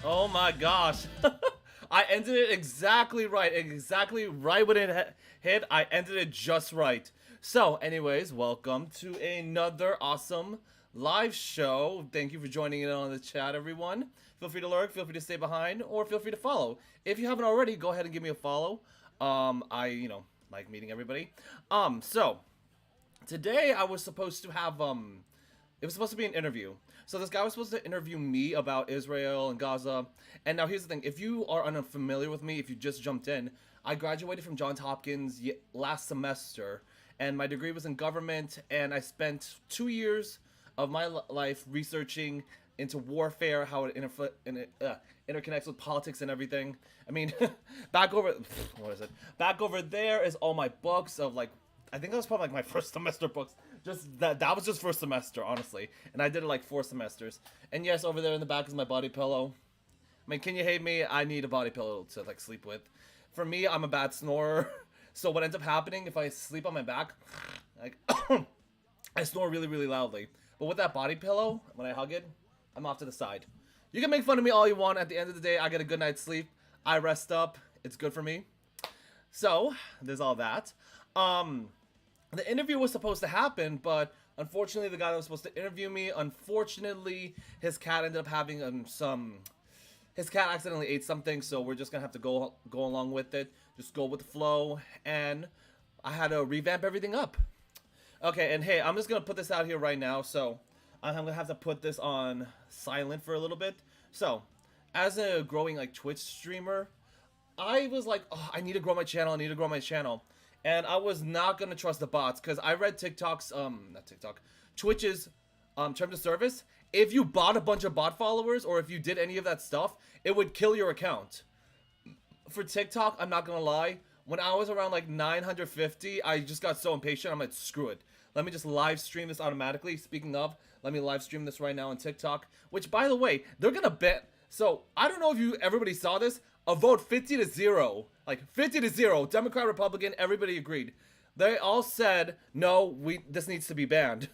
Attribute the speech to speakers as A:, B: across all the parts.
A: Oh my gosh. I ended it exactly right. Exactly right when it hit. I ended it just right. So, anyways, welcome to another awesome live show. Thank you for joining in on the chat, everyone. Feel free to lurk, feel free to stay behind, or feel free to follow. If you haven't already, go ahead and give me a follow. I like meeting everybody. So today I was supposed to have it was supposed to be an interview. So this guy was supposed to interview me about Israel and Gaza. And now here's the thing: if you are unfamiliar with me, if you just jumped in, I graduated from Johns Hopkins last semester, and my degree was in government. And I spent 2 years of my life researching into warfare, how it interconnects with politics and everything. I mean, back over what is it? Back over there is all my books of like I think that was probably like my first semester books. Just that was just first semester, honestly. And I did it like 4 semesters. And yes, over there in the back is my body pillow. I mean, can you hate me? I need a body pillow to like sleep with. For me, I'm a bad snorer. So what ends up happening if I sleep on my back, like I snore really, really loudly. But with that body pillow, when I hug it, I'm off to the side. You can make fun of me all you want. At the end of the day, I get a good night's sleep. I rest up. It's good for me. So there's all that. The interview was supposed to happen, but unfortunately, the guy that was supposed to interview me, unfortunately, his cat ended up having his cat accidentally ate something, so we're just gonna have to go along with it, just go with the flow, and I had to revamp everything up. Okay, and hey, I'm just gonna put this out here right now, so I'm gonna have to put this on silent for a little bit. So, as a growing like Twitch streamer, I was like, oh, I need to grow my channel. I need to grow my channel. And I was not going to trust the bots because I read Twitch's terms of service. If you bought a bunch of bot followers or if you did any of that stuff, it would kill your account. For TikTok, I'm not going to lie. When I was around like 950, I just got so impatient. I'm like, screw it. Let me just live stream this automatically. Speaking of, let me live stream this right now on TikTok. Which, by the way, they're going to bet. So, I don't know if everybody saw this. A vote 50-0, like 50-0, Democrat, Republican, everybody agreed. They all said, no, this needs to be banned.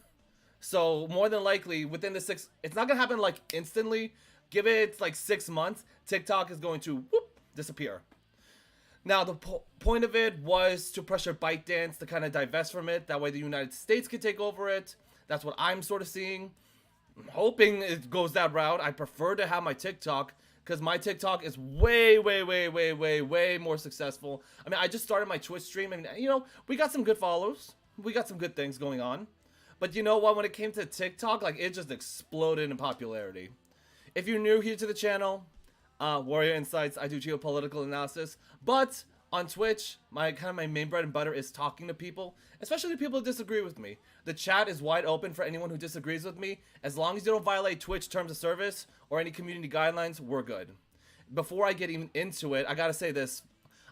A: So more than likely, within the it's not gonna happen like instantly. Give it like 6 months, TikTok is going to disappear. Now the point of it was to pressure ByteDance to kind of divest from it. That way the United States could take over it. That's what I'm sort of seeing. I'm hoping it goes that route. I prefer to have my TikTok, because my TikTok is way more successful. I mean, I just started my Twitch stream, and we got some good follows. We got some good things going on. But you know what? When it came to TikTok, like, it just exploded in popularity. If you're new here to the channel, Warrior Insights, I do geopolitical analysis. But on Twitch, my main bread and butter is talking to people, especially people who disagree with me. The chat is wide open for anyone who disagrees with me. As long as you don't violate Twitch terms of service or any community guidelines, we're good. Before I get even into it, I gotta say this.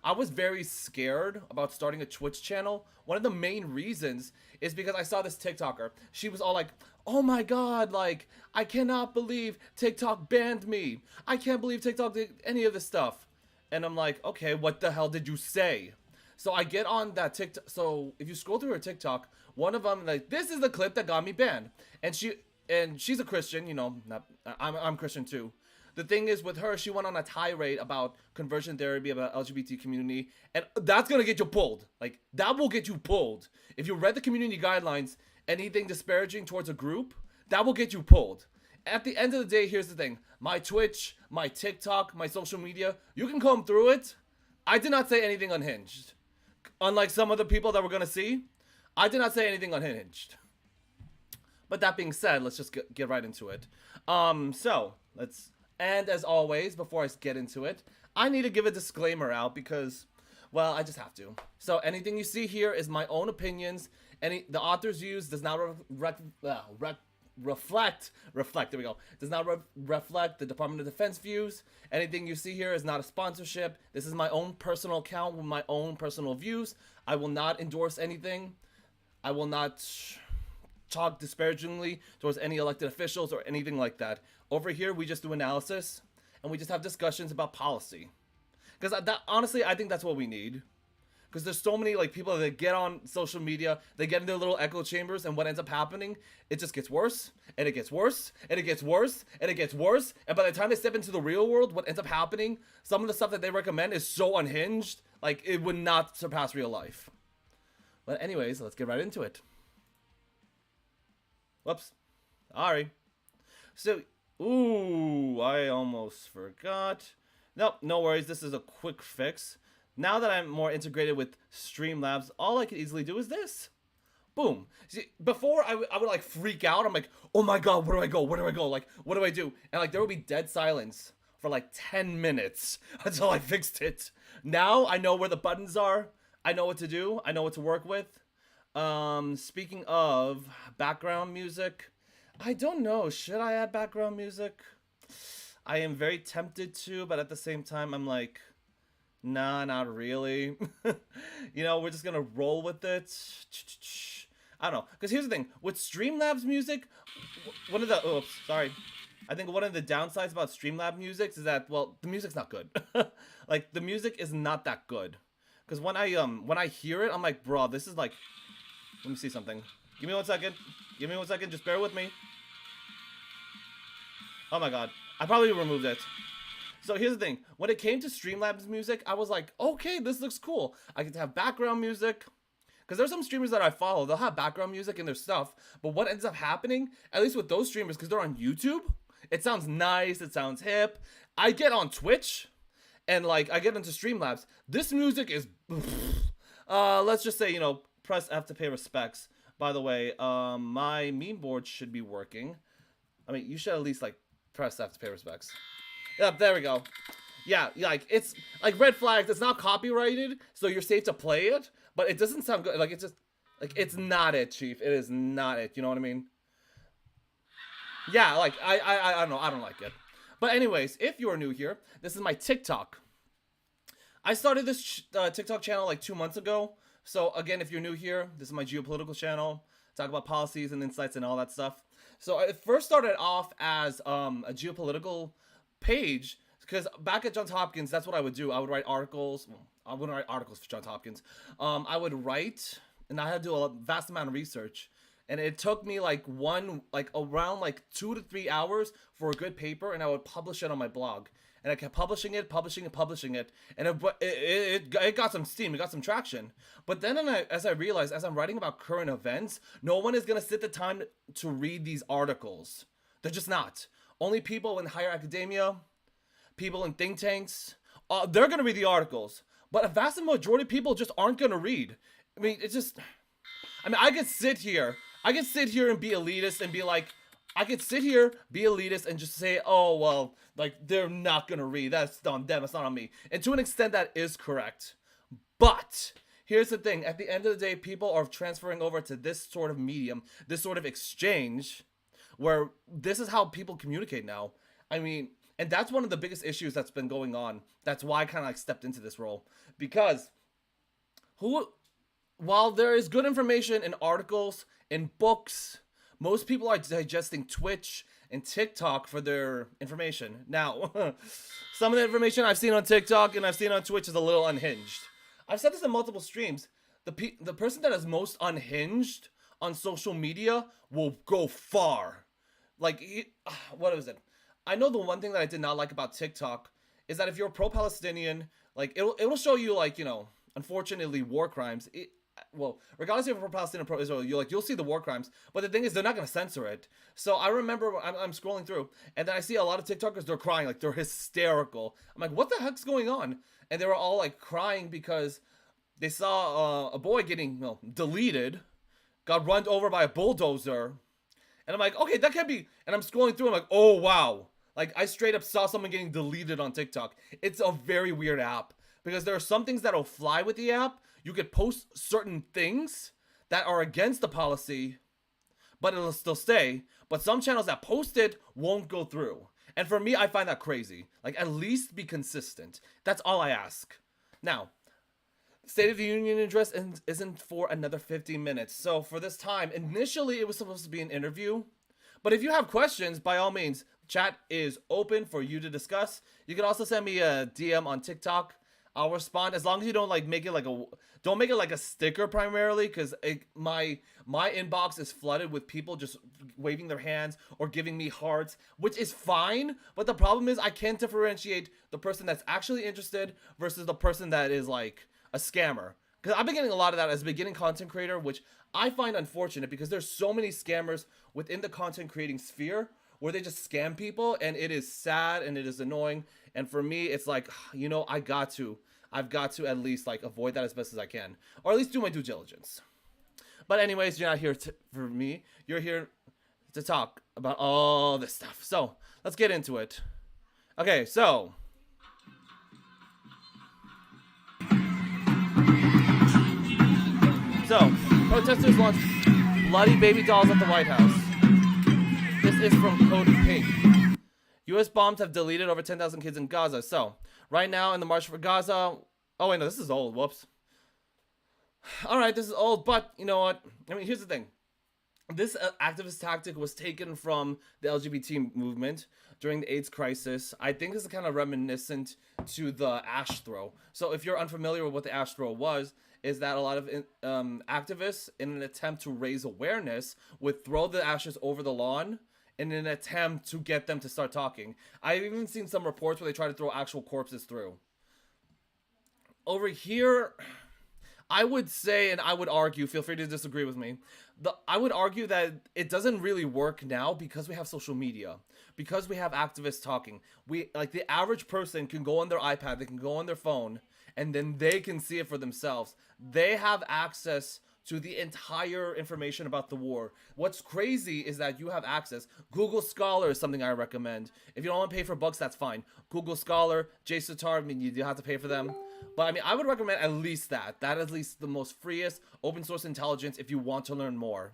A: I was very scared about starting a Twitch channel. One of the main reasons is because I saw this TikToker. She was all like, oh my god, like, I cannot believe TikTok banned me. I can't believe TikTok did any of this stuff. And I'm like, okay, what the hell did you say? So I get on that TikTok. So if you scroll through her TikTok, one of them, like, this is the clip that got me banned. And she's a Christian, I'm Christian too. The thing is, with her, she went on a tirade about conversion therapy, about LGBT community, and that's gonna get you pulled. Like, that will get you pulled. If you read the community guidelines, anything disparaging towards a group, that will get you pulled. At the end of the day, here's the thing. My Twitch, my TikTok, my social media, you can comb through it. I did not say anything unhinged. Unlike some other people that we're gonna see, I did not say anything unhinged. But that being said, let's just get right into it. And as always, before I get into it, I need to give a disclaimer out because, well, I just have to. So anything you see here is my own opinions. The author's views does not reflect, there we go, does not reflect the Department of Defense views. Anything you see here is not a sponsorship. This is my own personal account with my own personal views. I will not endorse anything. I will not talk disparagingly towards any elected officials or anything like that. Over here, we just do analysis, and we just have discussions about policy. Because honestly, I think that's what we need. because there's so many like people that get on social media, they get in their little echo chambers, and what ends up happening, it just gets worse, and it gets worse, and it gets worse, and it gets worse, and by the time they step into the real world, what ends up happening, some of the stuff that they recommend is so unhinged, like it would not surpass real life. But anyways, let's get right into it. Whoops. Sorry. So, ooh, I almost forgot. Nope, no worries. This is a quick fix. Now that I'm more integrated with Streamlabs, all I can easily do is this. Boom. See, before I would like freak out. I'm like, oh my god, where do I go? Where do I go? Like, what do I do? And like, there would be dead silence for like 10 minutes until I fixed it. Now I know where the buttons are. I know what to do. I know what to work with. Speaking of background music, I don't know. Should I add background music? I am very tempted to, but at the same time, I'm like, nah, not really. You know, we're just gonna roll with it. I don't know. Because here's the thing. With Streamlabs music, one of the... Oops, sorry. I think one of the downsides about Streamlabs music is that, well, the music's not good. Like, the music is not that good. Because when I hear it, I'm like, bro, this is like... Let me see something. Give me 1 second. Give me 1 second. Just bear with me. Oh my god. I probably removed it. So here's the thing. When it came to Streamlabs music, I was like, okay, this looks cool. I get to have background music. Because there's some streamers that I follow. They'll have background music in their stuff. But what ends up happening, at least with those streamers, because they're on YouTube, it sounds nice. It sounds hip. I get on Twitch, and like, I get into Streamlabs. This music is... let's just say, you know, press F to pay respects. By the way, my meme board should be working. I mean, you should at least, like, press F to pay respects. Yep, there we go. Yeah, like, it's, like, red flags, it's not copyrighted, so you're safe to play it, but it doesn't sound good. Like, it's just, like, it's not it, Chief. It is not it, you know what I mean? Yeah, like, I don't know, I don't like it. But anyways, if you are new here, this is my TikTok. I started this TikTok channel, like, 2 months ago. So, again, if you're new here, this is my geopolitical channel. Talk about policies and insights and all that stuff. So, it first started off as a geopolitical page, because back at Johns Hopkins, that's what I would do. I would write articles. Well, I wouldn't write articles for Johns Hopkins. I would write, and I had to do a vast amount of research. And it took me like around like 2 to 3 hours for a good paper, and I would publish it on my blog. And I kept publishing it, and it got some steam, it got some traction. But then as I realized, as I'm writing about current events, no one is gonna sit the time to read these articles. They're just not. Only people in higher academia, people in think tanks, they're gonna read the articles. But a vast majority of people just aren't gonna read. I mean, it's just... I mean, I could sit here and be elitist and be like... I could sit here, be elitist, and just say, oh, well, like, they're not gonna read. That's on them, it's not on me. And to an extent, that is correct. But, here's the thing. At the end of the day, people are transferring over to this sort of medium, this sort of exchange, where this is how people communicate now. I mean, and that's one of the biggest issues that's been going on. That's why I kind of, like, stepped into this role. Because, while there is good information in articles, in books... Most people are digesting Twitch and TikTok for their information. Now, some of the information I've seen on TikTok and I've seen on Twitch is a little unhinged. I've said this in multiple streams. The person that is most unhinged on social media will go far. Like, what is it? I know the one thing that I did not like about TikTok is that if you're pro-Palestinian, like, it'll show you, like, you know, unfortunately, war crimes. Well, regardless if you're pro-Palestinian or pro-Israel, you'll see the war crimes. But the thing is, they're not going to censor it. So I remember I'm scrolling through, and then I see a lot of TikTokers, they're crying, like, they're hysterical. I'm like, what the heck's going on? And they were all, like, crying because they saw a boy getting, deleted, got run over by a bulldozer. And I'm like, okay, that can't be. And I'm scrolling through, I'm like, oh, wow. Like, I straight up saw someone getting deleted on TikTok. It's a very weird app. Because there are some things that'll fly with the app. You could post certain things that are against the policy, but it'll still stay. But some channels that post it won't go through. And for me, I find that crazy. Like, at least be consistent. That's all I ask. Now, State of the Union address isn't for another 15 minutes. So for this time, initially it was supposed to be an interview. But if you have questions, by all means, chat is open for you to discuss. You can also send me a DM on TikTok. I'll respond as long as you don't like make it like a don't make it like a sticker primarily because my inbox is flooded with people just waving their hands or giving me hearts, which is fine. But the problem is I can't differentiate the person that's actually interested versus the person that is like a scammer. Because I've been getting a lot of that as a beginning content creator, which I find unfortunate because there's so many scammers within the content creating sphere where they just scam people, and it is sad and it is annoying. And for me, it's like, I've got to at least like avoid that as best as I can, or at least do my due diligence. But anyways, you're not here for me. You're here to talk about all this stuff. So let's get into it. Okay, so protesters launched bloody baby dolls at the White House. This is from Code Pink. U.S. bombs have deleted over 10,000 kids in Gaza. So, right now in the March for Gaza... Oh, wait, no, this is old. Whoops. Alright, this is old, but you know what? I mean, here's the thing. This activist tactic was taken from the LGBT movement during the AIDS crisis. I think this is kind of reminiscent to the ash throw. So, if you're unfamiliar with what the ash throw was, is that a lot of activists, in an attempt to raise awareness, would throw the ashes over the lawn in an attempt to get them to start talking. I've even seen some reports where they try to throw actual corpses through. Over here, I would say, and I would argue, feel free to disagree with me, I would argue that it doesn't really work now because we have social media, because we have activists talking. Like the average person can go on their iPad, they can go on their phone, and then they can see it for themselves. They have access to the entire information about the war. What's crazy is that you have access. Google Scholar is something I recommend. If you don't want to pay for books, that's fine. Google Scholar, JSTOR, I mean, you do have to pay for them. But I mean, I would recommend at least that. That is at least the most freest open source intelligence if you want to learn more.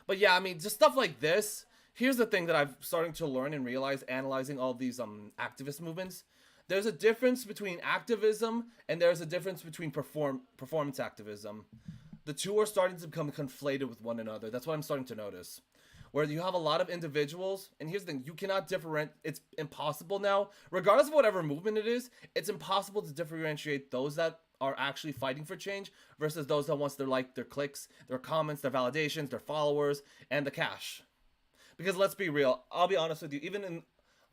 A: But yeah, I mean, just stuff like this. Here's the thing that I'm starting to learn and realize analyzing all these activist movements. There's a difference between activism and there's a difference between performance activism. The two are starting to become conflated with one another. That's what I'm starting to notice. Where you have a lot of individuals, and here's the thing, you cannot differentiate, it's impossible now, regardless of whatever movement it is, it's impossible to differentiate those that are actually fighting for change versus those that wants their clicks, their comments, their validations, their followers, and the cash. Because let's be real, I'll be honest with you, even in,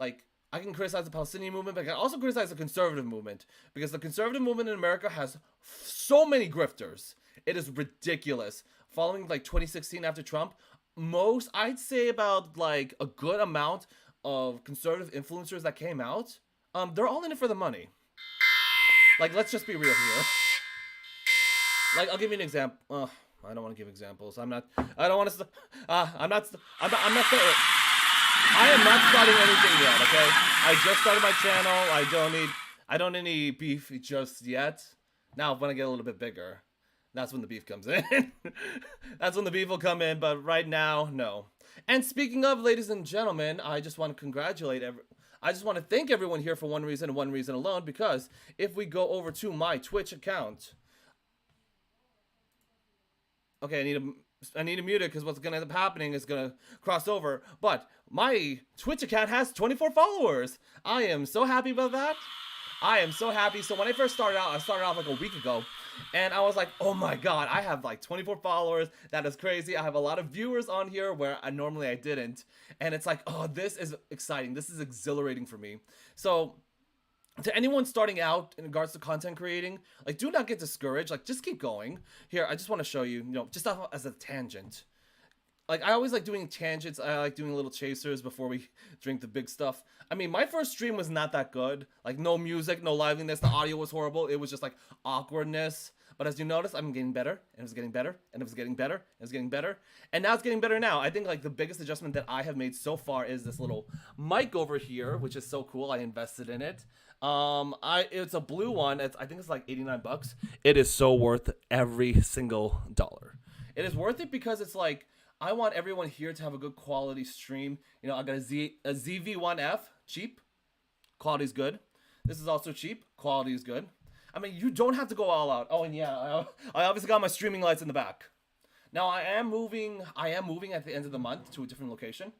A: like, I can criticize the Palestinian movement, but I can also criticize the conservative movement. Because the conservative movement in America has so many grifters. It is ridiculous. Following, like, 2016 after Trump, I'd say about, like, a good amount of conservative influencers that came out, they're all in it for the money. Like, let's just be real here. Like, I'll give you an example. I don't want to give examples. I am not starting anything yet, okay? I just started my channel. I don't need any beef just yet. Now, when I get a little bit bigger, that's when the beef comes in. That's when the beef will come in, but right now, no. And speaking of, ladies and gentlemen, I just want to I just want to thank everyone here for one reason and one reason alone, because if we go over to my Twitch account... Okay, I need to mute it because what's going to end up happening is going to cross over. But my Twitch account has 24 followers. I am so happy about that. I am so happy. So when I first started out, I started off like a week ago. And I was like, oh my god, I have like 24 followers. That is crazy. I have a lot of viewers on here where normally I didn't. And it's like, oh, this is exciting. This is exhilarating for me. So... to anyone starting out in regards to content creating, like, do not get discouraged. Like, just keep going. Here, I just want to show you, just as a tangent. Like, I always like doing tangents. I like doing little chasers before we drink the big stuff. I mean, my first stream was not that good. Like, no music, no liveliness. The audio was horrible. It was just, like, awkwardness. But as you notice, I'm getting better, and it was getting better, and it was getting better, and it was getting better. And now it's getting better now. I think, like, the biggest adjustment that I have made so far is this little mic over here, which is so cool. I invested in it. It's a blue one. I think it's like 89 bucks. It is so worth every single dollar. It is worth it because it's like, I want everyone here to have a good quality stream. I got a ZV-1F, cheap, quality's good. This is also cheap, quality is good. I mean, you don't have to go all out. Oh, and yeah, I obviously got my streaming lights in the back. Now, I am moving at the end of the month to a different location.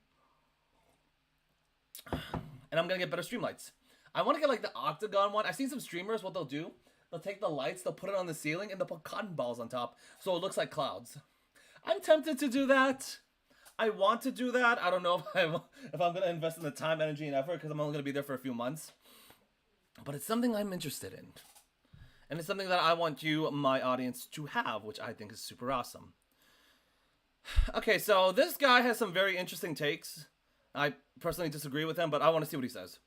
A: And I'm gonna get better stream lights. I want to get like the octagon one. I've seen some streamers, what they'll do, they'll take the lights, they'll put it on the ceiling, and they'll put cotton balls on top, so it looks like clouds. I'm tempted to do that. I want to do that. I don't know if I'm gonna invest in the time, energy, and effort because I'm only gonna be there for a few months. But it's something I'm interested in, and it's something that I want you, my audience, to have, which I think is super awesome. Okay, so this guy has some very interesting takes. I personally disagree with him, but I want to see what he says.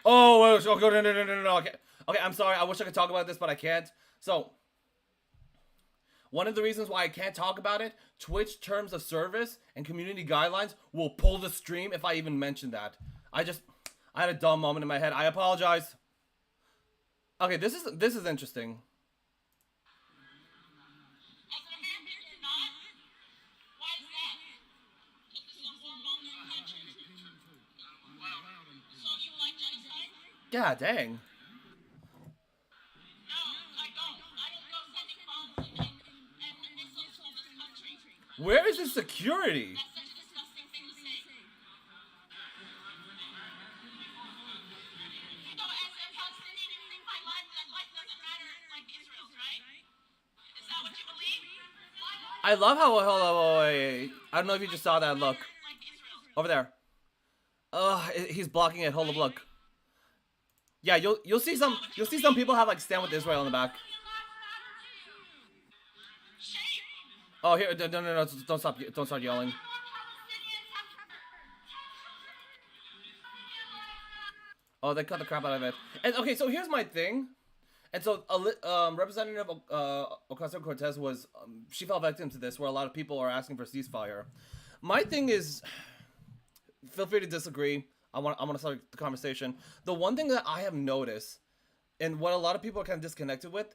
A: Oh, no, no. Okay, I'm sorry. I wish I could talk about this, but I can't. So, one of the reasons why I can't talk about it, Twitch terms of service and community guidelines will pull the stream if I even mention that. I had a dumb moment in my head. I apologize. Okay, this is interesting. God dang. Where is the security? I love how, hold on, wait. I don't know if you just saw that, look. Over there. He's blocking it, hold up, look. Yeah, you'll see some people have like Stand With Israel in the back. Oh, here, no, don't start yelling. Oh, they cut the crap out of it. And okay, so here's my thing. And so, Representative Ocasio-Cortez was, she fell victim to this, where a lot of people are asking for ceasefire. My thing is, feel free to disagree. I want to start the conversation. The one thing that I have noticed, and what a lot of people are kind of disconnected with,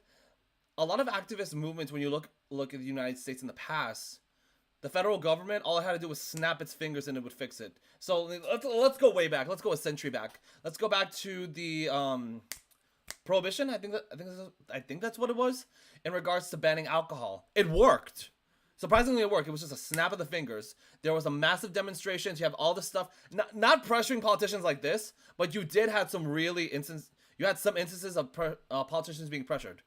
A: a lot of activist movements, when you look at the United States in the past, the federal government, all it had to do was snap its fingers and it would fix it. So let's go way back. Let's go a century back. Let's go back to the Prohibition. I think that's what it was in regards to banning alcohol. It worked. Surprisingly, it worked. It was just a snap of the fingers. There was a massive demonstrations. You have all this stuff. Not pressuring politicians like this, but you did have some You had some instances of politicians being pressured,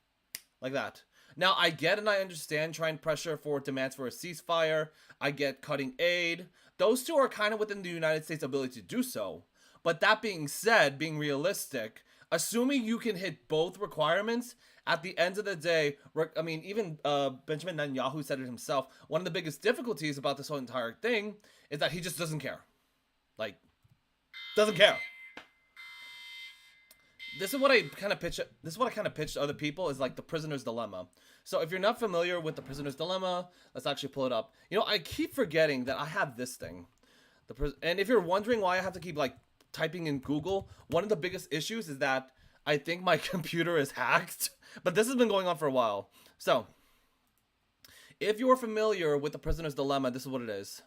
A: like that. Now, I get and I understand trying pressure for demands for a ceasefire. I get cutting aid. Those two are kind of within the United States' ability to do so. But that being said, being realistic, assuming you can hit both requirements, at the end of the day, I mean, even Benjamin Netanyahu said it himself, one of the biggest difficulties about this whole entire thing is that he just doesn't care. Like, doesn't care. This is what I kind of pitch to other people, is like the prisoner's dilemma. So if you're not familiar with the prisoner's dilemma, let's actually pull it up. You know, I keep forgetting that I have this thing. And if you're wondering why I have to keep like typing in Google, one of the biggest issues is that I think my computer is hacked. But this has been going on for a while. So, if you're familiar with the prisoner's dilemma, this is what it is.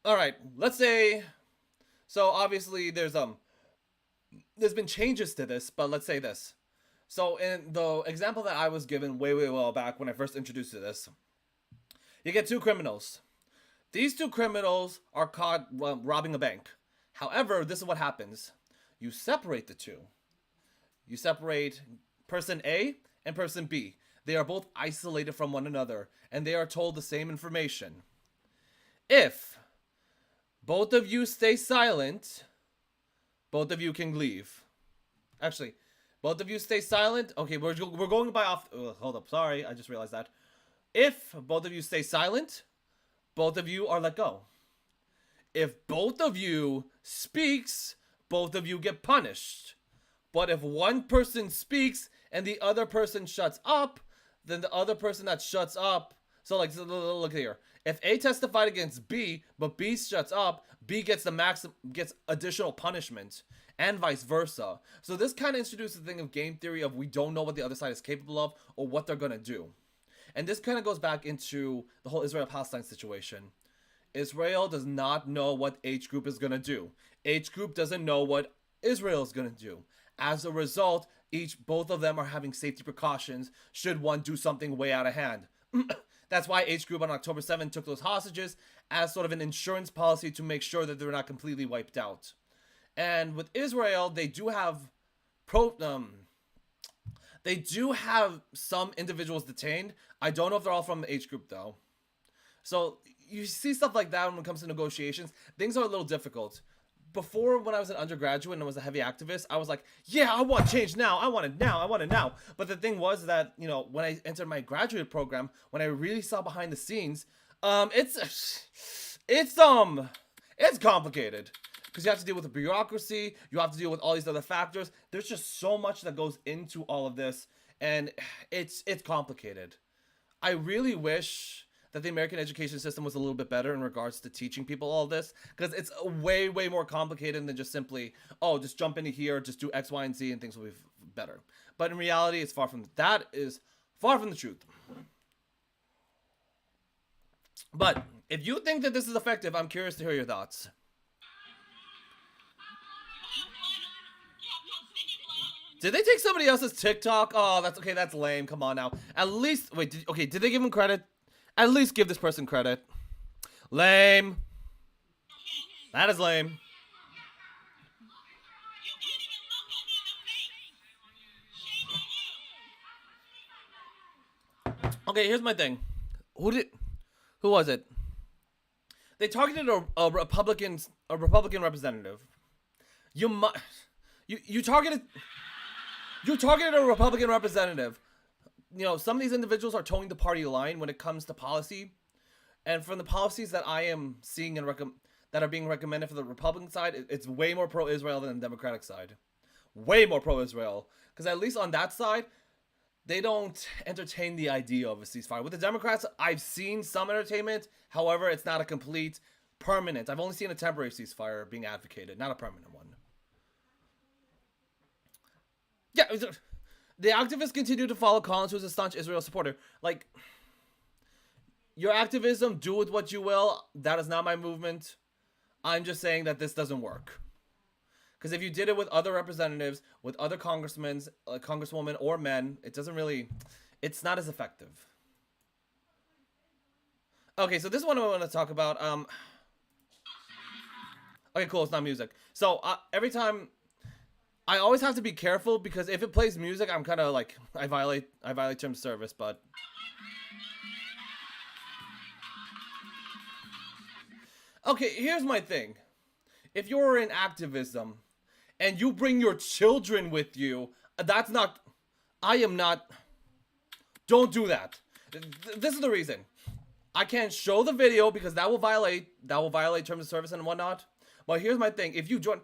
A: Alright, let's say, so obviously there's been changes to this, but let's say this. So in the example that I was given way well back when I first introduced to this, you get two criminals. These two criminals are caught robbing a bank. However, this is what happens. You separate the two. You separate person A and person B. They are both isolated from one another, and they are told the same information. If both of you stay silent, both of you can leave. Actually, both of you stay silent. Okay, we're going by off. Hold up, sorry, I just realized that. If both of you stay silent, both of you are let go. If both of you speaks, both of you get punished. But if one person speaks and the other person shuts up, then the other person that shuts up, so like, look here. If A testified against B, but B shuts up, B gets gets additional punishment, and vice versa. So this kind of introduces the thing of game theory of we don't know what the other side is capable of or what they're gonna do. And this kind of goes back into the whole Israel-Palestine situation. Israel does not know what H group is gonna do. H group doesn't know what Israel is gonna do. As a result, both of them are having safety precautions should one do something way out of hand. That's why H Group on October 7th took those hostages as sort of an insurance policy to make sure that they're not completely wiped out. And with Israel, pro they do have some individuals detained. I don't know if they're all from the H Group though. So you see stuff like that when it comes to negotiations. Things are a little difficult. Before, when I was an undergraduate and I was a heavy activist, I was like, yeah, I want change now. I want it now. I want it now. But the thing was that, you know, when I entered my graduate program, when I really saw behind the scenes, it's complicated. Because you have to deal with the bureaucracy, you have to deal with all these other factors. There's just so much that goes into all of this, and it's complicated. I really wish that the American education system was a little bit better in regards to teaching people all this, because it's way more complicated than just simply, oh, just jump into here, just do X, Y, and Z, and things will be better. But in reality, it's far from that. Is far from the truth. But if you think that this is effective, I'm curious to hear your thoughts. Did they take somebody else's TikTok? Oh, that's okay. That's lame. Come on now. At least, wait. Did they give him credit? At least give this person credit. Lame. That is lame. Okay, here's my thing. Who was it? They targeted a Republican representative. You targeted a Republican representative. You know, some of these individuals are towing the party line when it comes to policy, and from the policies that I am seeing and that are being recommended for the Republican side, it's way more pro-Israel than the Democratic side. Way more pro-Israel, because at least on that side, they don't entertain the idea of a ceasefire. With the Democrats, I've seen some entertainment. However, it's not a complete permanent. I've only seen a temporary ceasefire being advocated, not a permanent one. Yeah, the activists continue to follow Collins, who's a staunch Israel supporter. Like, your activism, do with what you will. That is not my movement. I'm just saying that this doesn't work. Because if you did it with other representatives, with other congressmen, congresswomen, or men, it doesn't really, it's not as effective. Okay, so this is what I want to talk about. Okay, cool, it's not music. So, every time, I always have to be careful, because if it plays music, I'm kind of like, I violate terms of service, but... Okay, here's my thing. If you're in activism, and you bring your children with you, that's not... I am not... Don't do that. This is the reason. I can't show the video, because that will violate terms of service and whatnot. But here's my thing. If you join...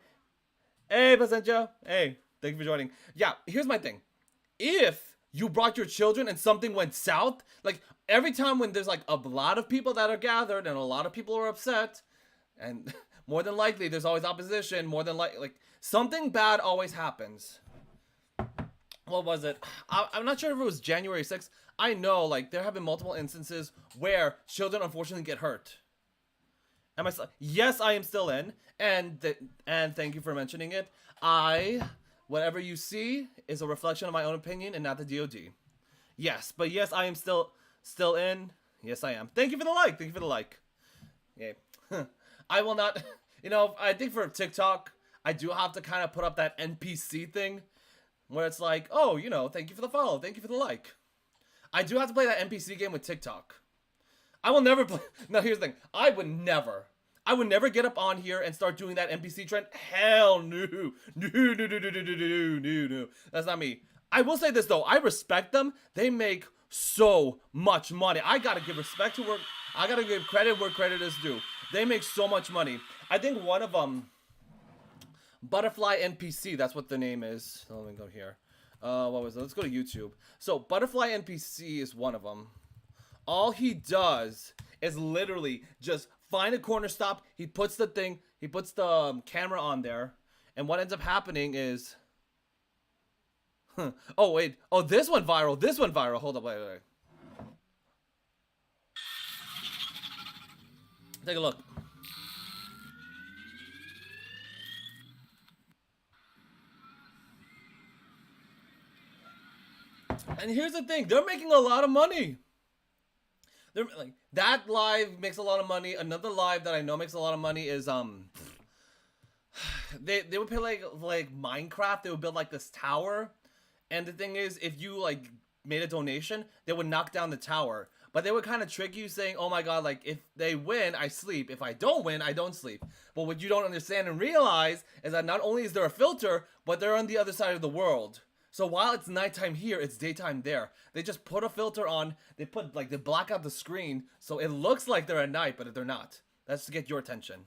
A: Hey, Pasentia. Hey, thank you for joining. Yeah, here's my thing. If you brought your children and something went south, like every time when there's like a lot of people that are gathered and a lot of people are upset, and more than likely there's always opposition, more than like something bad always happens. What was it? I'm not sure if it was January 6th. I know, like, there have been multiple instances where children unfortunately get hurt. Yes, I am still in, and thank you for mentioning it. Whatever you see is a reflection of my own opinion and not the DOD. Yes, but yes, I am still in. Yes, I am. Thank you for the like. Thank you for the like. Yeah. I will not, I think for TikTok, I do have to kind of put up that NPC thing where it's like, oh, thank you for the follow. Thank you for the like. I do have to play that NPC game with TikTok. I will never play. No, here's the thing. I would never get up on here and start doing that NPC trend. Hell no. No. That's not me. I will say this though. I respect them. They make so much money. I gotta give respect to work. I gotta give credit where credit is due. They make so much money. I think one of them, Butterfly NPC. That's what the name is. Let me go here. What was it? Let's go to YouTube. So Butterfly NPC is one of them. All he does is literally just find a corner stop. He puts the camera on there, and what ends up happening is, oh wait, oh this went viral. Hold up, wait. Take a look. And here's the thing, they're making a lot of money. Like that live makes a lot of money. Another live that I know makes a lot of money is they would play like Minecraft. They would build like this tower, and the thing is, if you like made a donation, they would knock down the tower. But they would kind of trick you, saying, "Oh my god, like if they win, I sleep. If I don't win, I don't sleep." But what you don't understand and realize is that not only is there a filter, but they're on the other side of the world. So while it's nighttime here, it's daytime there. They just put a filter on. They put like they black out the screen, so it looks like they're at night, but they're not. That's to get your attention.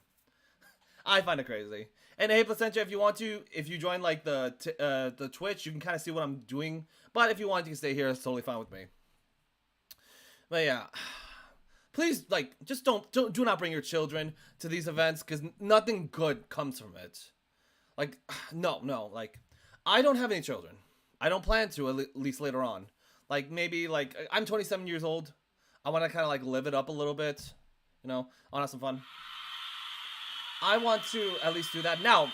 A: I find it crazy. And hey, Placentia, if you want to, if you join like the Twitch, you can kind of see what I'm doing. But if you want, you can stay here. It's totally fine with me. But yeah, please like just do not bring your children to these events because nothing good comes from it. Like no, like I don't have any children. I don't plan to at least later on. Like maybe like I'm 27 years old. I want to kind of like live it up a little bit. You know, I want to have some fun. I want to at least do that now.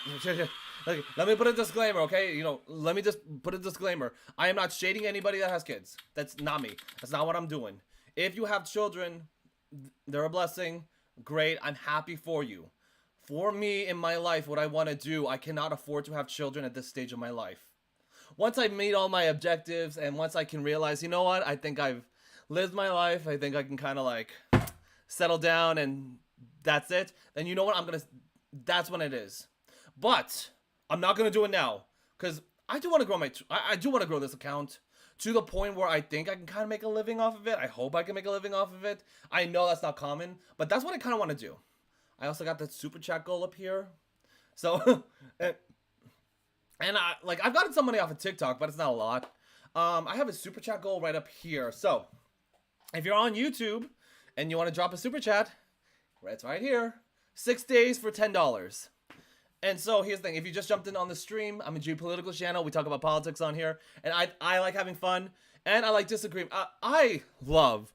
A: Like, let me put a disclaimer, okay? You know, let me just put a disclaimer. I am not shading anybody that has kids. That's not me. That's not what I'm doing. If you have children, they're a blessing. Great. I'm happy for you. For me, in my life, what I want to do, I cannot afford to have children at this stage of my life. Once I meet all my objectives and once I can realize, you know what? I think I've lived my life. I think I can kind of like settle down and that's it. Then you know what? That's when it is. But I'm not going to do it now because I do want to grow I do want to grow this account to the point where I think I can kind of make a living off of it. I hope I can make a living off of it. I know that's not common, but that's what I kind of want to do. I also got that super chat goal up here. So, and I've gotten some money off of TikTok, but it's not a lot. I have a super chat goal right up here. So, if you're on YouTube and you want to drop a super chat, it's right here. 6 days for $10. And so here's the thing. If you just jumped in on the stream, I'm a Geopolitical channel. We talk about politics on here. And I like having fun. And I like disagreeing. I love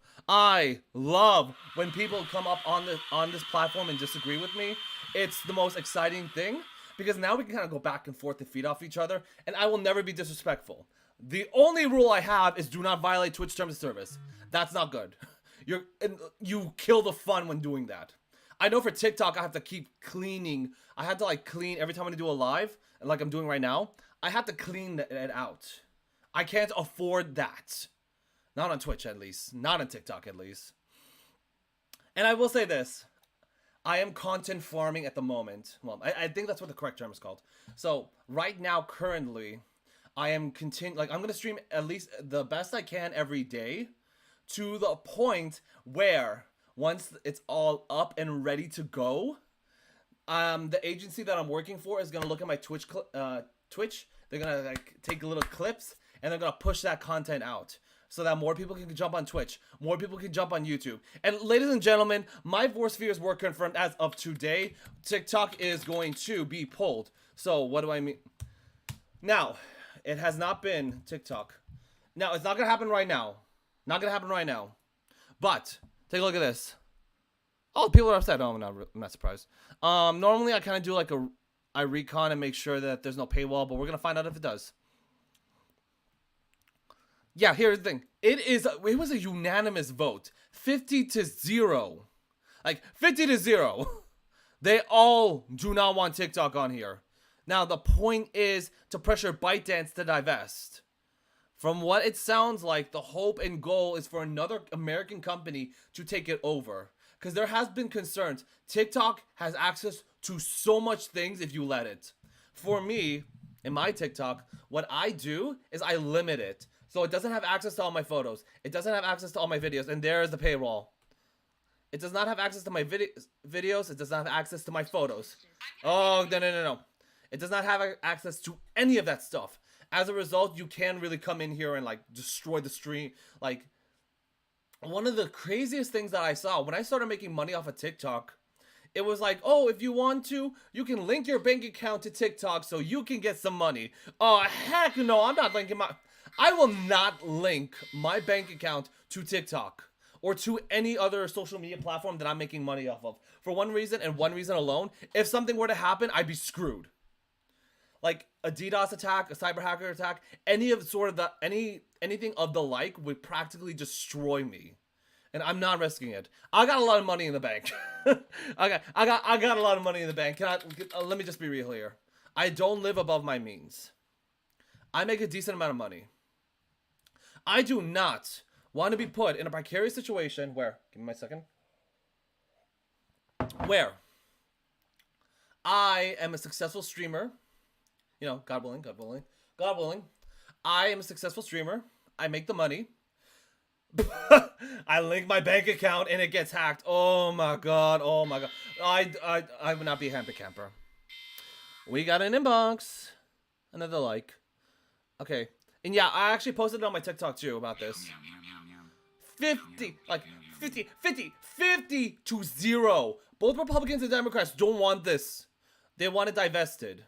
A: when people come up on this platform and disagree with me. It's the most exciting thing. Because now we can kind of go back and forth to feed off each other. And I will never be disrespectful. The only rule I have is do not violate Twitch terms of service. That's not good. You kill the fun when doing that. I know for TikTok, I have to keep cleaning. I had to like clean every time I do a live, and like I'm doing right now. I have to clean it out. I can't afford that. Not on Twitch, at least. Not on TikTok, at least. And I will say this. I am content farming at the moment. Well, I think that's what the correct term is called. So right now, currently, I am I'm going to stream at least the best I can every day to the point where once it's all up and ready to go, the agency that I'm working for is gonna look at my Twitch. They're gonna like take little clips and they're gonna push that content out so that more people can jump on Twitch, more people can jump on YouTube. And ladies and gentlemen, my force fears were confirmed as of today. TikTok is going to be pulled. So what do I mean? Now, it has not been TikTok. Now it's not gonna happen right now. Not gonna happen right now. But take a look at this. Oh, people are upset. Oh, I'm not surprised. Normally I kind of do like I recon and make sure that there's no paywall, but we're gonna find out if it does. Yeah, here's the thing. It was a unanimous vote, 50-0, like 50-0. They all do not want TikTok on here. Now the point is to pressure ByteDance to divest. From what it sounds like, the hope and goal is for another American company to take it over. Because there has been concerns. TikTok has access to so much things if you let it. For me, in my TikTok, what I do is I limit it. So it doesn't have access to all my photos. It doesn't have access to all my videos. And there is the paywall. It does not have access to my videos. It does not have access to my photos. Oh, no. It does not have access to any of that stuff. As a result, you can really come in here and like destroy the stream. Like, one of the craziest things that I saw when I started making money off of TikTok, it was like, oh, if you want to, you can link your bank account to TikTok so you can get some money. Oh, heck no, I'm not linking I will not link my bank account to TikTok or to any other social media platform that I'm making money off of. For one reason and one reason alone, if something were to happen, I'd be screwed. Like a DDoS attack, a cyber hacker attack, anything of the like would practically destroy me. and I'm not risking it. I got a lot of money in the bank. I got a lot of money in the bank. Let me just be real here. I don't live above my means. I make a decent amount of money. I do not want to be put in a precarious situation where, give me my second, where I am a successful streamer. You know, God willing, God willing, God willing. I am a successful streamer. I make the money. I link my bank account and it gets hacked. Oh my god. Oh my god. I would not be a hamper camper. We got an inbox. Another like. Okay. And yeah, I actually posted it on my TikTok too about this. 50 to 0. Both Republicans and Democrats don't want this. They want it divested.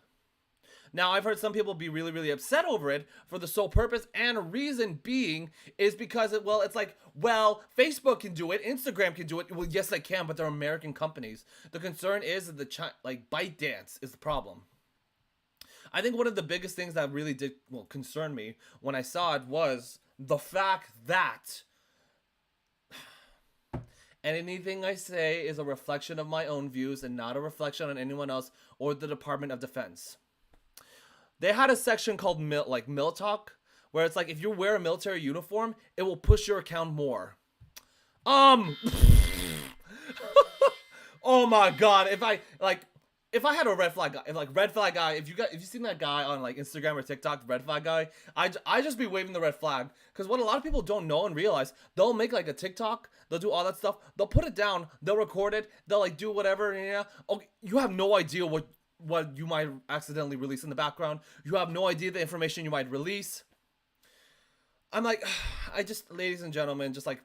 A: Now, I've heard some people be really, really upset over it for the sole purpose and reason being is because, it's like, well, Facebook can do it, Instagram can do it. Well, yes, they can, but they're American companies. The concern is that ByteDance is the problem. I think one of the biggest things that really did, concern me when I saw it was the fact that anything I say is a reflection of my own views and not a reflection on anyone else or the Department of Defense. They had a section called Mil Talk, where it's like if you wear a military uniform, it will push your account more. Oh my god, if I had a red flag guy, if you've seen that guy on like Instagram or TikTok, red flag guy, I just be waving the red flag. Because what a lot of people don't know and realize, they'll make like a TikTok, they'll do all that stuff, they'll put it down, they'll record it, they'll like do whatever, yeah. Okay, you have no idea what you might accidentally release in the background. You have no idea the information you might release. I'm like, ladies and gentlemen, just like,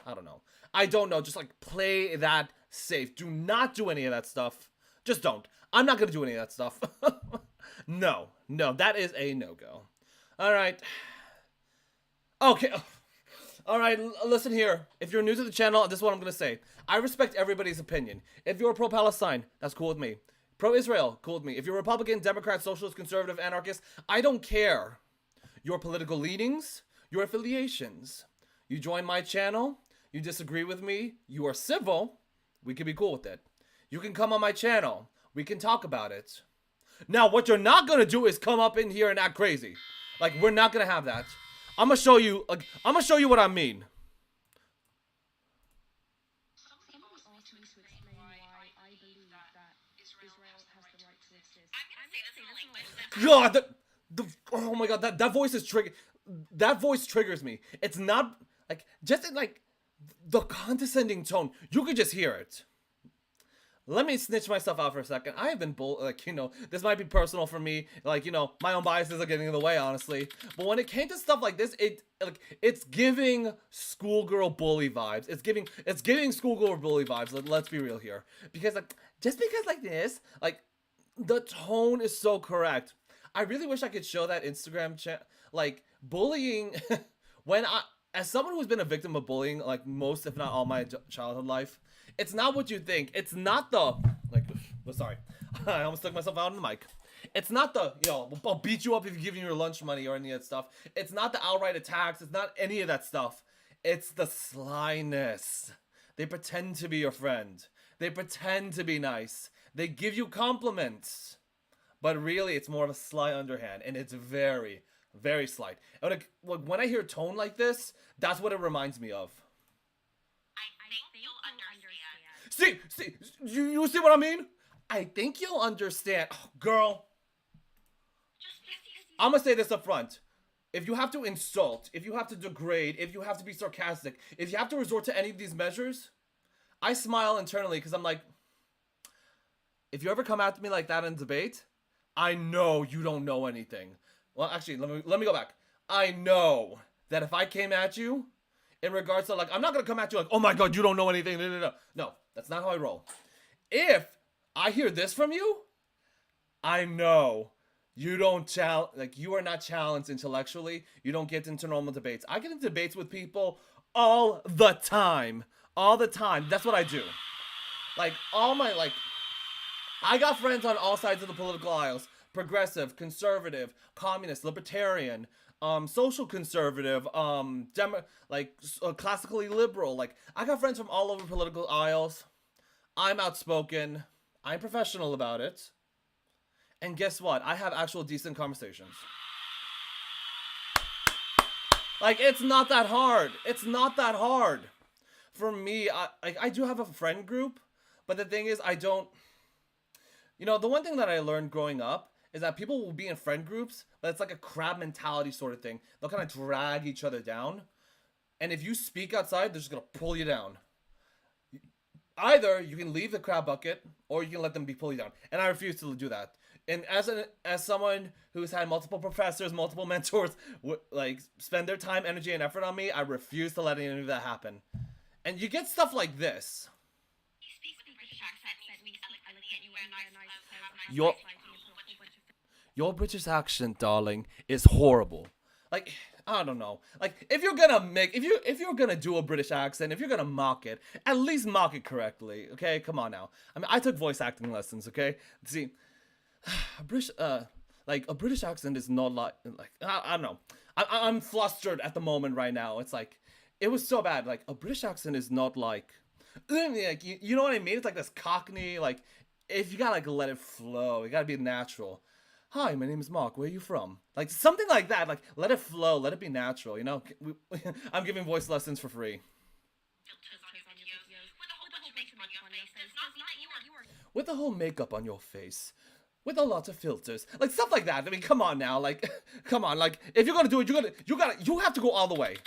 A: I don't know. I don't know, just like play that safe. Do not do any of that stuff. Just don't. I'm not going to do any of that stuff. No, that is a no-go. All right. Okay. All right, listen here. If you're new to the channel, this is what I'm going to say. I respect everybody's opinion. If you're pro-Palestine, that's cool with me. Pro-Israel, cool with me. If you're Republican, Democrat, Socialist, Conservative, Anarchist, I don't care. Your political leanings, your affiliations. You join my channel, you disagree with me, you are civil, we can be cool with it. You can come on my channel, we can talk about it. Now, what you're not gonna do is come up in here and act crazy. Like, we're not gonna have that. I'm gonna show you what I mean. God, oh my god, that voice is that voice triggers me. It's not like just in like the condescending tone. You could just hear it. Let me snitch myself out for a second. I have been this might be personal for me. Like, my own biases are getting in the way, honestly. But when it came to stuff like this, it's giving schoolgirl bully vibes. It's giving schoolgirl bully vibes. Let's be real here. Because just because like this, the tone is so correct. I really wish I could show that Instagram chat. Like, bullying, as someone who's been a victim of bullying, like most, if not all my childhood life, it's not what you think. It's not sorry. I almost took myself out on the mic. It's not I'll beat you up if you give me your lunch money or any of that stuff. It's not the outright attacks. It's not any of that stuff. It's the slyness. They pretend to be your friend. They pretend to be nice. They give you compliments. But really, it's more of a sly underhand. And it's very, very slight. And when I hear tone like this, that's what it reminds me of. See, you see what I mean? I think you'll understand. Oh, girl. I'm gonna say this up front. If you have to insult, if you have to degrade, if you have to be sarcastic, if you have to resort to any of these measures, I smile internally because I'm like, if you ever come at me like that in debate, I know you don't know anything. Well, actually, let me go back. I know that if I came at you in regards to I'm not gonna come at you like, oh my god, you don't know anything. No, that's not how I roll. If I hear this from you, I know you don't you are not challenged intellectually. You don't get into normal debates. I get into debates with people all the time. All the time. That's what I do. I got friends on all sides of the political aisles. Progressive, conservative, communist, libertarian, social conservative, classically liberal. Like, I got friends from all over political aisles. I'm outspoken. I'm professional about it. And guess what? I have actual decent conversations. Like, it's not that hard. It's not that hard. For me, I do have a friend group, but the thing is, I don't. You know, the one thing that I learned growing up is that people will be in friend groups, but it's like a crab mentality sort of thing. They'll kind of drag each other down. And if you speak outside, they're just going to pull you down. Either you can leave the crab bucket, or you can let them pull you down. And I refuse to do that. And as someone who's had multiple professors, multiple mentors, spend their time, energy, and effort on me, I refuse to let any of that happen. And you get stuff like this. Your British accent, darling, is horrible. Like, I don't know. Like, if you're gonna do a British accent, if you're gonna mock it, at least mock it correctly. Okay, come on now. I mean, I took voice acting lessons. Okay, see, a British accent is not like I don't know. I'm flustered at the moment right now. It's like, it was so bad. Like, a British accent is not like you know what I mean? It's like this Cockney, like, if you gotta like let it flow, you gotta be natural. Hi, my name is Mark. Where are you from? Like, something like that. Like, let it flow. Let it be natural, you know? I'm giving voice lessons for free. With the whole makeup on your face. With a lot of filters. Like, stuff like that. I mean, come on now. Like, come on. Like, if you're gonna do it, you have to go all the way.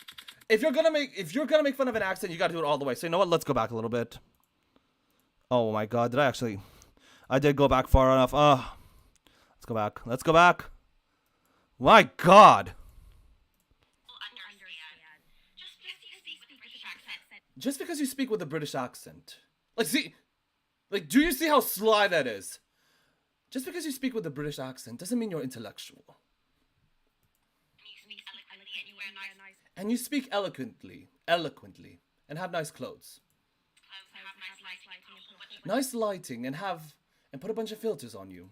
A: If you're gonna make fun of an accent, you gotta do it all the way. So, you know what? Let's go back a little bit. Oh my god, I did go back far enough. Let's go back. My god. Just because you speak with a British accent. Like, do you see how sly that is? Just because you speak with a British accent doesn't mean you're intellectual. And you speak eloquently, and have nice clothes. Nice lighting, and put a bunch of filters on you.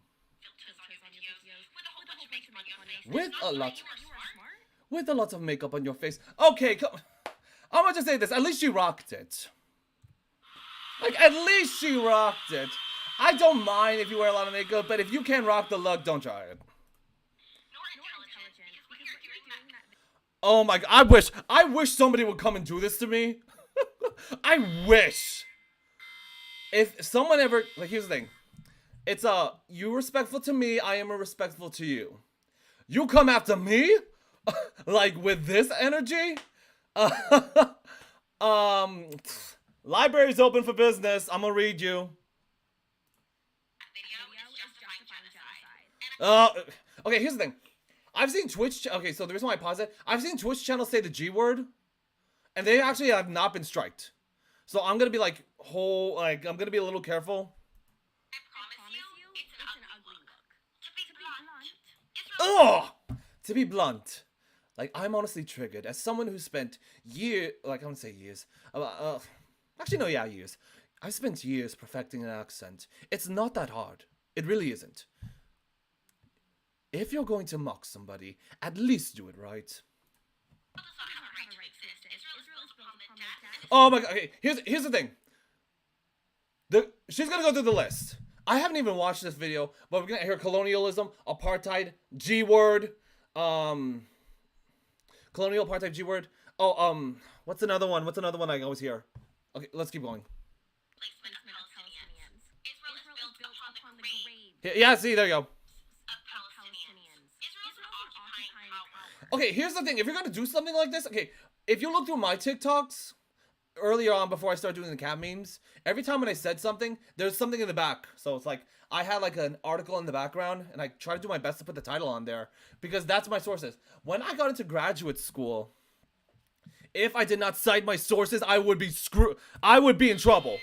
A: With a lot of makeup on your face. Okay, I'm gonna just say this. At least she rocked it. Like, at least she rocked it. I don't mind if you wear a lot of makeup, but if you can't rock the look, don't try it. Oh my god, I wish somebody would come and do this to me. I wish. If someone ever, like, here's the thing. It's you respectful to me, I am respectful to you. You come after me? Like, with this energy? Library's open for business. I'm gonna read you. Okay, here's the thing. I've seen Twitch. Okay, so the reason why I pause it, I've seen Twitch channels say the G word, and they actually have not been striked. So I'm gonna be like, I'm gonna be a little careful.
B: I promise you, it's an ugly look.
A: To be blunt, like, I'm honestly triggered as someone who spent years. I wouldn't say years. Years. I've spent years perfecting an accent. It's not that hard. It really isn't. If you're going to mock somebody, at least do it right. Oh my god, okay, here's the thing. She's gonna go through the list. I haven't even watched this video, but we're gonna hear colonialism, apartheid, G-word, colonial, apartheid, G-word. What's another one? I always hear? Okay, let's keep going. Yeah, see, there you go. Okay, here's the thing. If you're gonna do something like this, okay, if you look through my TikToks earlier on before I started doing the cat memes, every time when I said something, there's something in the back. So it's like, I had like an article in the background, and I try to do my best to put the title on there, because that's my sources. When I got into graduate school, if I did not cite my sources, I would be in trouble.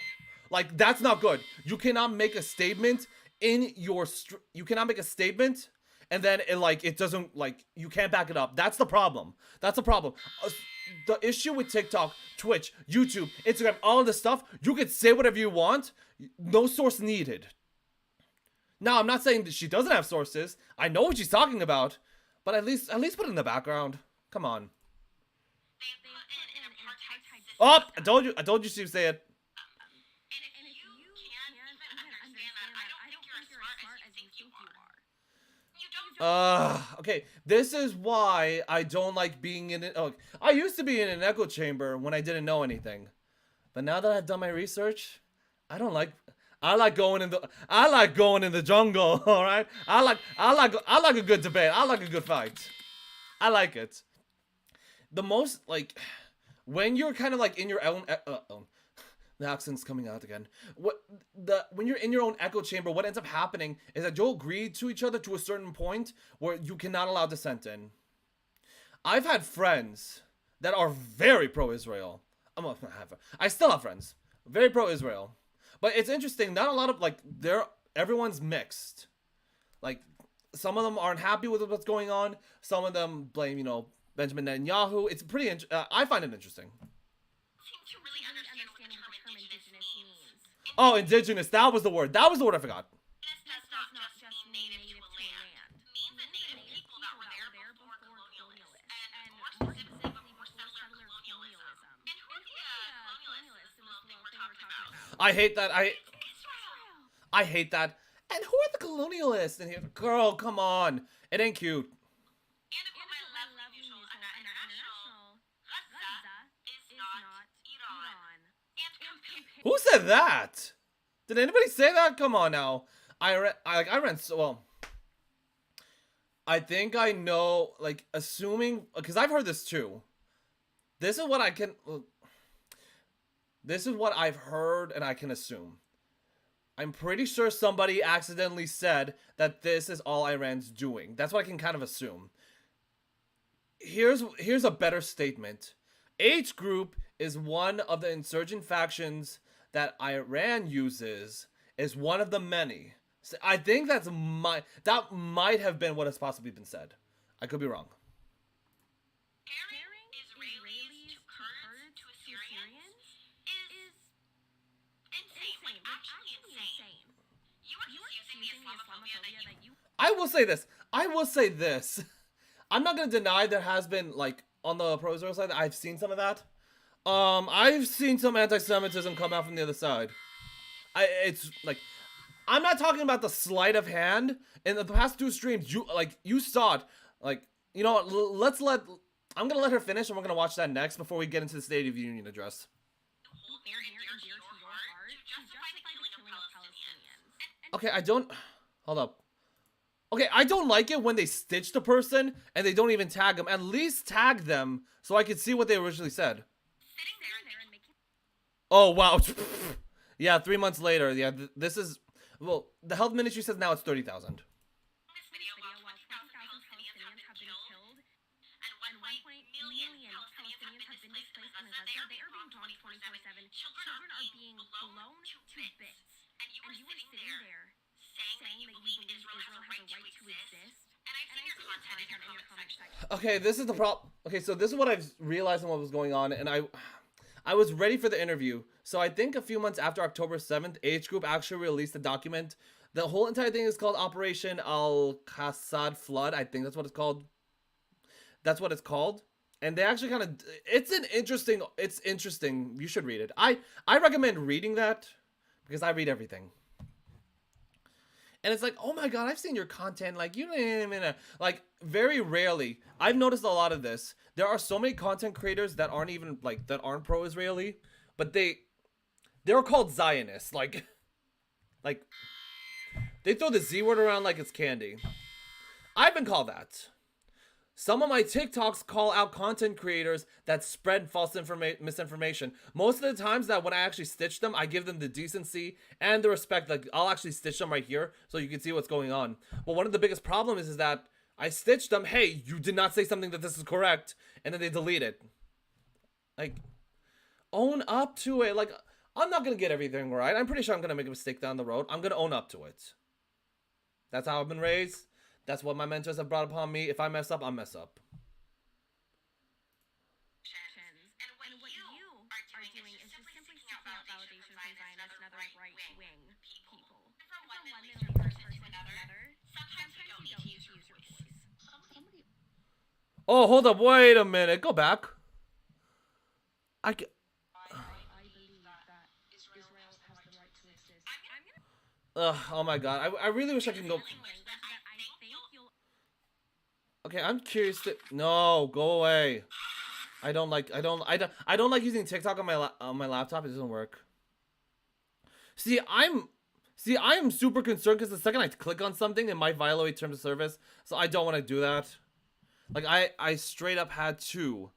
A: Like, that's not good. You cannot make a statement and then it doesn't, like, you can't back it up. That's the problem. The issue with TikTok, Twitch, YouTube, Instagram, all of this stuff, you can say whatever you want. No source needed. Now, I'm not saying that she doesn't have sources. I know what she's talking about. But at least put it in the background. Come on.
B: They put in an apartheid system.
A: Oh, I told you she would say it.
B: And if you can't even understand that, I don't think you're as smart as you think you are. You don't.
A: Okay. This is why I don't like being in it. Oh, I used to be in an echo chamber when I didn't know anything, but now that I've done my research, I don't like. I like going in the jungle. All right. I like a good debate. I like a good fight. I like it. The most like when you're kind of like in your own. The accent's coming out again. When you're in your own echo chamber, what ends up happening is that you'll agree to each other to a certain point where you cannot allow dissent in. I've had friends that are very pro-Israel. I still have friends very pro-Israel, but it's interesting. Not a lot of everyone's mixed. Like some of them aren't happy with what's going on. Some of them blame Benjamin Netanyahu. It's pretty. I find it interesting.
B: Seem to really understand what the term indigenous means.
A: Oh, indigenous. That was the word. I forgot.
B: Indigenous does not just mean native to a land. It means the native people that were there before colonialists, and more specifically before settler colonialism. And who are the colonialists in this little thing we're talking about?
A: I hate that.
B: Israel.
A: I hate that. And who are the colonialists in here? Girl, come on. It ain't cute.
B: And to quote my love mutual, international, Gaza is not Iran. And compare.
A: Who said that? Did anybody say that? Come on now. I ran so well. I think I know, assuming, because I've heard this too. This is what I've heard and I can assume. I'm pretty sure somebody accidentally said that this is all Iran's doing. That's what I can kind of assume. Here's a better statement. H group is one of the insurgent factions that Iran uses, is one of the many. So I think that might have been what has possibly been said. I could be wrong.
B: Comparing Israelis to Kurds to Assyrians is insane. Like, actually insane. You are just using the Islamophobia that you...
A: I will say this. I'm not gonna deny there has been, on the pro-Israel side, I've seen some of that. I've seen some anti-Semitism come out from the other side. I'm not talking about the sleight of hand. In the past two streams, you saw it. You know what, I'm gonna let her finish and we're gonna watch that next before we get into the State of the Union address.
B: hold near and dear to your heart to justify the killing of Palestinians.
A: Okay, hold up. Okay, I don't like it when they stitch the person and they don't even tag them. At least tag them so I could see what they originally said.
B: Sitting there and making...
A: Oh, wow. Yeah, 3 months later. Yeah, this is... Well, the health ministry says now it's 30,000.
B: This video, while 20,000 Palestinians have been killed, and 1 million Palestinians have been displaced in Gaza, they are being bombed 24/7. Children are being blown to bits. And you were sitting there saying that you believe Israel has a right to exist. And I've seen your content in your comment section.
A: Okay, this is the problem. Okay, so this is what I've realized and what was going on, and I was ready for the interview. So I think a few months after October 7th, H Group actually released a document. The whole entire thing is called Operation Al-Qassad Flood. I think that's what it's called. That's what it's called. And they actually kind of... It's interesting. You should read it. I recommend reading that because I read everything. And it's like, oh my god, I've seen your content. Very rarely. I've noticed a lot of this. There are so many content creators that aren't even, that aren't pro-Israeli. But they're called Zionists. They throw the Z word around like it's candy. I've been called that. Some of my TikToks call out content creators that spread false misinformation. Most of the times that when I actually stitch them, I give them the decency and the respect. I'll actually stitch them right here so you can see what's going on. But one of the biggest problems is that I stitched them. Hey, you did not say something that this is correct. And then they delete it. Own up to it. I'm not going to get everything right. I'm pretty sure I'm going to make a mistake down the road. I'm going to own up to it. That's how I've been raised. That's what my mentors have brought upon me. If I mess up, I mess up.
B: And what you are doing is just simply seeking out validation from Zionists and other right-wing people. And from one Middle Eastern person to another, sometimes you don't need to use your voice.
A: Oh, hold up. Wait a minute. Go back. I can...
B: I believe that Israel has the right to exist. I'm gonna
A: Oh my god. I really wish I could go...
B: language that I think you'll
A: Okay, I'm curious to... No, go away. I don't like using TikTok on my laptop. It doesn't work. See, I'm super concerned because the second I click on something, it might violate terms of service. So I don't want to do that. Like I straight up had to.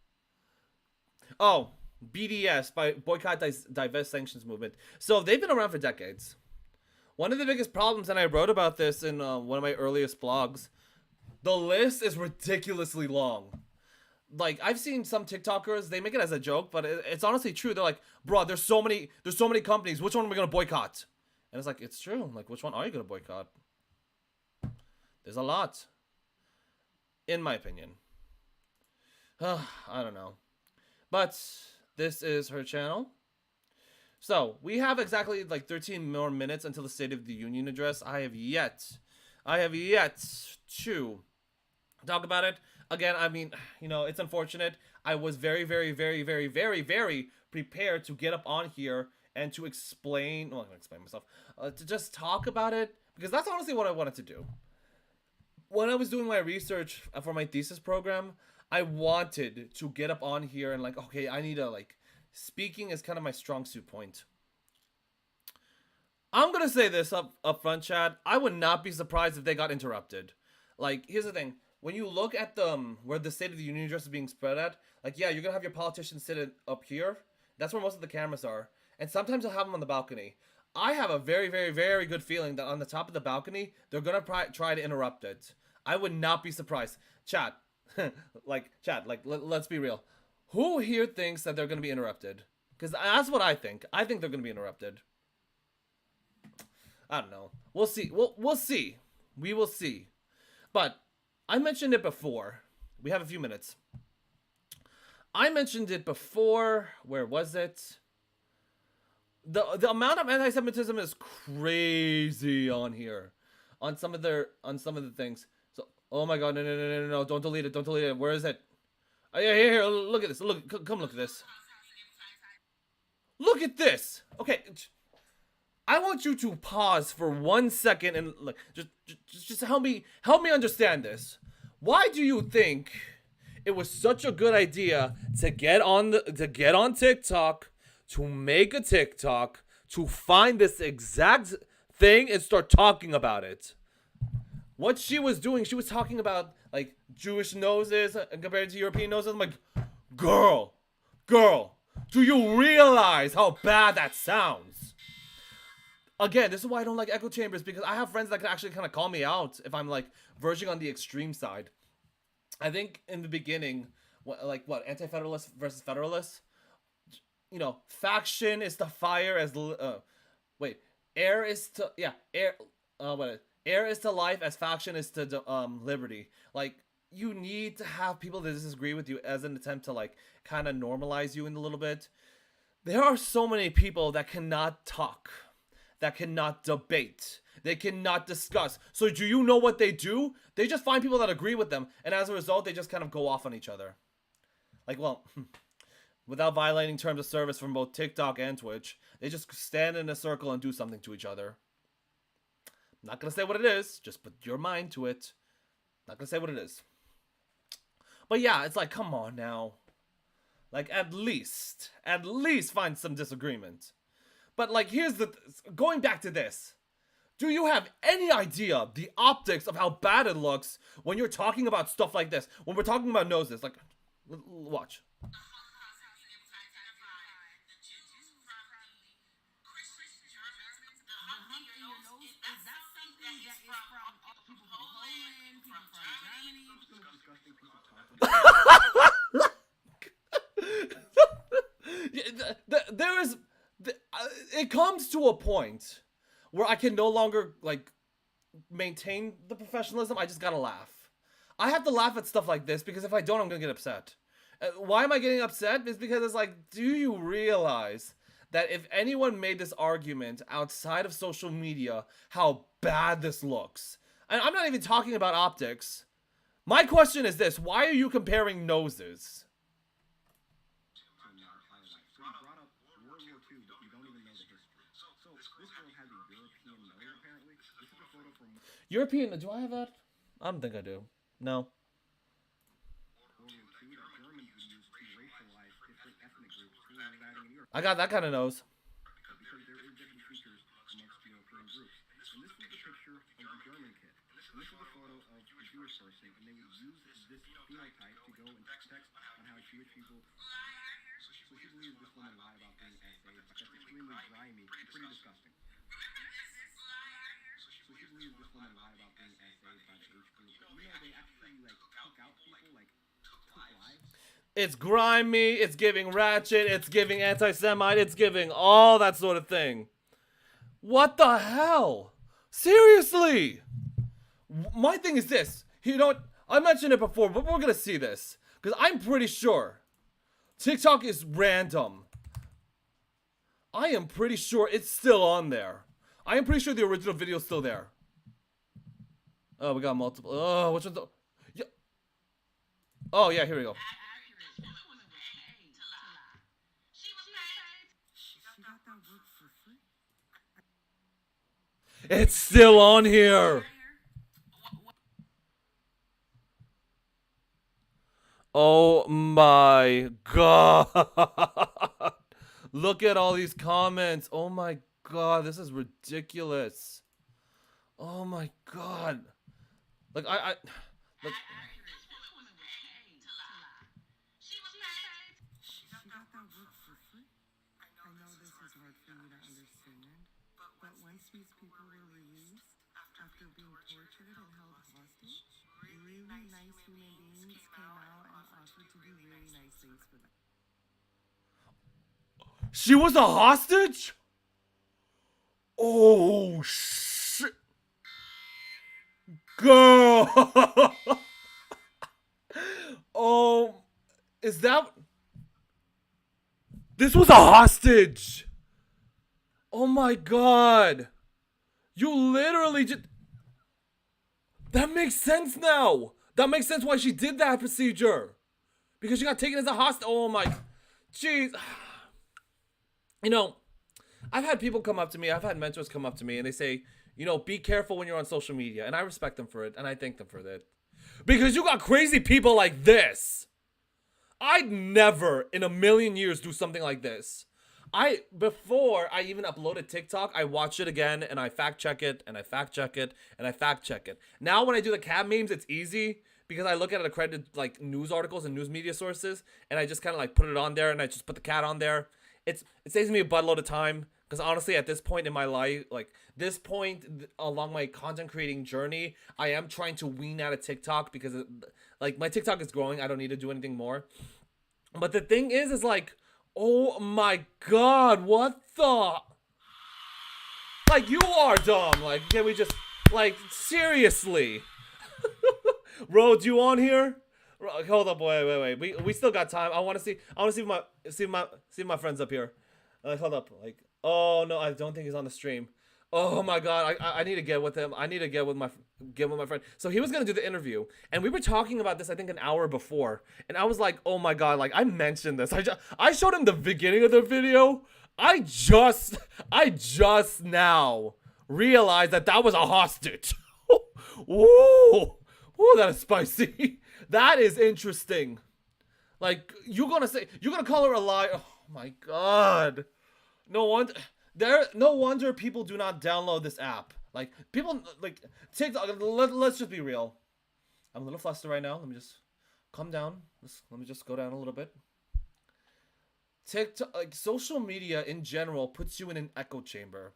A: Oh, BDS by Boycott, Divest, Sanctions Movement. So they've been around for decades. One of the biggest problems, and I wrote about this in one of my earliest blogs, the list is ridiculously long. Like, I've seen some TikTokers, they make it as a joke, but it's honestly true. They're like, bro, there's so many companies. Which one are we gonna boycott? And it's like, it's true. Like, which one are you gonna boycott? There's a lot, in my opinion. I don't know, but this is her channel. So we have exactly like 13 more minutes until the State of the Union address. I have yet to talk about it. Again, I mean, you know, it's unfortunate. I was very prepared to get up on here and to explain, well, I'm gonna explain myself, to just talk about it, because that's honestly what I wanted to do. When I was doing my research for my thesis program, I wanted to get up on here and like, okay, I need to like, speaking is kind of my strong suit point. I'm gonna say this up front, chat. I would not be surprised if they got interrupted. Like, here's the thing. When you look at where the State of the Union address is being spread at, like, yeah, you're gonna have your politicians sit up here. That's where most of the cameras are. And sometimes you'll have them on the balcony. I have a very good feeling that on the top of the balcony, they're gonna try to interrupt it. I would not be surprised. Chat, let's be real. Who here thinks that they're gonna be interrupted? Because that's what I think. I think they're gonna be interrupted. I don't know. We'll see. We'll see. We will see. But I mentioned it before. We have a few minutes. I mentioned it before. Where was it? The amount of anti-Semitism is crazy on here, on some of the things. So, oh my god, no, don't delete it. Where is it? Oh, yeah, here, look at this. Come look at this. Look at this. Okay, I want you to pause for 1 second and like just help me understand this. Why do you think it was such a good idea to get on TikTok, to make a TikTok, to find this exact thing and start talking about it? What she was doing, she was talking about like Jewish noses compared to European noses. I'm like, girl, do you realize how bad that sounds? Again, this is why I don't like echo chambers, because I have friends that can actually kind of call me out if I'm like verging on the extreme side. I think in the beginning, anti-federalists versus federalists, you know, faction is to fire as air is to air is to life as faction is to liberty. Like, you need to have people that disagree with you as an attempt to like kind of normalize you in a little bit. There are so many people that cannot talk, that cannot debate, they cannot discuss. So do you know what they do? They just find people that agree with them, and as a result, they just kind of go off on each other. Like, well, without violating terms of service from both TikTok and Twitch, they just stand in a circle and do something to each other. I'm not gonna say what it is, just put your mind to it. Not gonna say what it is. But yeah, it's like, come on now. Like, at least find some disagreement. But like, going back to this. Do you have any idea the optics of how bad it looks when you're talking about stuff like this? When we're talking about noses, like, watch. It comes to a point where I can no longer like maintain the professionalism. I just gotta laugh. I have to laugh at stuff like this because if I don't, I'm gonna get upset. Why am I getting upset? It's because it's like, do you realize that if anyone made this argument outside of social media, how bad this looks? And I'm not even talking about optics. My question is this: why are you comparing noses? European? Do I have that? I don't think I do. No. I got that kind of nose. It's grimy, it's giving ratchet, it's giving anti-Semite, it's giving all that sort of thing. What the hell? Seriously? My thing is this. You know what? I mentioned it before, but we're gonna see this. Because I'm pretty sure TikTok is random. I am pretty sure it's still on there. I am pretty sure the original video is still there. Oh, we got multiple. Oh, which one's the... Yeah. Oh, yeah, here we go. It's still on here. Oh my god. Look at all these comments. Oh my god, this is ridiculous. Oh my god. Like like, she was a hostage? Oh shit. Girl. Oh, is that... This was a hostage. Oh my god. You literally just... That makes sense now. That makes sense why she did that procedure. Because she got taken as a hostage. Oh my... Jeez. You know, I've had people come up to me, I've had mentors come up to me and they say, you know, be careful when you're on social media. And I respect them for it and I thank them for that. Because you got crazy people like this. I'd never in a million years do something like this. Before I even uploaded TikTok, I watch it again and I fact check it and I fact check it and I fact check it. Now when I do the cat memes, it's easy because I look at accredited like news articles and news media sources and I just kind of like put it on there and I just put the cat on there. It saves me a buttload of time because honestly at this point in my life, like this point along my content creating journey, I am trying to wean out of TikTok because like my TikTok is growing. I don't need to do anything more. But the thing is like, oh my god, what the... Like, you are dumb. Like, can we just... Like, seriously. Rhodes, you on here? Hold up, wait. We still got time. I want to see my friends up here. Hold up. Like, oh no, I don't think he's on the stream. Oh my god, I need to get with him. I need to get with my friend. So he was gonna do the interview, and we were talking about this I think an hour before, and I was like, oh my god, like I mentioned this. I showed him the beginning of the video. I just now realized that was a hostage. Whoa, that is spicy. That is interesting. Like you're gonna call her a liar? Oh my god. No wonder people do not download this app. Like people like TikTok. Let's just be real. I'm a little flustered right now. Let me just calm down. Let me just go down a little bit. TikTok, like social media in general, puts you in an echo chamber.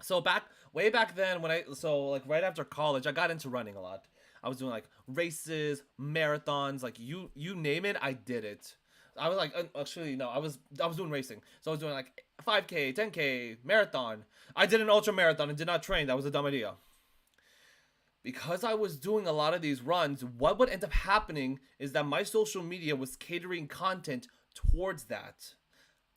A: So way back then, like right after college, I got into running a lot. I was doing like races, marathons, like you name it, I did it. I was like, actually no, I was doing racing. So I was doing like 5K, 10K, marathon. I did an ultra marathon and did not train. That was a dumb idea. Because I was doing a lot of these runs, what would end up happening is that my social media was catering content towards that.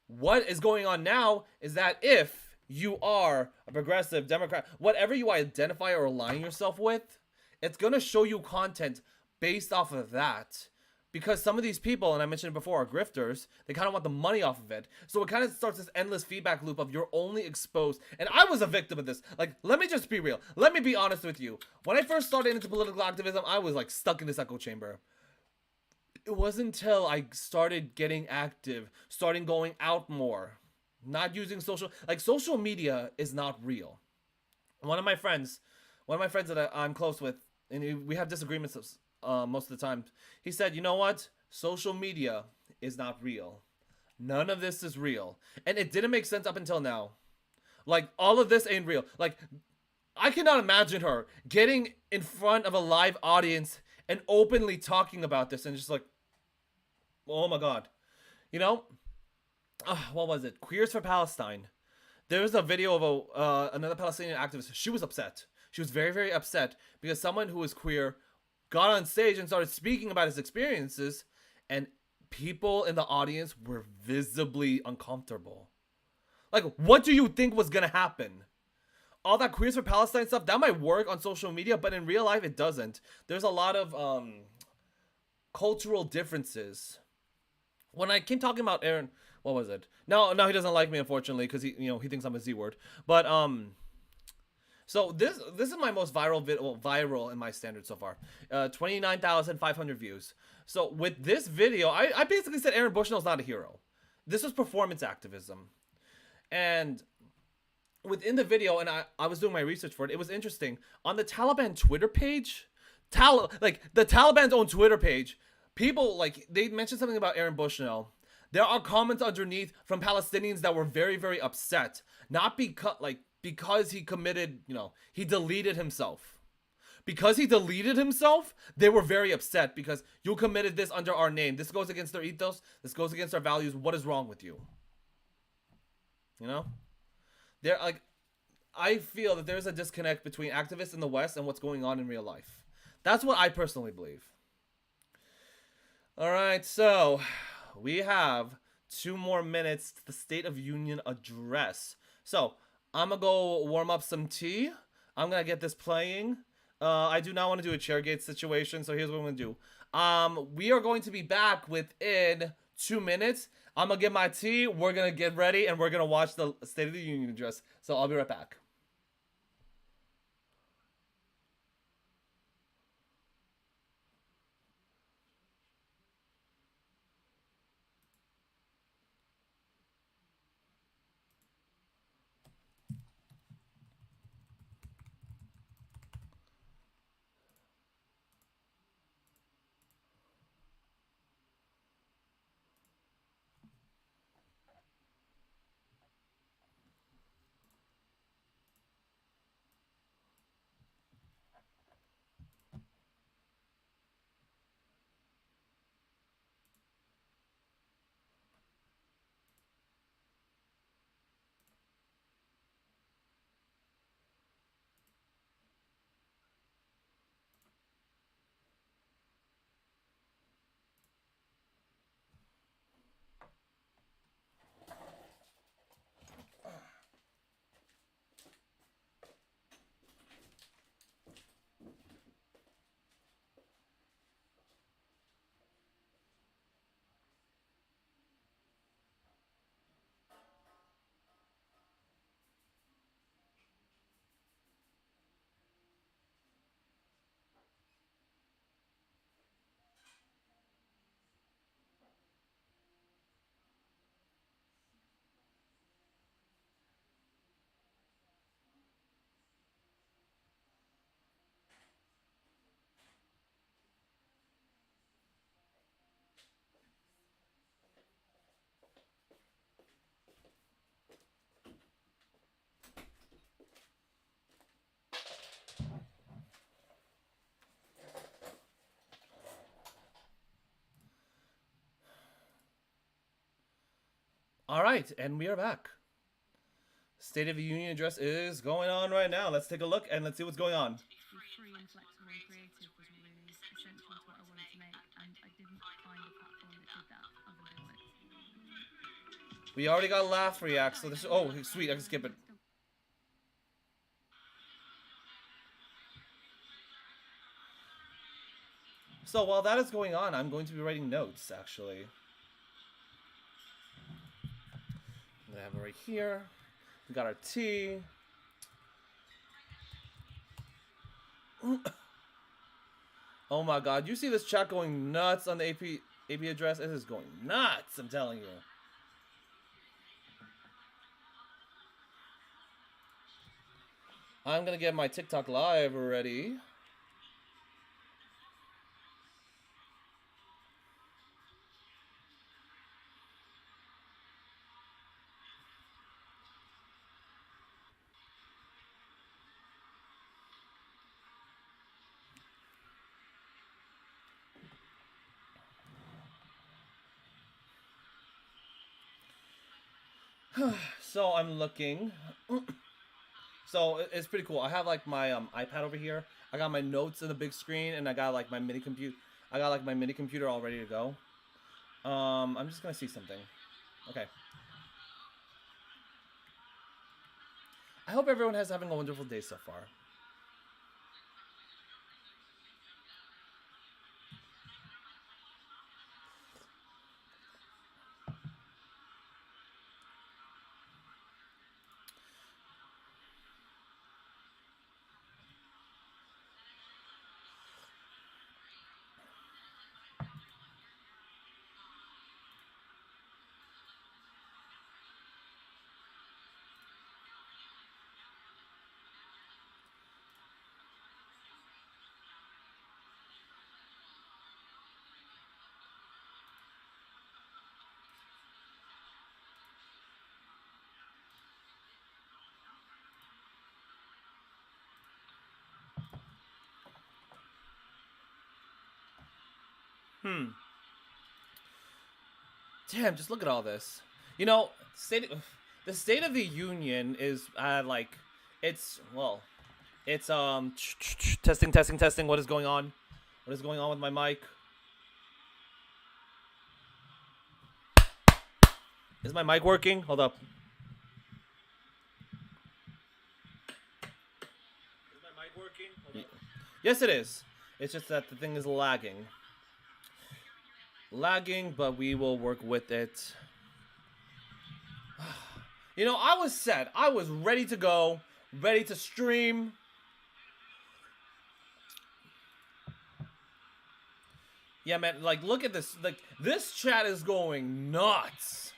A: What is going on now is that if you are a progressive, Democrat, whatever you identify or align yourself with, it's going to show you content based off of that. Because some of these people, and I mentioned it before, are grifters. They kind of want the money off of it. So it kind of starts this endless feedback loop of you're only exposed. And I was a victim of this. Like, let me just be real. Let me be honest with you. When I first started into political activism, I was like stuck in this echo chamber. It wasn't until I started getting active, starting going out more, not using social media is not real. One of my friends that I'm close with, and we have disagreements most of the time. He said, "You know what? Social media is not real. None of this is real." And it didn't make sense up until now. Like, all of this ain't real. Like, I cannot imagine her getting in front of a live audience and openly talking about this and just like, oh my god. You know? What was it? Queers for Palestine. There was a video of another Palestinian activist. She was upset. She was very, very upset because someone who was queer got on stage and started speaking about his experiences, and people in the audience were visibly uncomfortable. Like, what do you think was gonna happen? All that Queers for Palestine stuff, that might work on social media, but in real life, it doesn't. There's a lot of cultural differences. When I came talking about Aaron, what was it? No, he doesn't like me, unfortunately, because he thinks I'm a Z word. But so this is my most viral video, viral in my standards so far. 29,500 views. So with this video, I basically said Aaron Bushnell's not a hero. This was performance activism. And within the video, and I was doing my research for it, it was interesting. On the Taliban Twitter page, the Taliban's own Twitter page, people, like, they mentioned something about Aaron Bushnell. There are comments underneath from Palestinians that were very, very upset. Not because he committed, he deleted himself. Because he deleted himself, they were very upset because you committed this under our name. This goes against their ethos. This goes against our values. What is wrong with you? I feel that there's a disconnect between activists in the West and what's going on in real life. That's what I personally believe. All right, so we have 2 more minutes to the State of Union address. So I'm going to go warm up some tea. I'm going to get this playing. I do not want to do a Chairgate situation, so here's what I'm going to do. We are going to be back within 2 minutes. I'm going to get my tea. We're going to get ready, and we're going to watch the State of the Union address. So I'll be right back. All right, and we are back. State of the Union address is going on right now. Let's take a look and let's see what's going on.
B: Free and flexible and creative was really essential to what I wanted to make, and I didn't find a platform that did that other than Wix.
A: We already got laugh react, so this. Oh, sweet, I can skip it. So while that is going on, I'm going to be writing notes, actually. I'm gonna have it right here. We got our tea. Oh my god, you see this chat going nuts on the AP address? It is going nuts, I'm telling you. I'm gonna get my TikTok live ready. So I'm looking. So it's pretty cool. I have like my iPad over here. I got my notes in the big screen, and I got like my mini computer. I got like my mini computer all ready to go. I'm just gonna see something. Okay. I hope everyone is having a wonderful day so far. Damn, just look at all this. You know, the State of the Union is like, it's testing, testing, testing. What is going on? What is going on with my mic? Is my mic working? Hold up. Is my mic working? Hold up. Yes, it is. It's just that the thing is lagging. Lagging, but we will work with it. You know, I was set. I was ready to go, ready to stream. Yeah, man, like, look at this. Like, this chat is going nuts.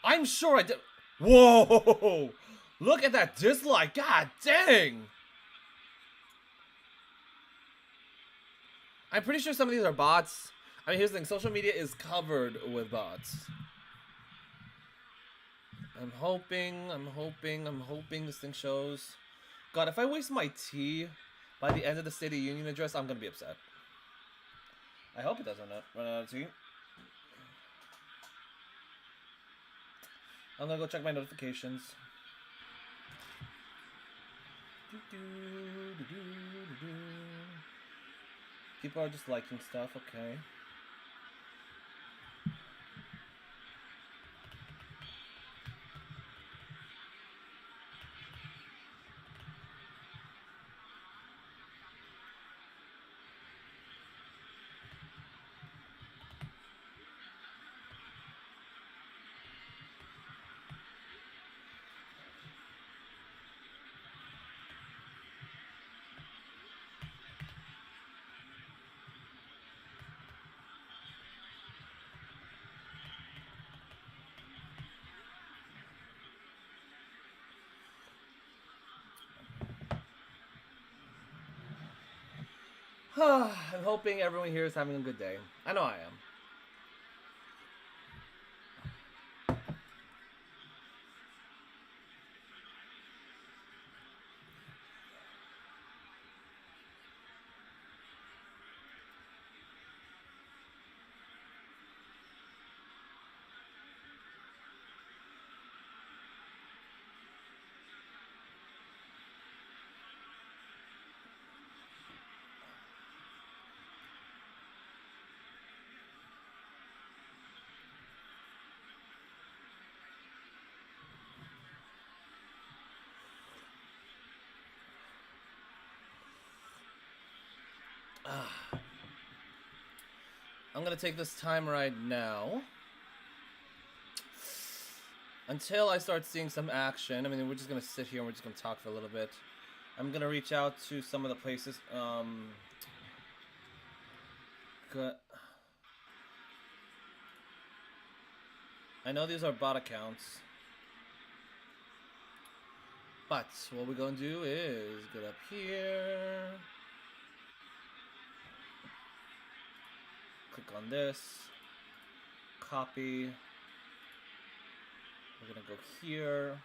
A: I'm sure I did. Whoa! Look at that dislike. God dang. I'm pretty sure some of these are bots. I mean, here's the thing. Social media is covered with bots. I'm hoping this thing shows. God, if I waste my tea by the end of the State of the Union address, I'm gonna be upset. I hope it doesn't run out of tea. I'm gonna go check my notifications. People are just liking stuff, okay. I'm hoping everyone here is having a good day. I know I am. I'm gonna take this time right now. Until I start seeing some action. I mean, we're just gonna sit here and we're just gonna talk for a little bit. I'm gonna reach out to some of the places. I know these are bot accounts. But what we're gonna do is get up here. Click on this. Copy. We're gonna go here.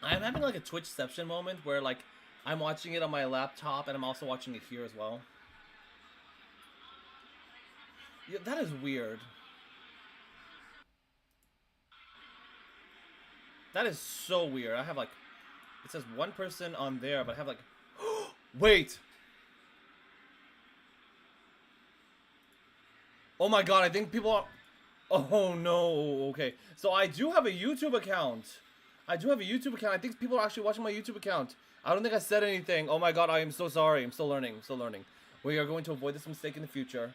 A: I'm having like a Twitchception moment where like I'm watching it on my laptop and I'm also watching it here as well. Yeah, that is weird. That is so weird. I have like, it says one person on there, but I have like, wait. Oh my god, I think people are, oh no, okay. So I do have a YouTube account. I think people are actually watching my YouTube account. I don't think I said anything. Oh my god, I am so sorry. I'm still learning, We are going to avoid this mistake in the future.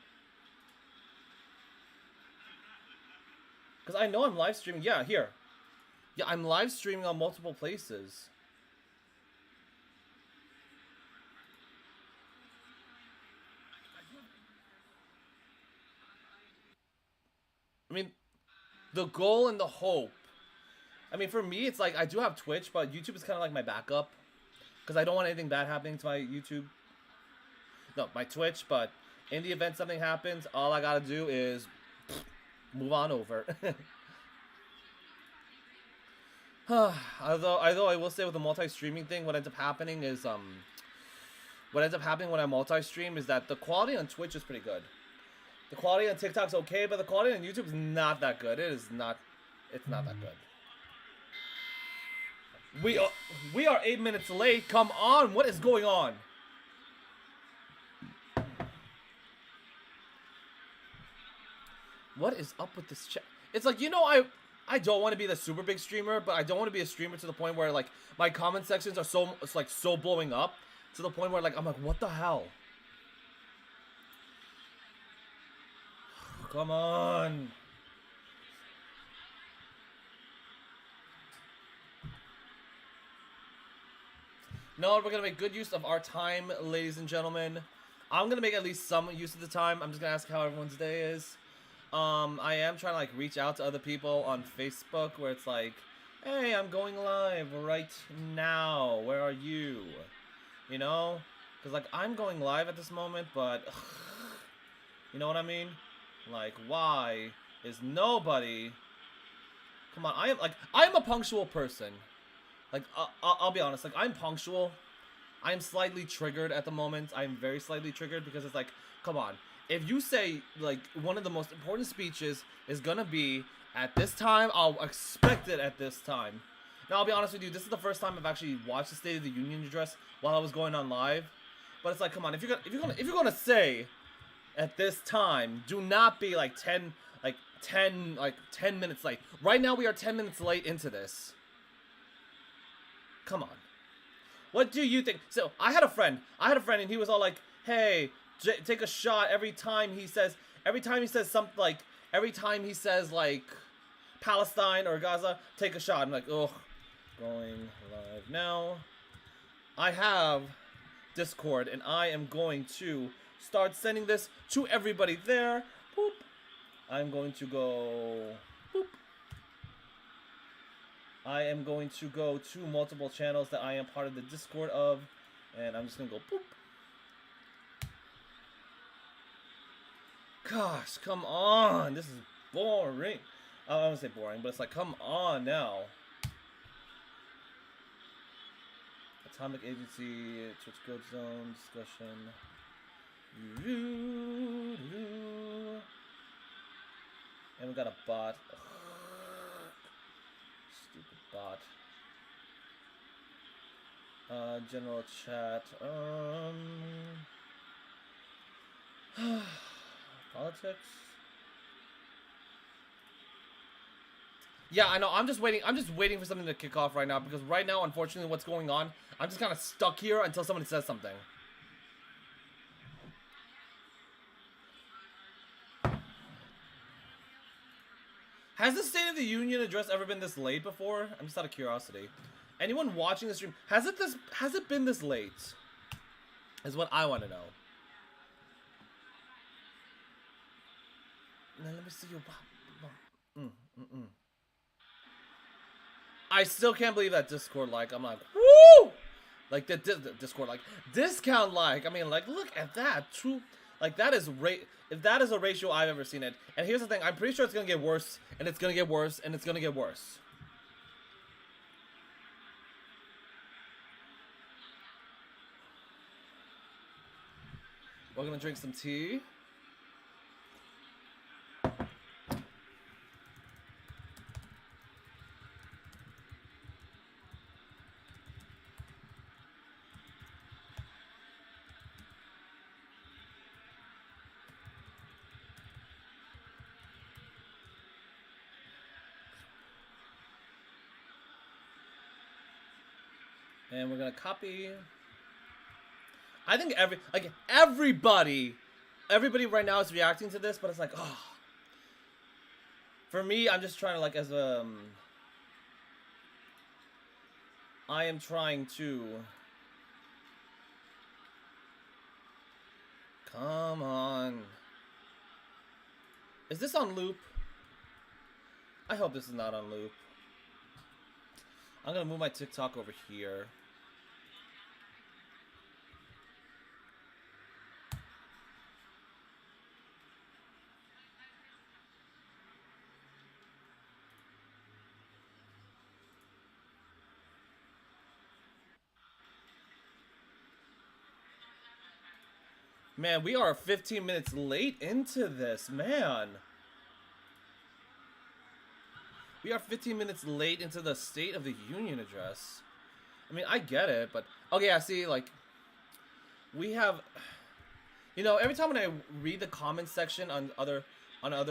A: Because I know I'm live streaming. Yeah, here. Yeah, I'm live streaming on multiple places. I mean, the goal and the hope. I mean, for me, it's like I do have Twitch, but YouTube is kind of like my backup. Because I don't want anything bad happening to my YouTube. No, my Twitch, but in the event something happens, all I gotta do is move on over. Although I will say with the multi-streaming thing, what ends up happening when I multi-stream is that the quality on Twitch is pretty good. The quality on TikTok's okay, but the quality on YouTube is not that good. It's not that good. We are 8 minutes late. Come on, what is going on? What is up with this chat? It's like, you know, I don't want to be the super big streamer, but I don't want to be a streamer to the point where like my comment sections are so blowing up to the point where like I'm like, what the hell? Come on. No, we're gonna make good use of our time, ladies and gentlemen. I'm gonna make at least some use of the time. I'm just gonna ask how everyone's day is. I am trying to like reach out to other people on Facebook where it's like, hey, I'm going live right now. Where are you? You know? Because like I'm going live at this moment, but you know what I mean? Like, why is nobody? Come on, I'm a punctual person. Like, I'll be honest. Like, I'm punctual. I'm slightly triggered at the moment. I'm very slightly triggered because it's like, come on. If you say, like, one of the most important speeches is gonna be at this time, I'll expect it at this time. Now, I'll be honest with you. This is the first time I've actually watched the State of the Union address while I was going on live. But it's like, come on. If you're gonna say at this time, do not be like 10 minutes late. Right now, we are 10 minutes late into this. Come on. What do you think? So, I had a friend and he was all like, hey, take a shot every time he says something like, every time he says like Palestine or Gaza, take a shot. I'm like, oh, going live now. I have Discord and I am going to start sending this to everybody there. Boop. I'm going to go, boop. I am going to go to multiple channels that I am part of the Discord of, and I'm just going to go boop. Gosh, come on. This is boring. I don't want to say boring, but it's like, come on now. Atomic Agency, Twitch Code Zone, discussion. And we got a bot. Stupid bot. General chat. Politics. Yeah, I know. I'm just waiting. I'm just waiting for something to kick off right now because right now, unfortunately, what's going on, I'm just kind of stuck here until somebody says something. Has the State of the Union address ever been this late before? I'm just out of curiosity. Anyone watching the stream, has it been this late? Is what I want to know. Now let me see your. I still can't believe that Discord like. I'm like, woo! Like the Discord like discount like. I mean, like look at that. True. Like that is if that is a ratio I've ever seen it. And here's the thing, I'm pretty sure it's gonna get worse, and it's gonna get worse, and it's gonna get worse. We're gonna drink some tea. And we're gonna copy. I think everybody right now is reacting to this, but it's like, oh. For me, I'm just trying to like I am trying to. Come on. Is this on loop? I hope this is not on loop. I'm gonna move my TikTok over here. Man, we are 15 minutes late into this, man. We are 15 minutes late into the State of the Union address. I mean, I get it, but okay, I see, like, we have, you know, every time when I read the comment section on other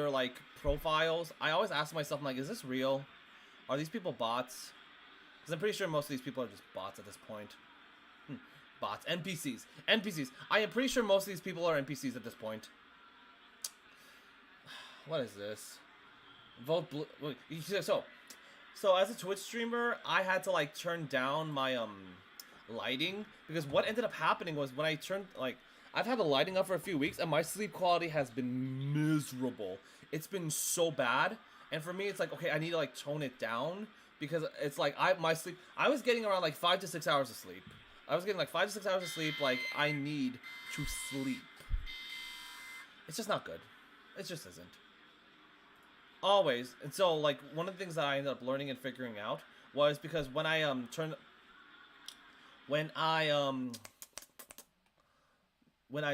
A: like profiles, I always ask myself, I'm like, is this real? Are these people bots? Because I'm pretty sure most of these people are just bots at this point. Bots, NPCs. I am pretty sure most of these people are NPCs at this point. What is this? Vote blue. So as a Twitch streamer, I had to like turn down my lighting because what ended up happening was when I turned like I've had the lighting up for a few weeks and my sleep quality has been miserable. It's been so bad, and for me, it's like okay, I need to like tone it down because it's like I was getting around like 5 to 6 hours of sleep. I was getting like 5 to 6 hours of sleep. Like I need to sleep. It's just not good. It just isn't. Always. And so like one of the things that I ended up learning and figuring out was because when I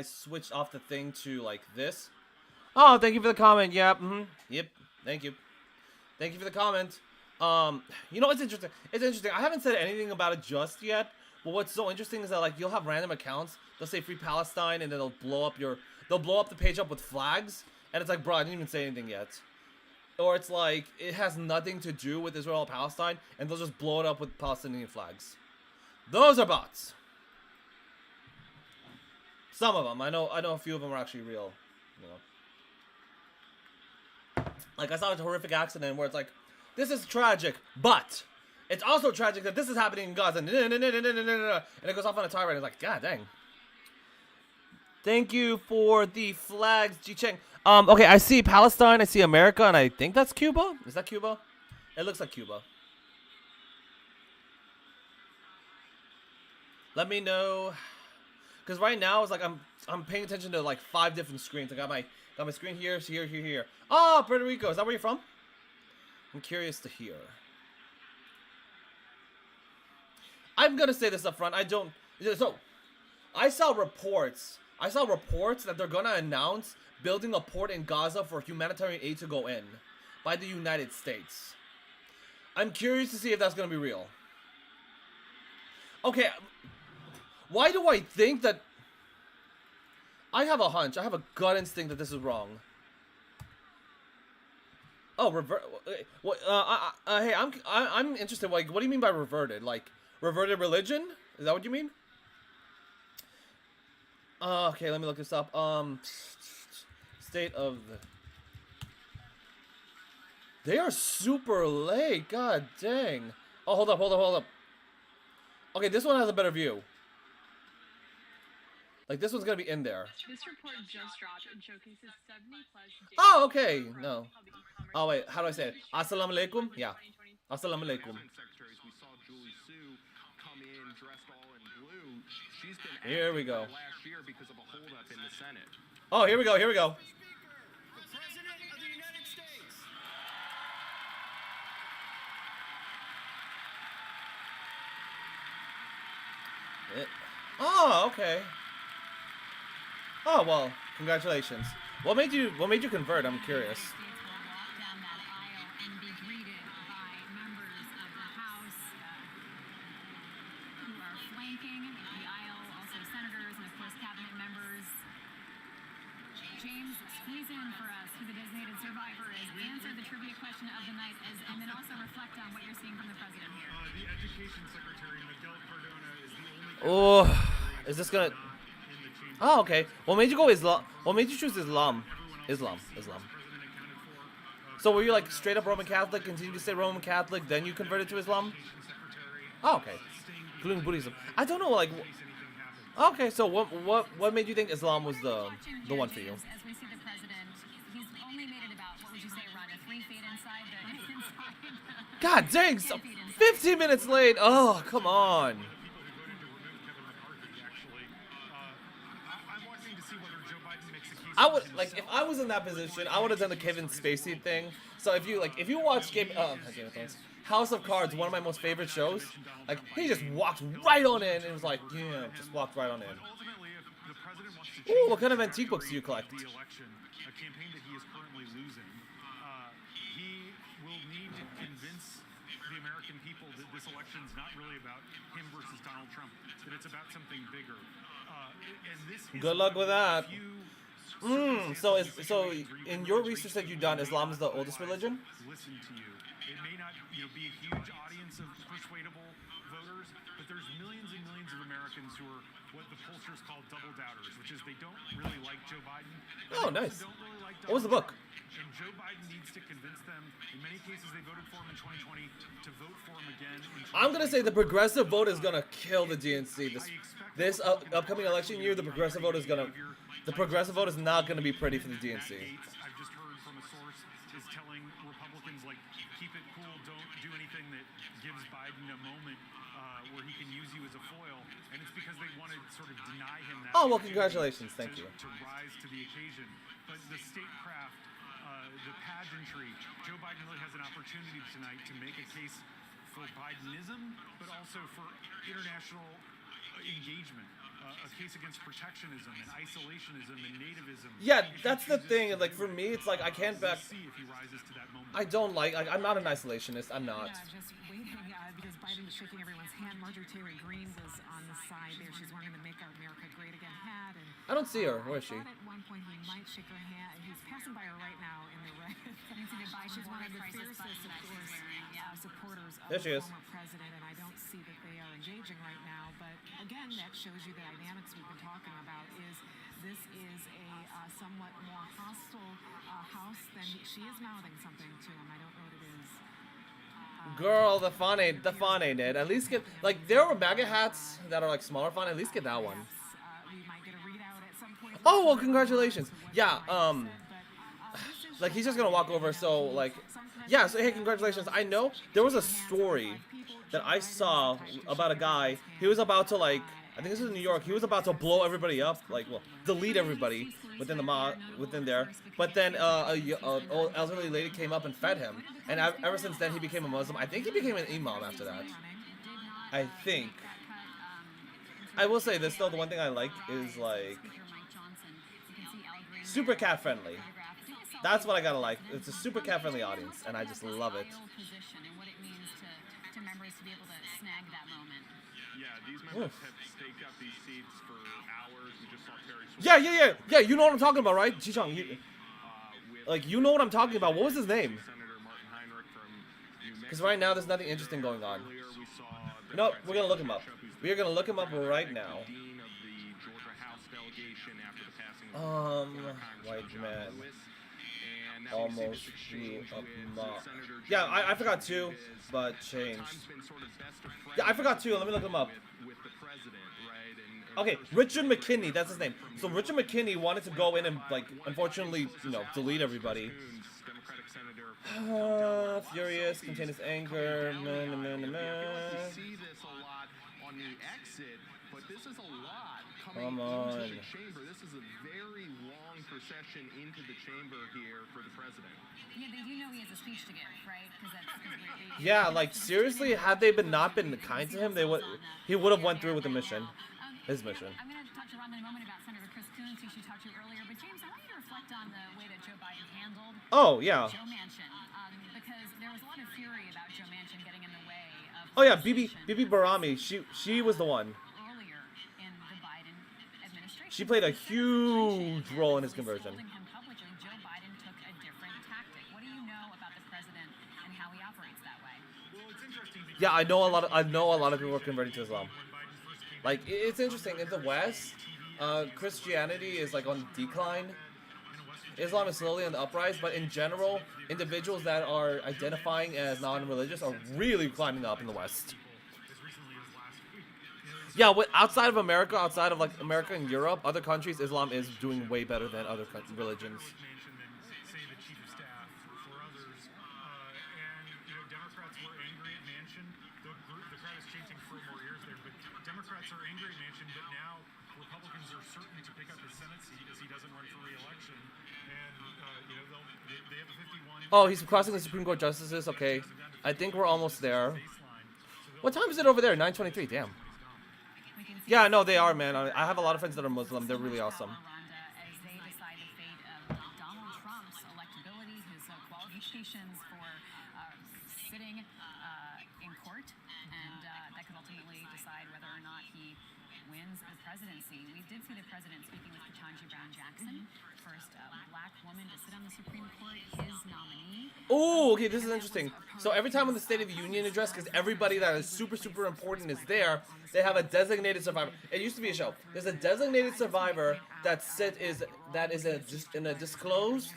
A: switched off the thing to like this. Oh, thank you for the comment. Yeah. Yep. Thank you. Thank you for the comment. You know, it's interesting. It's interesting. I haven't said anything about it just yet. But what's so interesting is that like you'll have random accounts. They'll say Free Palestine, and then they'll blow up the page up with flags, and it's like, bro, I didn't even say anything yet. Or it's like it has nothing to do with Israel or Palestine, and they'll just blow it up with Palestinian flags. Those are bots. Some of them, I know a few of them are actually real. You know, like I saw a horrific accident where it's like, this is tragic, but it's also tragic that this is happening in Gaza. And it goes off on a tirade. It's like, god dang. Thank you for the flags, Ji Cheng. Okay, I see Palestine, I see America, and I think that's Cuba. Is that Cuba? It looks like Cuba. Let me know, because right now it's like I'm paying attention to like 5 different screens. I got my screen here, here. Oh, Puerto Rico. Is that where you're from? I'm curious to hear. I'm gonna say this up front. So I saw reports that they're gonna announce building a port in Gaza for humanitarian aid to go in by the United States. I'm curious to see if that's gonna be real. Okay, why do I think that? I have a hunch. I have a gut instinct that this is wrong. Oh, revert. What? Hey, I'm interested. Like, what do you mean by reverted? Like, reverted religion? Is that what you mean? Okay, let me look this up. State of the. They are super late. God dang. Oh, hold up. Okay, this one has a better view. Like, this one's gonna be in there.
B: This report just dropped and showcases 70+ days.
A: Oh, okay. No. Oh, wait. How do I say it? Assalamu alaikum? Yeah. Assalamu alaikum. Here we go. Oh, here we go.
C: The President of the United States.
A: Oh, okay. Oh, well, congratulations. What made you convert? I'm curious.
D: James, squeeze in for us who the designated survivor is. Answer the trivia question of the night, and then also reflect on what you're seeing from the president here.
E: The Education Secretary, Miguel Cardona, is the only.
A: Oh, is this gonna? Oh, okay. What made you go Islam? What made you choose Islam? Islam. So were you like straight up Roman Catholic, continue to stay Roman Catholic, then you converted to Islam? Oh, okay. Including Buddhism. I don't know, like. Okay, so what made you think Islam was the one for you?
D: As we see the president, he's only made it about, what would you say, Rhonda, 3 feet inside the
A: God dang, so 15 minutes late. Oh, come on. I would like if I was in that position, I would have done the Kevin Spacey thing. So if you watch Game of Thrones, House of Cards, one of my most favorite shows, like he just walked right on in and was like, yeah, just walked right on in. Ooh, what kind of antique books do you collect?
E: The election, a campaign that he is currently losing, he will need to convince the American people that this election is not really about him versus Donald Trump, that it's about something bigger. And this is
A: Good luck with that. So in your research that you've done, Islam is the oldest religion?
E: Listen to you. It may not, be a huge audience of persuadable voters, but there's millions and millions of Americans who are what the pollsters call double doubters, which is they don't really like Joe Biden.
A: Oh, nice.
E: Don't really like
A: What was the book?
E: And Joe Biden needs to convince them. In many cases, they voted for him in 2020 to vote for him again.
A: I'm gonna say the progressive vote is gonna kill the DNC. This upcoming election year, the progressive vote is not gonna be pretty for the DNC.
E: I've just heard from a source is telling Republicans like keep it cool, don't do anything that gives Biden a moment where he can use you as a foil, and it's because they want to sort of deny him that.
A: Oh well, congratulations, thank you.
E: To rise to the occasion, but the statecraft, the pageantry, Joe Biden really has an opportunity tonight to make a case for Bidenism, but also for international engagement. A case against protectionism and isolationism and nativism.
A: Yeah, that's the thing. Like for me, it's like I can't back.
E: See if he rises to that moment.
A: I don't like. I'm not an isolationist. I'm not.
F: Yeah, just waiting because Biden was shaking everyone's hand. Marjorie Taylor Greene was on the side there. She's wearing the "Make America Great Again" hat. And
A: I don't see her. Where is she?
F: I thought at one point he might shake her hand. He's passing by her right now in the red. She's one of the fiercest, of course, supporters of
A: There she
F: the
A: is.
F: former president, and I don't see that they are engaging right now. But again, that shows you the dynamics we've been talking about. This is a somewhat more hostile house than she is mouthing something to him. I don't know what it is.
A: Girl, the font ain't it. At least get like there were MAGA hats that are like smaller font. At least get that one.
F: We might get a readout at some point.
A: Oh well, congratulations. Yeah. Like he's just gonna walk over. So like, yeah. So hey, congratulations. I know there was a story that I saw about a guy. He was about to like. I think this was in New York. He was about to blow everybody up, like, well, delete everybody within there. But then a old elderly lady came up and fed him, and ever since then he became a Muslim. I think he became an imam after that. I think. I will say this though. The one thing I like is like super cat friendly. That's what I gotta like. It's a super cat friendly audience, and I just love it.
E: Yeah, these members have staked out these seats for hours. We just saw Terry
A: Yeah. You know what I'm talking about, right? Jichang, you know what I'm talking about. What was his name?
E: Senator
A: Because right now there's nothing interesting going on. You know what? We're gonna look him up. We are gonna look him up right now. White man. Almost blew up mob. Yeah, I forgot too, but changed. Yeah, I forgot too. Let me look him up. Okay, Richard McKinney, that's his name. So Richard McKinney wanted to go in and, like, unfortunately, you know, delete everybody. Furious, contain his anger. Come on.
G: This is a very long procession into the chamber here for the president.
D: Yeah, they do know he has a speech to give, right?
A: Yeah, like seriously, had they not been kind to him, he would have went through with the mission, his mission.
D: I'm going to talk to Ron in a moment about Senator Chris Coons, who she talked to earlier. But James, I want you to reflect on the way that Joe Biden handled Joe Manchin, because there was a lot of fury about Joe Manchin getting in the way of.
A: Oh yeah, Bibi Barami, she was the one.
D: Earlier in the Biden administration,
A: She played a huge role in his conversion.
D: Joe Biden took a different tactic. What do you know about the president and how he operates that way?
E: Well, it's interesting because
A: Yeah, I know a lot of people are converting to Islam. Like, it's interesting, in the West, Christianity is, like, on decline. Islam is slowly on the uprise, but in general, individuals that are identifying as non-religious are really climbing up in the West. Yeah, outside of America, outside of, like, America and Europe, other countries, Islam is doing way better than other religions.
E: say the chief of staff for others, and Democrats were angry at Manchin. The crowd is chanting for more years there, but Democrats are angry at Manchin, but now Republicans are certain to pick up his Senate seat as he doesn't run for re-election, and they have a 51.
A: Oh, he's crossing the Supreme Court justices. Okay, I think we're almost there. What time is it over there? 9:23. Damn. Yeah, no, they are, man. I have a lot of friends that are Muslim. They're really awesome.
D: As they decide the fate of Donald Trump's electability, his qualifications for sitting in court, and that could ultimately decide whether or not he wins the presidency. We did see the president speaking with Ketanji Brown Jackson, first black woman to sit on the Supreme Court, his nominee.
A: Oh, okay, this is interesting. So every time on the State of the Union address, because everybody that is super, super important is there, they have a designated survivor. It used to be a show. There's a designated survivor that is in a disclosed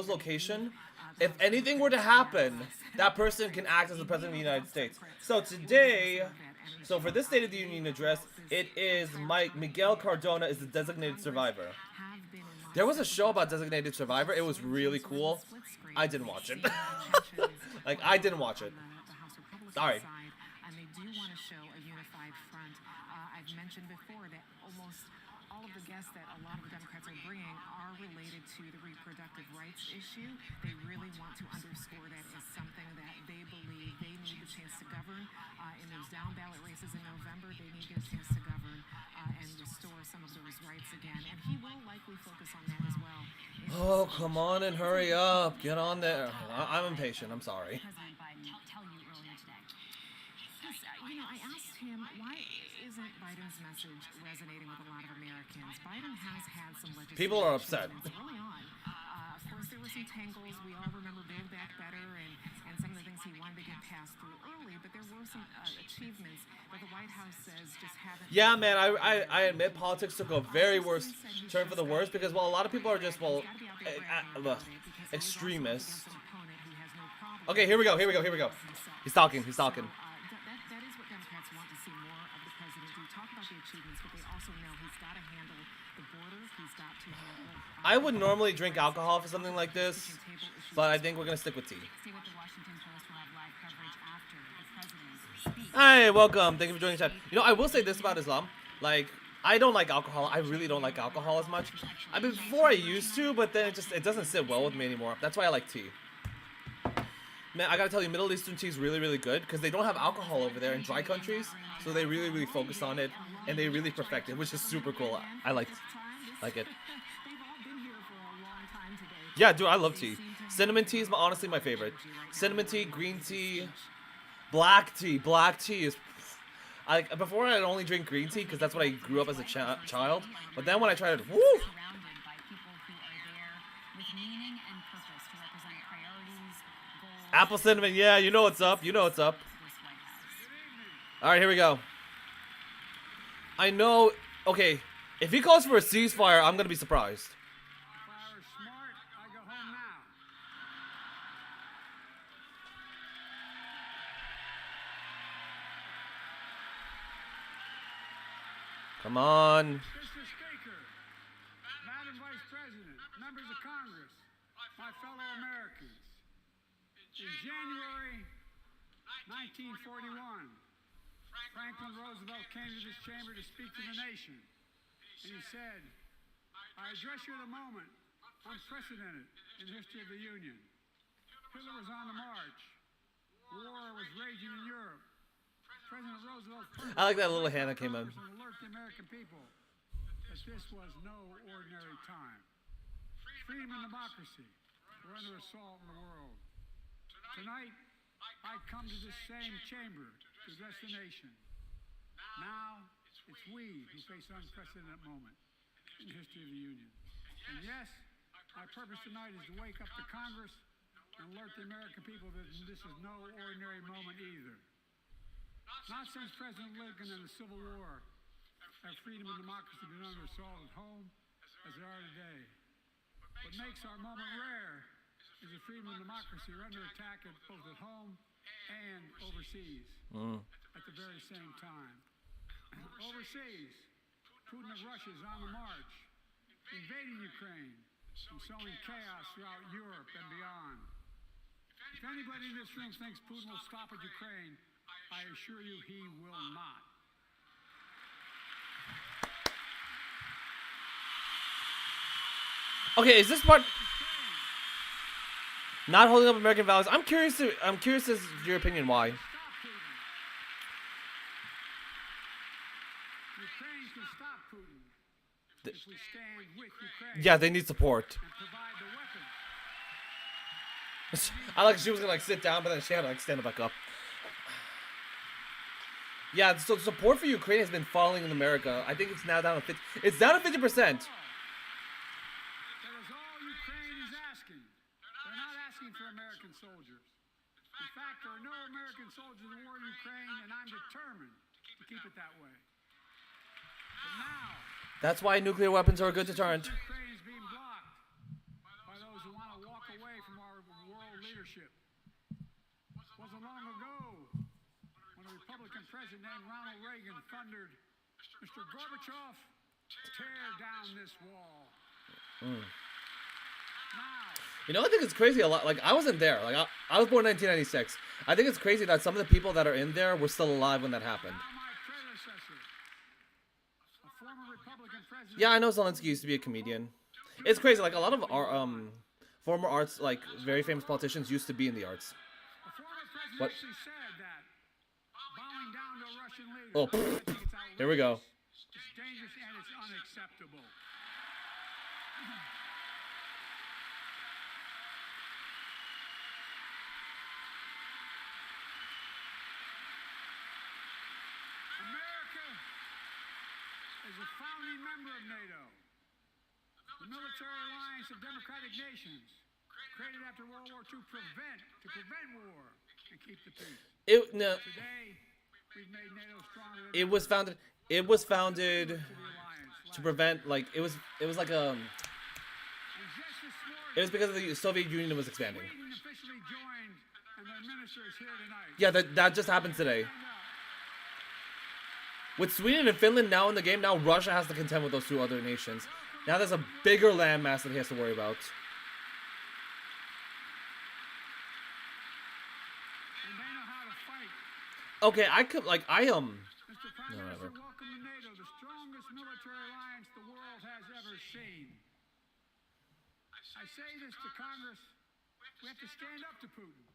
A: location. If anything were to happen, that person can act as the president of the United States. So today, for this State of the Union address, it is Miguel Cardona is the designated survivor. There was a show about designated survivor. It was really cool. I didn't watch it. Like, I didn't watch it. Sorry.
F: And they do want to show a unified front. I've mentioned before that almost all of the guests that a lot of the Democrats are bringing are related to the reproductive rights issue. They really want to underscore that as something that they believe they need the chance to govern. In those down ballot races in November, they need a chance to govern and restore some of those rights again. And he will likely focus on that as well.
A: Oh, come on and hurry up. Get on there. I'm impatient. I'm sorry.
D: President Biden tell you earlier today?
F: Yes, I asked him, why isn't Biden's message resonating with a lot of Americans? Biden has had some legislation.
A: People are upset.
F: Early on. Of course, there were some tangles. We all remember Build Back Better and some of the things he wanted to get passed through early, but there were some achievements that the White House says just haven't.
A: Yeah, man, I admit politics took a very worse turn for the worse because, well, a lot of people are just, extremists. Okay, here we go. He's talking.
F: That is what Democrats want to see more of the president do. Talk about the achievements, but they also know he's got to handle the border. He's got to handle.
A: I would normally drink alcohol for something like this, but I think we're going to stick with tea.
D: See what the Washington Post will have live coverage after the president's speech.
A: Hi, welcome. Thank you for joining the chat. I will say this about Islam. Like, I don't like alcohol. I really don't like alcohol as much. I mean, before I used to, but then it doesn't sit well with me anymore. That's why I like tea. Man, I gotta tell you, Middle Eastern tea is really, really good because they don't have alcohol over there in dry countries, so they really, really focus on it and they really perfect it, which is super cool. I like it.
F: They've all been here for a long time today.
A: Yeah, dude, I love tea. Cinnamon tea is honestly my favorite. Cinnamon tea, green tea, black tea. Black tea is. Before I'd only drink green tea because that's what I grew up as a child. But then when I tried it, woo!
D: Surrounded by people who are there with meaning and purpose to represent priorities, goals,
A: Apple cinnamon, yeah, you know what's up. You know what's up.
D: This White House.
A: All right, here we go. I know. Okay, if he calls for a ceasefire, I'm gonna be surprised.
C: If I were smart, I'd go home now.
A: Come on.
C: Mr. Speaker, Madam Vice President, members of Congress, my fellow Americans. In January 1941, Franklin Roosevelt came to this chamber to speak to the nation. And he said, I address you at a moment unprecedented in the history of the Union. Hitler was on the march. War was raging in Europe. President Roosevelt's
A: I like that little hand that came in.
C: and alert the American people that this was no ordinary time. Freedom and democracy were under assault in the world. Tonight, I come to this same chamber to address the nation. Now, it's we who face an unprecedented moment in the history of the Union. And yes, my purpose tonight is to wake up the Congress and alert the American people that this is no ordinary moment either. Not since President Lincoln and the Civil War have freedom and democracy been under assault at home as they are today. What makes our moment rare is that freedom and democracy are under attack both at home and overseas at the very same time. Overseas, Putin of Russia is on the march, invading Ukraine and sowing chaos throughout Europe and beyond. If anybody in this room thinks Putin will stop at Ukraine, I assure you he will not.
A: Okay, is this part not holding up American values? I'm curious as to your opinion why.
C: Stop Putin. Ukraine can stop Putin if we stand with Ukraine
A: Yeah, they need support.
C: and provide the weapons.
A: I like she was gonna like sit down, but then she had to like stand back up. Yeah, so support for Ukraine has been falling in America. I think it's now down to 50. It's down to 50%.
C: That is all Ukraine is asking. They're not asking for American soldiers. In fact, there are no American soldiers in the war in Ukraine, and I'm determined to keep it that way. But now,
A: That's why nuclear weapons are a good deterrent.
C: Ukraine is being blocked by those who want to walk away from our world leadership. Wasn't long ago when a Republican president named Ronald Reagan thundered, Mr. Gorbachev, tear down this wall. Now,
A: You know, I think it's crazy a lot. Like, I wasn't there. Like, I was born in 1996. I think it's crazy that some of the people that are in there were still alive when that happened.
C: now my predecessor, a former Republican president.
A: Yeah, I know Zelensky used to be a comedian. It's crazy. Like, a lot of our former arts, like very famous politicians, used to be in the arts.
C: A former president
A: What?
C: actually said that bowing down to a Russian leader.
A: Oh,
C: I think it's outrageous.
A: here we go.
C: It's dangerous and it's unacceptable. America is a founding member of NATO, the military alliance of democratic nations, created after World War II to prevent war and keep the peace. Today, we've made NATO stronger than
A: It was founded. It was founded
C: the alliance.
A: to prevent, like, it was like a.
C: And just this morning,
A: It was because the Soviet Union was expanding.
C: Sweden officially joined, and their minister is here tonight.
A: Yeah, that just happened today. With Sweden and Finland now in the game, now Russia has to contend with those two other nations. Now there's a bigger landmass that he has to worry about.
C: And they know how to fight.
A: Okay, I could like
C: Mr. Prime
A: No,
C: Minister,
A: whatever.
C: welcome to NATO, the strongest military alliance the world has ever seen. I say this to Congress, we have to stand up to Putin.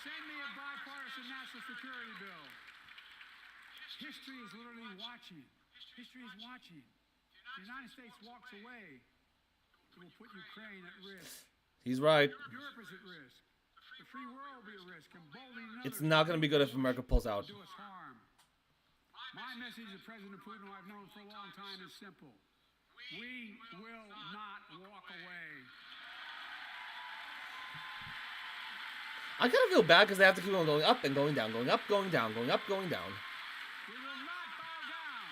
C: Send me a bipartisan national security bill. History is literally watching. History is watching. If the United States walks away, it will put Ukraine at risk.
A: He's right.
C: Europe is at risk. The free world will be at risk. Emboldening
A: It's
C: others
A: not gonna be good if America pulls out.
C: to do us harm. My message to President Putin, who I've known for a long time, is simple. We will not walk away.
A: I kind of feel bad because they have to keep on going up and going down, going up, going down, going up, going down.
C: We will not bow down.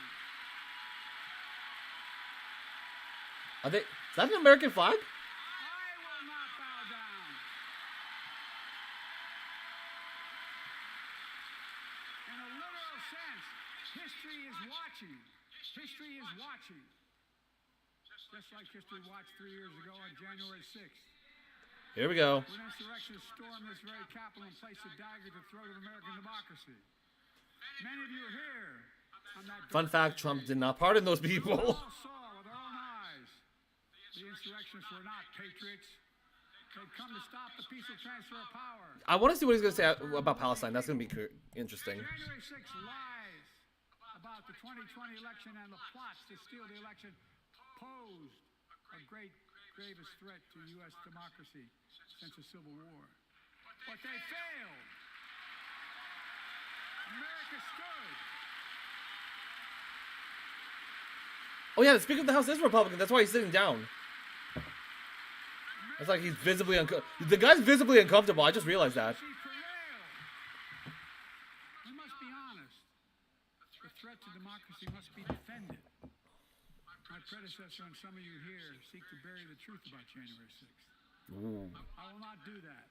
A: Are they? Is that an American flag?
C: I will not bow down. In a literal sense, history is watching. History is watching. Just like history watched 3 years ago on January 6th.
A: Here we go.
C: When insurrectionists stormed this very Capitol and placed a dagger to the throat of American democracy. Many of you are here on that
A: Fun
C: dark
A: fact:
C: day.
A: Trump did not pardon those
C: We
A: people.
C: all saw with our own eyes. The insurrectionists were not patriots. They'd come to stop the peaceful transfer of power.
A: I want to see what he's going to say about Palestine. That's going to be interesting.
C: January 6th lies about the 2020 election and the plots to steal the election posed a gravest threat to U.S. democracy since the Civil War. But they failed. America stood.
A: Oh yeah, the Speaker of the House is Republican. That's why he's sitting down. It's like he's visibly the guy's visibly uncomfortable. I just realized that.
C: She prevailed. We must be honest. The threat to democracy must be defended. My predecessor and some of you here seek to bury the truth about January 6th.
A: Ooh.
C: I will not do that.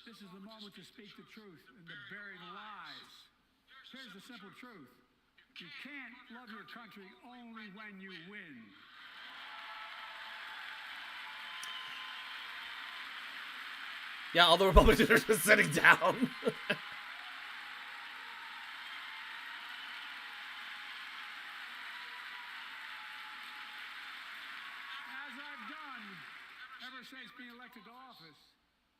C: This is the moment to speak the truth and to bury the lies. Here's the simple truth. You can't love your country only when you win.
A: Yeah, all the Republicans are just sitting down.
C: As I've done ever since being elected to office,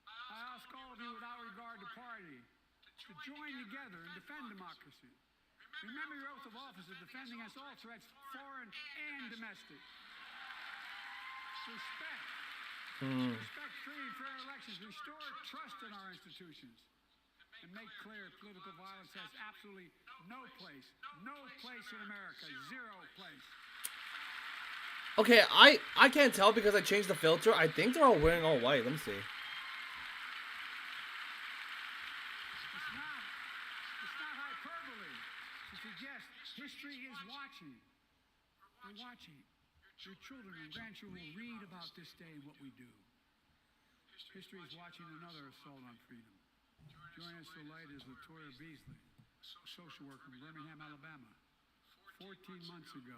C: I ask all of you without regard to party to join together and defend democracy. Remember your oath of office of defending against all threats, foreign and domestic. Respect. Respect free and fair elections. Restore trust in our institutions. And make clear political violence has absolutely no place in America. Zero place.
A: Okay, I can't tell because I changed the filter. I think they're all wearing all white. Let me see.
C: It's not hyperbole to suggest history is watching. We're watching. Your children and grandchildren will read about this day and what we do. History is watching another assault on freedom. Joining us tonight is Latoya Beasley, a social worker in Birmingham, Alabama. 14 months ago,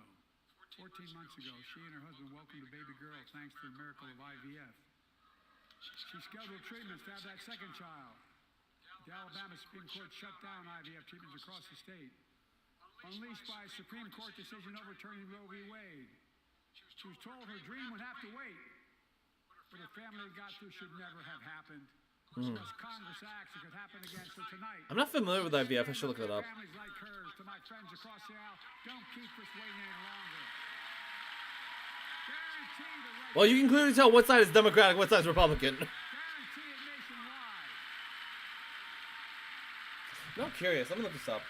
C: she and her husband welcomed a baby girl thanks to the miracle of IVF. She scheduled treatments to have that second child. The Alabama Supreme Court shut down IVF treatments across the state, unleashed by a Supreme Court decision overturning Roe v. Wade. She was told her dream would have to wait, but her family got through should never have happened. Unless Congress acts, it could happen again. So tonight,
A: I'm not familiar with IVF. I should look it up.
C: families like hers, to my friends across the aisle, don't keep this waiting any longer. Guarantee the right.
A: Well, you can clearly tell what side is Democratic, what side is Republican.
C: Guarantee it nationwide.
A: No, I'm curious. Let me look this up.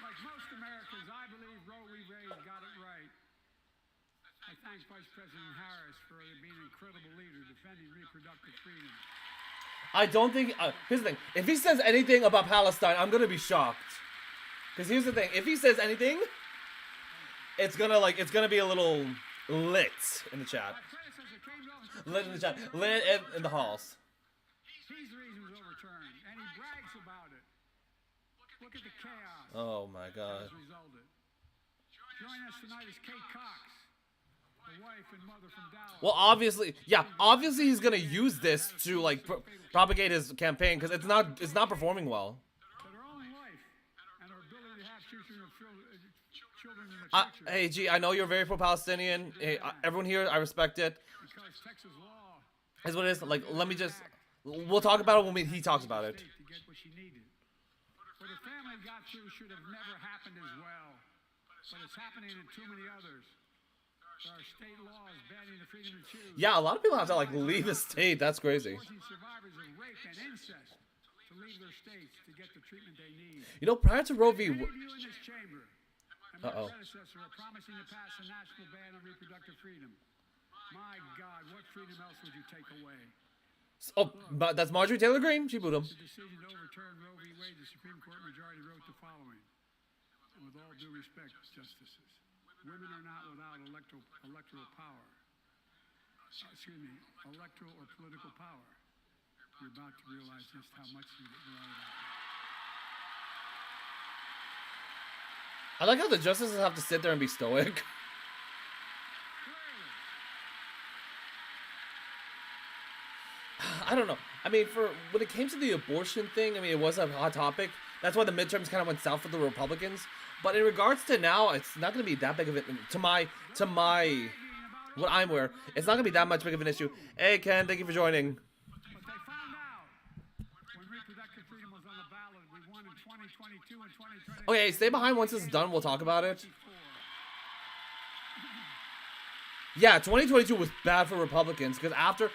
C: Like most Americans, I believe Roe v. Wade got it right. I thank Vice President Harris for being an incredible leader defending reproductive freedom.
A: I don't think. Here's the thing. If he says anything about Palestine, I'm gonna be shocked. Because here's the thing. If he says anything, it's gonna be a little lit in the chat.
C: My predecessor came to office.
A: Lit in the chat. Lit in the halls.
C: He's the reason it was overturned, and he brags about it. Look at the chaos
A: Oh my
C: that
A: god.
C: has resulted. Joining us tonight is Kate Cox, the wife and mother from Dallas.
A: Well, obviously he's gonna use this to like propagate his campaign because it's not performing well.
C: But her own life and her ability to have children in the future.
A: Hey G, I know you're very pro-Palestinian. Hey, everyone here, I respect it.
C: Because Texas law
A: Is what it is. Like, let me just. We'll talk about it when he talks about it.
C: to get what she needed. What her family got through should have never happened as well. But it's happening in too many others. There are state laws banning the freedom to choose.
A: Yeah, a lot of people have to like leave the state. That's crazy.
C: Forcing survivors of rape and incest to leave their states to get the treatment they need.
A: You know, prior to Roe v.
C: Many of you in this chamber and my
A: Uh-oh.
C: predecessor are promising to pass a national ban on reproductive freedom. My God, what freedom else would you take away?
A: Oh, but that's Marjorie Taylor Greene. She booed him.
C: The decision to overturn Roe v. Wade, the Supreme Court majority wrote the following. And with all due respect, justices, women are not without electoral power. Electoral or political power. You're about to realize just how much you are without.
A: I like how the justices have to sit there and be stoic. I don't know. I mean, when it came to the abortion thing, I mean, it was a hot topic. That's why the midterms kind of went south for the Republicans. But in regards to now, it's not going to be that big of it. To my, what I'm aware, it's not going to be that much big of an issue. Hey, Ken, thank you for joining.
C: But they found out when reproductive freedom was on the ballot, we won in 2022 and 2020.
A: Okay, stay behind once this is done. We'll talk about it. Yeah, 2022 was bad for Republicans because after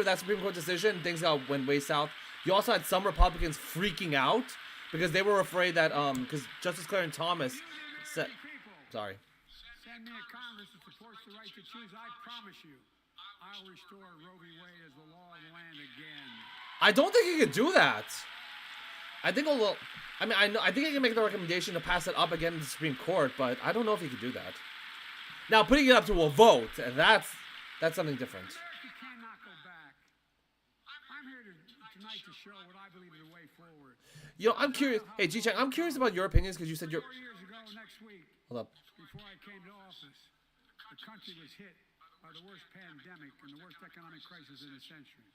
A: that Supreme Court decision, things went way south. You also had some Republicans freaking out because they were afraid that because Justice Clarence Thomas said, sorry.
C: Send me a Congress that supports the right to choose. I promise you, I'll restore Roe v. Wade as the law of the land again.
A: I don't think he could do that. I think I think he can make the recommendation to pass it up again in the Supreme Court, but I don't know if he could do that. Now, putting it up to a vote, that's something different.
C: America cannot go back. I'm here tonight to show what I believe is the way forward.
A: You know, I'm curious. Hey, G-Chang, I'm curious about your opinions because you said
C: 4 years ago next week,
A: Hold up.
C: before I came to office, the country was hit by the worst pandemic and the worst economic crisis in a century.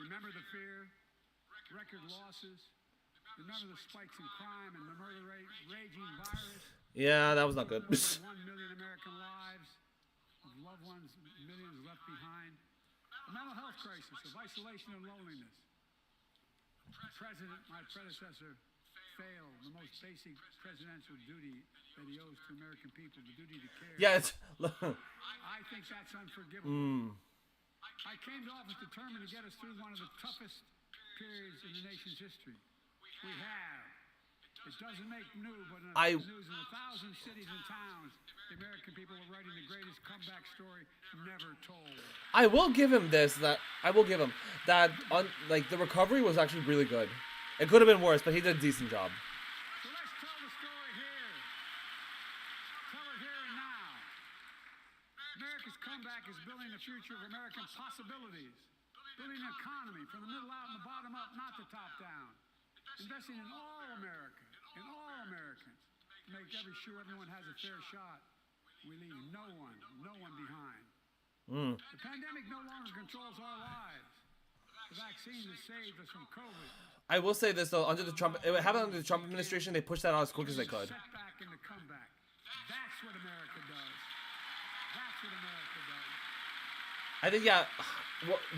C: Remember the fear, record losses, remember the spikes in crime and the murder rate, raging virus.
A: Yeah, that was not good.
C: 1 million American lives of loved ones, millions left behind. A mental health crisis of isolation and loneliness. The president, my predecessor, failed the most basic presidential duty that he owes to American people, the duty to care.
A: Yeah, it's.
C: I think that's unforgivable. I came to office determined to get us through one of the toughest periods in the nation's history. We have. It doesn't make new, but in news in 1,000 cities and towns, the American people are writing the greatest comeback story never told.
A: I will give him this. The recovery was actually really good. It could have been worse, but he did a decent job.
C: So let's tell the story here. Tell it here and now. America's comeback is building the future of American possibilities. Building an economy from the middle out and the bottom up, not the top down. Investing in all America, in all Americans, to make sure everyone has a fair shot. We leave no one behind. The pandemic no longer controls our lives. The vaccine has saved us from COVID.
A: I will say this though, under the Trump administration, they pushed that out as quick as they could.
C: Setback and the comeback. That's what America does. That's what America does.
A: I think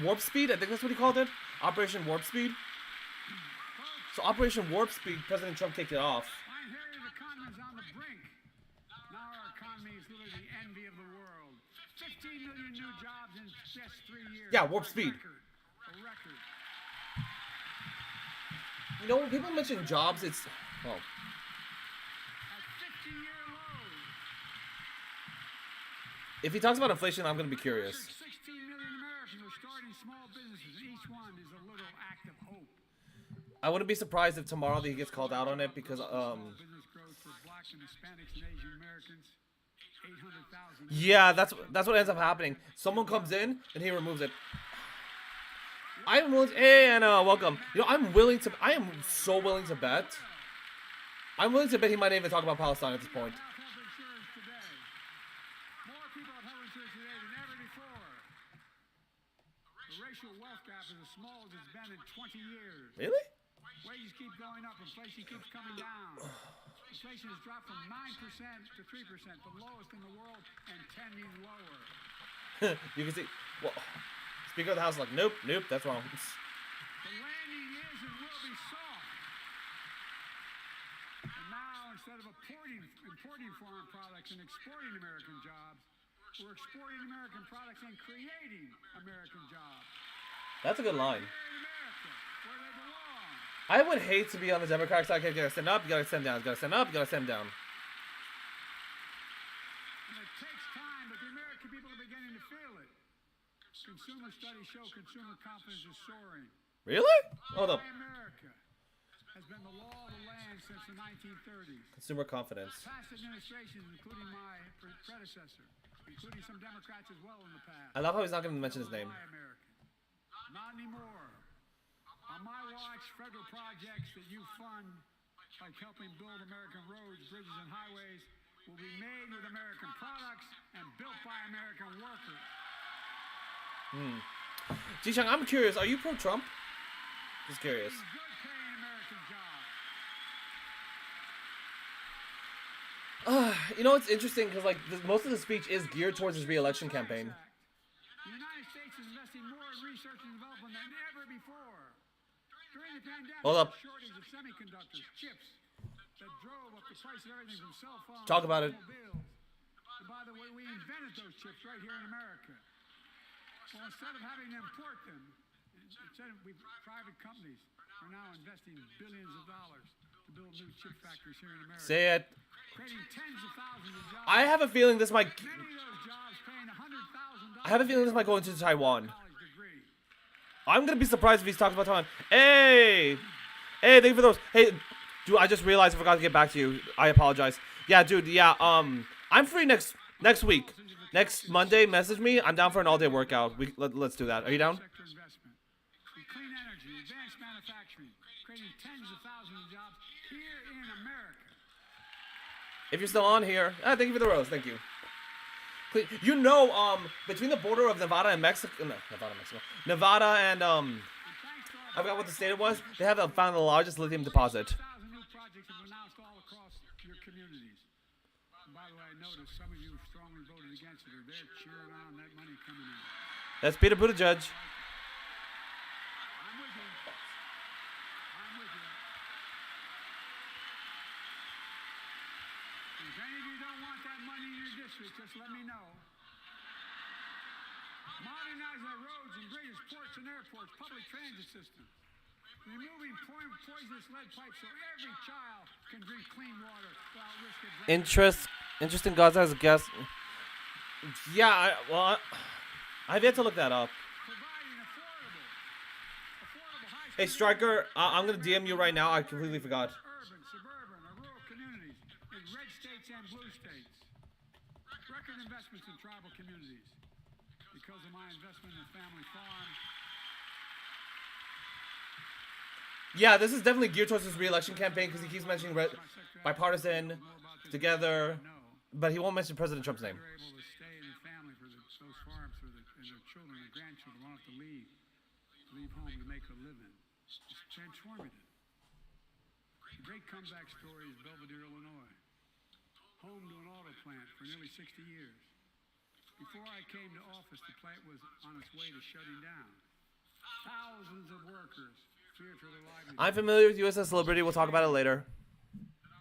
A: Warp Speed. I think that's what he called it. Operation Warp Speed. So Operation Warp Speed, President Trump kicked it off.
C: I'm hearing the economy's on the brink. Now our economy is literally the envy of the world. 15 million new jobs in just 3 years.
A: Yeah, Warp Speed.
C: A record.
A: You know, when people mention jobs, it's
C: A 50-year low.
A: if he talks about inflation, I'm gonna be curious.
C: 16 million Americans are starting small businesses. Each one is a little act of hope.
A: I wouldn't be surprised if tomorrow he gets called out on it because
C: Small business growth for Black and Hispanics and Asian Americans. 800,000.
A: yeah, that's what ends up happening. Someone comes in and he removes it. I'm willing to, hey Anna, welcome. You know, I am so willing to bet. I'm willing to bet he might even talk about Palestine at this point.
C: Health insurance today. More people have health insurance today than ever before. The racial wealth gap is as small as it's been in 20 years.
A: Really?
C: Wages keep going up, inflation keeps coming down. Inflation has dropped from 9% to 3%, the lowest in the world, and tending lower.
A: You can see. Well, Speaker of the House is like, nope, that's wrong.
C: The landing is and will be soft. And now, instead of importing foreign products and exporting American jobs, we're exporting American products and creating American jobs.
A: That's a good line.
C: Here in America, where they belong.
A: I would hate to be on the Democratic side. You gotta stand up, you gotta stand down, you gotta stand up, you gotta stand down.
C: And it takes time, but the American people are beginning to feel it. Consumer studies show consumer confidence is soaring.
A: Really? Hold up.
C: Buy America has been the law of the land since the 1930s.
A: Consumer confidence.
C: Past administrations, including my predecessor, including some Democrats as well in the past.
A: I love how he's not going to mention his name.
C: Buy America. Not anymore. On my watch, federal projects that you fund, like helping build American roads, bridges, and highways, will be made with American products and built by American workers.
A: Ji-Chang, I'm curious. Are you pro-Trump? Just curious.
C: Good paying American jobs.
A: You know, it's interesting because like most of the speech is geared towards his re-election campaign.
C: The United States is investing more in research and development than ever before. During the pandemic,
A: Hold up.
C: the shortage of semiconductors, chips, that drove up the price of everything from cell phones
A: Talk about
C: to
A: it.
C: automobiles. And by the way, we invented those chips right here in America. Well, instead of having to import them, private companies are now investing billions of dollars to build new chip factories here in America.
A: Say it.
C: Creating tens of thousands of jobs.
A: I have a feeling this might.
C: Many of those jobs paying $100,000
A: I have a feeling this might go into Taiwan.
C: college degree.
A: I'm gonna be surprised if he's talking about Taiwan. Hey, thank you for those. Hey, dude, I just realized I forgot to get back to you. I apologize. Yeah, dude. Yeah, I'm free next week. Next Monday, message me. I'm down for an all-day workout. Let's do that. Are you down?
C: Sector investment in clean energy, advanced manufacturing, creating tens of thousands of jobs here in America.
A: If you're still on here, thank you for the rose. Thank you. You know, between the border of Nevada and Mexico, Nevada and I forgot what the state it was. They have found the largest lithium deposit.
C: 1,000 new projects have been announced all across your communities. And by the way, I noticed some of you strongly voted against it, or they're cheering on that money coming in.
A: That's Peter Buttigieg.
C: I'm with you. I'm with you. If any of you don't want that money in your district, just let me know. Modernizing our roads and bridges, ports and airports, public transit systems. Removing poisonous lead pipes so every child can drink clean water without risk of
A: Interesting Gaza as a guest. Yeah, I've yet to look that up.
C: providing affordable high
A: Hey, Striker, I'm gonna DM you right now. I completely forgot.
C: urban, suburban, or rural communities in red states and blue states. Record investments in tribal communities. Because of my investment in the family farm,
A: Yeah, this is definitely geared towards his re-election campaign because he keeps mentioning bipartisan, together, but he won't mention President Trump's name.
C: they're able to stay in the family for those farms and their children and grandchildren won't have to leave home to make a living. It's transformative. The great comeback story is Belvedere, Illinois, home to an auto plant for nearly 60 years. Before I came to office, the plant was on its way to shutting down. Thousands of workers feared for their livelihood.
A: I'm familiar with USS Liberty. We'll talk about it later.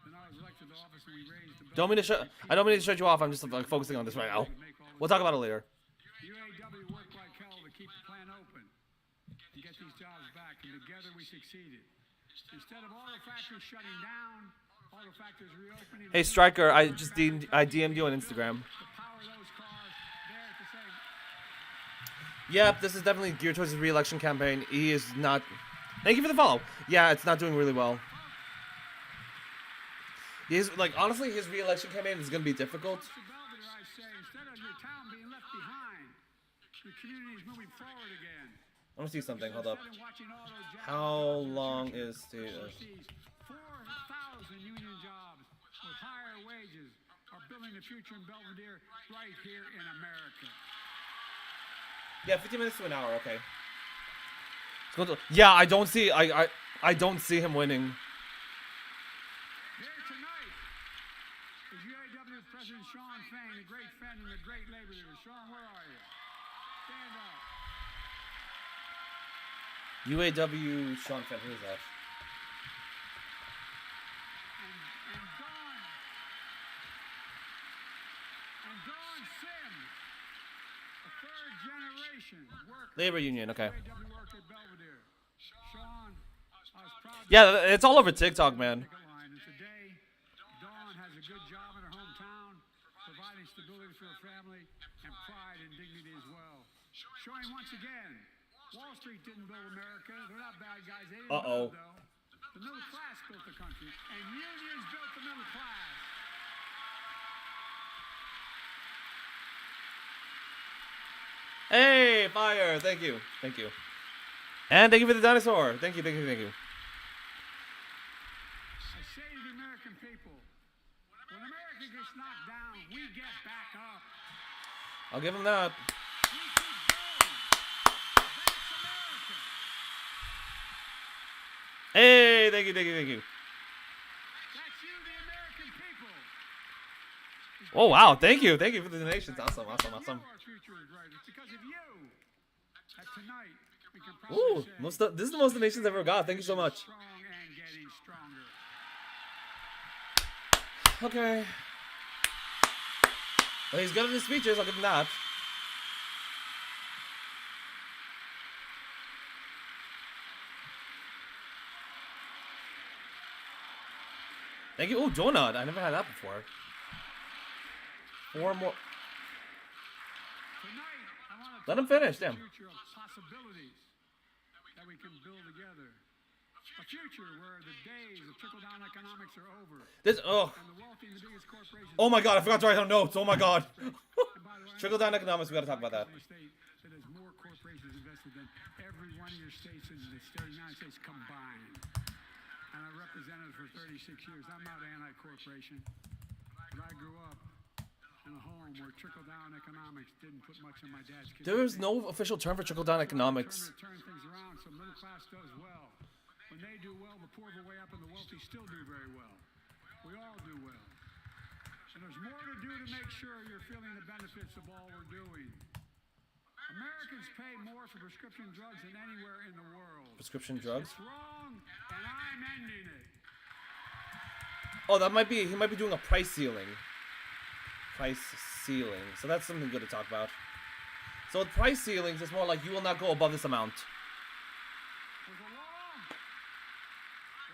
C: Then I was elected to office and we raised the
A: I don't mean to shut you off. I'm just like focusing on this right now. We'll talk about it later.
C: UAW worked like hell to keep the plant open and get these jobs back, and together we succeeded. Instead of auto factories shutting down, auto factories reopening.
A: Hey, Striker, I DM'd you on Instagram.
C: To power those cars there at the same.
A: Yep, this is definitely geared towards his re-election campaign. He is not. Thank you for the follow. Yeah, it's not doing really well. He's like, honestly, his re-election campaign is gonna be difficult.
C: Mr. Belvedere, I say, instead of your town being left behind, your community is moving forward again.
A: I'm gonna see something. Hold up.
C: Instead of watching auto jobs
A: How long is the?
C: overseas, 4,000 union jobs with higher wages are building the future in Belvedere right here in America.
A: Yeah, 50 minutes to an hour. Okay. Yeah, I don't see. I don't see him winning.
C: Here tonight is UAW President Sean Fain, a great friend and a great labor leader. Sean, where are you? Stand up.
A: UAW Sean Fenn. Who is that?
C: And Dawn Sim, a third generation worker.
A: Labor Union. Okay.
C: UAW worker at Belvedere. Sean, I was proud to
A: Yeah, it's all over TikTok, man.
C: line. And today, Dawn has a good job in her hometown, providing providing stability for a family and pride and dignity as well. Showing once again, Wall Street didn't build America. They're not bad guys. They didn't build it, though. The middle class built the country, and unions built the middle class.
A: Hey, fire! Thank you. Thank you. And thank you for the dinosaur. Thank you, thank you, thank you.
C: I say to the American people, when America gets knocked down, we get back up.
A: I'll give him that.
C: We keep going. That's America.
A: Hey, thank you, thank you, thank you.
C: That's you, the American people.
A: Oh, wow. Thank you. Thank you for the donations. Awesome, awesome, awesome.
C: Our future is bright. It's because of you that tonight we can
A: Ooh,
C: proudly say
A: this is the most donations I've ever got. Thank you so much.
C: strong and getting stronger.
A: Okay. Well, he's good at his speeches. I'll give him that. Thank you. Oh, donut. I never had that before. 4 more.
C: Tonight, I want to
A: Let him finish, damn.
C: future of possibilities that we can build together. A future where the days of trickle-down economics are over,
A: This. Oh.
C: and the wealthy and the biggest corporations.
A: Oh my God. I forgot to write down notes. Oh my God.
C: And by the way,
A: Trickle down economics. We gotta talk about that.
C: a state that has more corporations invested than every one of your states in the state of the United States combined. And I represented for 36 years. I'm not anti-corporation, but I grew up in a home where trickle-down economics didn't put much in my dad's kitchen.
A: There is no official term for trickle down economics.
C: Turn things around so middle class does well. When they do well, the poor go way up and the wealthy still do very well. We all do well. And there's more to do to make sure you're feeling the benefits of all we're doing. Americans pay more for prescription drugs than anywhere in the world.
A: Prescription drugs?
C: It's wrong, and I'm ending it.
A: Oh, that might be. He might be doing a price ceiling. Price ceiling. So that's something good to talk about. So with price ceilings, it's more like you will not go above this amount.
C: There's a law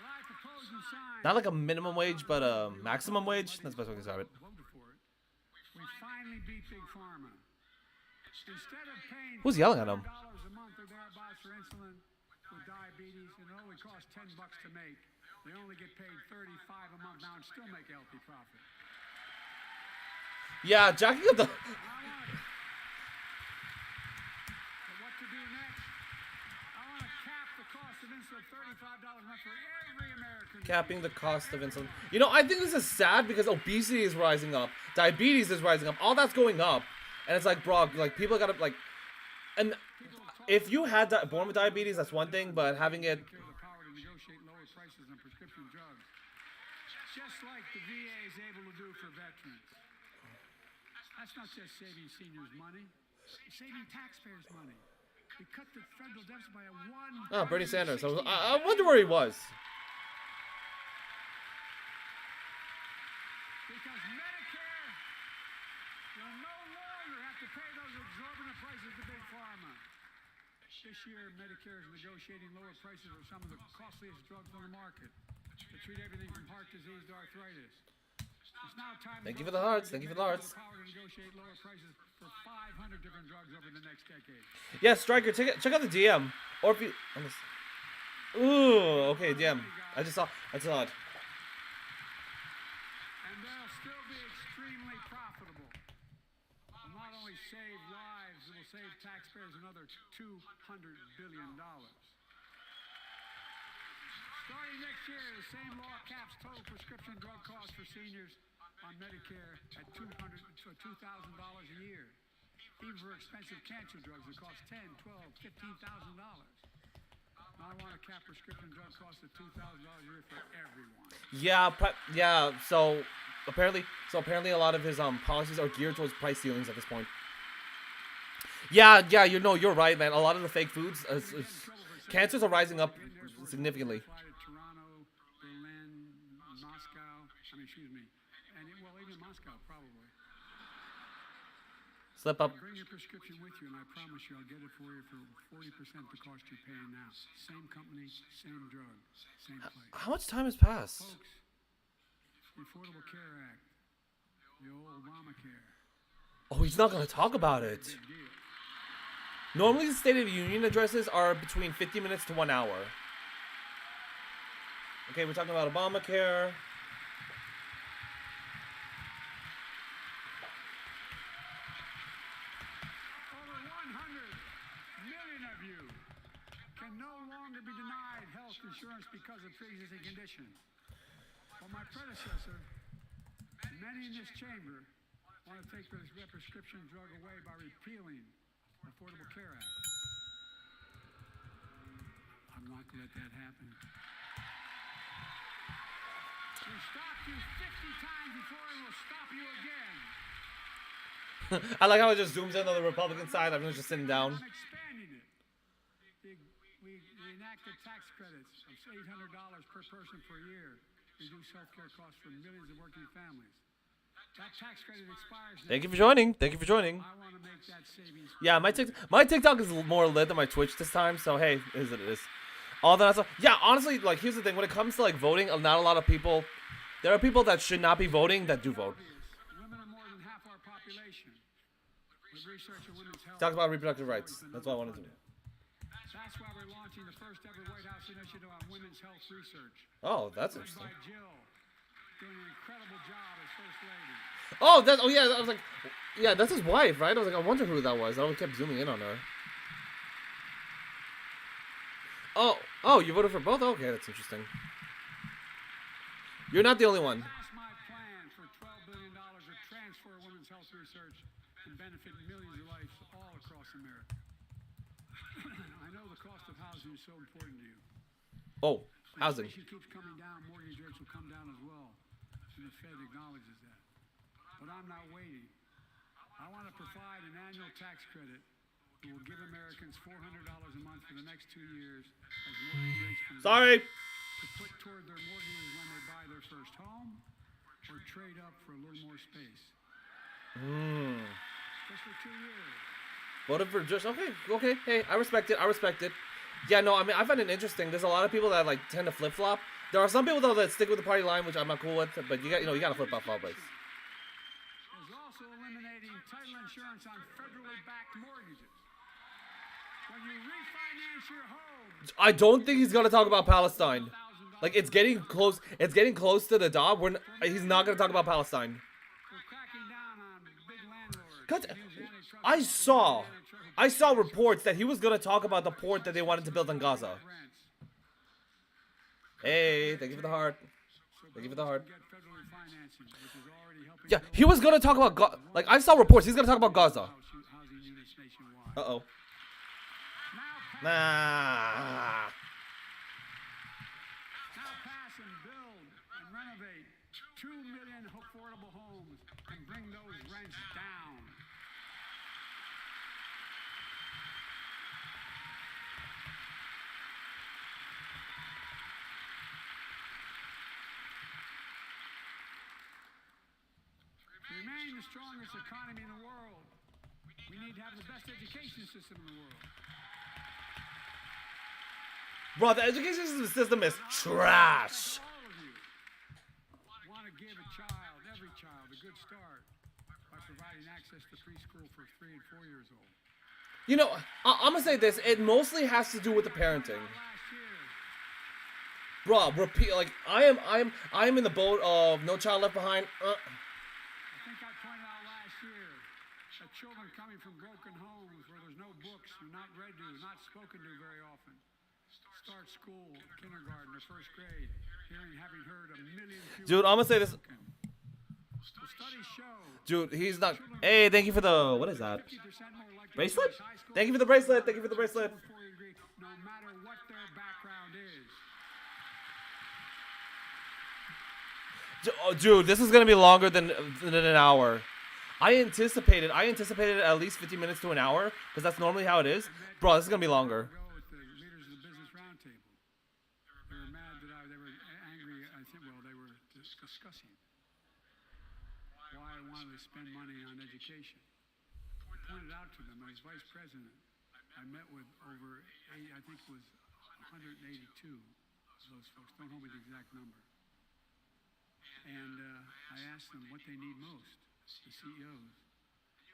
C: that I propose and sign.
A: Not like a minimum wage, but a maximum wage. That's the best way to describe it.
C: Voted for it. We finally beat Big Pharma. Instead of paying
A: Who's yelling at him?
C: $100 a month or thereabouts for insulin with diabetes, and it only costs $10 to make, they only get paid $35 a month now and still make a healthy profit.
A: Yeah, jacking up the.
C: But what to do next? I want to cap the cost of insulin at $35 a month for every American.
A: Capping the cost of insulin. You know, I think this is sad because obesity is rising up, diabetes is rising up, all that's going up, and it's like, bro, like people gotta like, and if you had born with diabetes, that's one thing, but having it.
C: The power to negotiate lower prices on prescription drugs, just like the VA is able to do for veterans. That's not just saving seniors money, it's saving taxpayers money. We cut the federal deficit by a
A: Oh, Bernie Sanders. I wonder where he was.
C: Because Medicare will no longer have to pay those exorbitant prices to Big Pharma. This year, Medicare is negotiating lower prices for some of the costliest drugs on the market to treat everything from heart disease to arthritis. It's now time.
A: Thank you for the hearts. Thank you for the hearts.
C: Power to negotiate lower prices for 500 different drugs over the next decade.
A: Yeah, Striker, check out the DM. Or if you. Ooh, okay, DM. I saw it.
C: And they'll still be extremely profitable. Will not only save lives, it will save taxpayers another $200 billion. Starting next year, the same law caps total prescription drug costs for seniors on Medicare at $200 to $2,000 a year. Even for expensive cancer drugs that cost $10, $12, $15,000. I want to cap prescription drug costs at $2,000 a year for everyone.
A: Yeah, so apparently a lot of his policies are geared towards price ceilings at this point. Yeah, you're right, man. A lot of the fake foods, cancers are rising up significantly.
C: Fly to Toronto, Berlin, Moscow. And even Moscow probably.
A: Slip up.
C: Bring your prescription with you, and I promise you, I'll get it for you for 40% the cost you're paying now. Same company, same drug, same place.
A: How much time has passed?
C: Folks, the Affordable Care Act, The old Obamacare.
A: Oh, he's not gonna talk about it.
C: Big deal.
A: Normally, the State of the Union addresses are between 50 minutes to 1 hour. Okay, we're talking about Obamacare.
C: Over 100 million of you can no longer be denied health insurance because of pre-existing condition. Well, my predecessor, many in this chamber, want to take this prescription drug away by repealing the Affordable Care Act. I'm not going to let that happen. We stopped you 50 times before and we'll stop you again.
A: I like how it just zooms in on the Republican side. Everyone's just sitting down.
C: I'm expanding it. We enacted tax credits of $800 per person per year, reduce healthcare costs for millions of working families. That tax credit expires.
A: Thank you for joining. Thank you for joining.
C: I want to make that savings.
A: Yeah, my TikTok is more lit than my Twitch this time. So hey, it is what it is. All that stuff. Yeah, honestly, like here's the thing: when it comes to like voting, not a lot of people. There are people that should not be voting that do vote.
C: Women are more than half our population. With research on women's health.
A: Talk about reproductive rights. That's what I wanted to do.
C: That's why we're launching the first ever White House initiative on women's health research.
A: Oh, that's
C: Led
A: interesting.
C: by Jill, doing an incredible job as First Lady.
A: Oh yeah. I was like, yeah, that's his wife, right? I was like, I wonder who that was. I always kept zooming in on her. Oh, you voted for both? Okay, that's interesting. You're not the only one.
C: Pass my plan for $12 billion to transfer women's health research and benefit millions of lives all across America. I know the cost of housing is so important to you.
A: Oh, housing.
C: Inflation keeps coming down, mortgage rates will come down as well. And the Fed acknowledges that. But I'm not waiting. I want to provide an annual tax credit that will give Americans $400 a month for the next 2 years as mortgage rates come down.
A: Sorry.
C: To put toward their mortgages when they buy their first home or trade up for a little more space. Just for 2 years.
A: Voted for just okay. Hey, I respect it. Yeah, no, I mean I find it interesting. There's a lot of people that like tend to flip flop. There are some people though that stick with the party line, which I'm not cool with. But you gotta flip flop always.
C: There's also eliminating title insurance on federally backed mortgages. When you refinance your home,
A: I don't think he's gonna talk about Palestine. Like it's getting close. It's getting close to the dot. He's not gonna talk about Palestine.
C: we're cracking down on big landlords.
A: God,
C: Using antitrust
A: I saw reports that he was gonna talk about the port that they wanted to build in Gaza.
C: rents.
A: Hey, thank you for the heart. Thank you for the heart.
C: Get federally financing, which is already helping
A: Yeah,
C: build
A: he was gonna talk about like I saw reports. He's gonna talk about Gaza.
C: housing units nationwide.
A: Uh-oh.
C: Now
A: Nah.
C: pass and build and renovate 2 million affordable homes and bring those rents down. To remain the strongest economy in the world, we need to have the best education system in the world.
A: Bro, the education system is trash.
C: All of you want to give every child, a good start by providing access to preschool for 3 and 4 years old.
A: You know, I'm gonna say this. It mostly has to do with the parenting.
C: Last year,
A: Bro, repeat. Like I am in the boat of No Child Left Behind.
C: I think I pointed out last year that children coming from broken homes where there's no books, are not read to, not spoken to very often, start school, kindergarten, or first grade, having heard a million fewer.
A: Dude, I'm gonna say this.
C: spoken. The studies show
A: Dude, he's not. Hey, thank you for the. What is that?
C: 50% more likely to
A: Bracelet?
C: finish high school
A: Thank you for the bracelet. Thank you for the bracelet.
C: before you degree, no matter what their background is.
A: Dude, this is gonna be longer than an hour. I anticipated at least 50 minutes to an hour because that's normally how it is. Bro, this is gonna be longer.
C: Go with the leaders of the Business Roundtable. They were mad that they were angry. I think, well, they were discussing why I wanted to spend money on education. I pointed out to them, as vice president, I met with over, I think it was 182 of those folks. Don't hold me the exact number. And I asked them what they need most. the CEOs.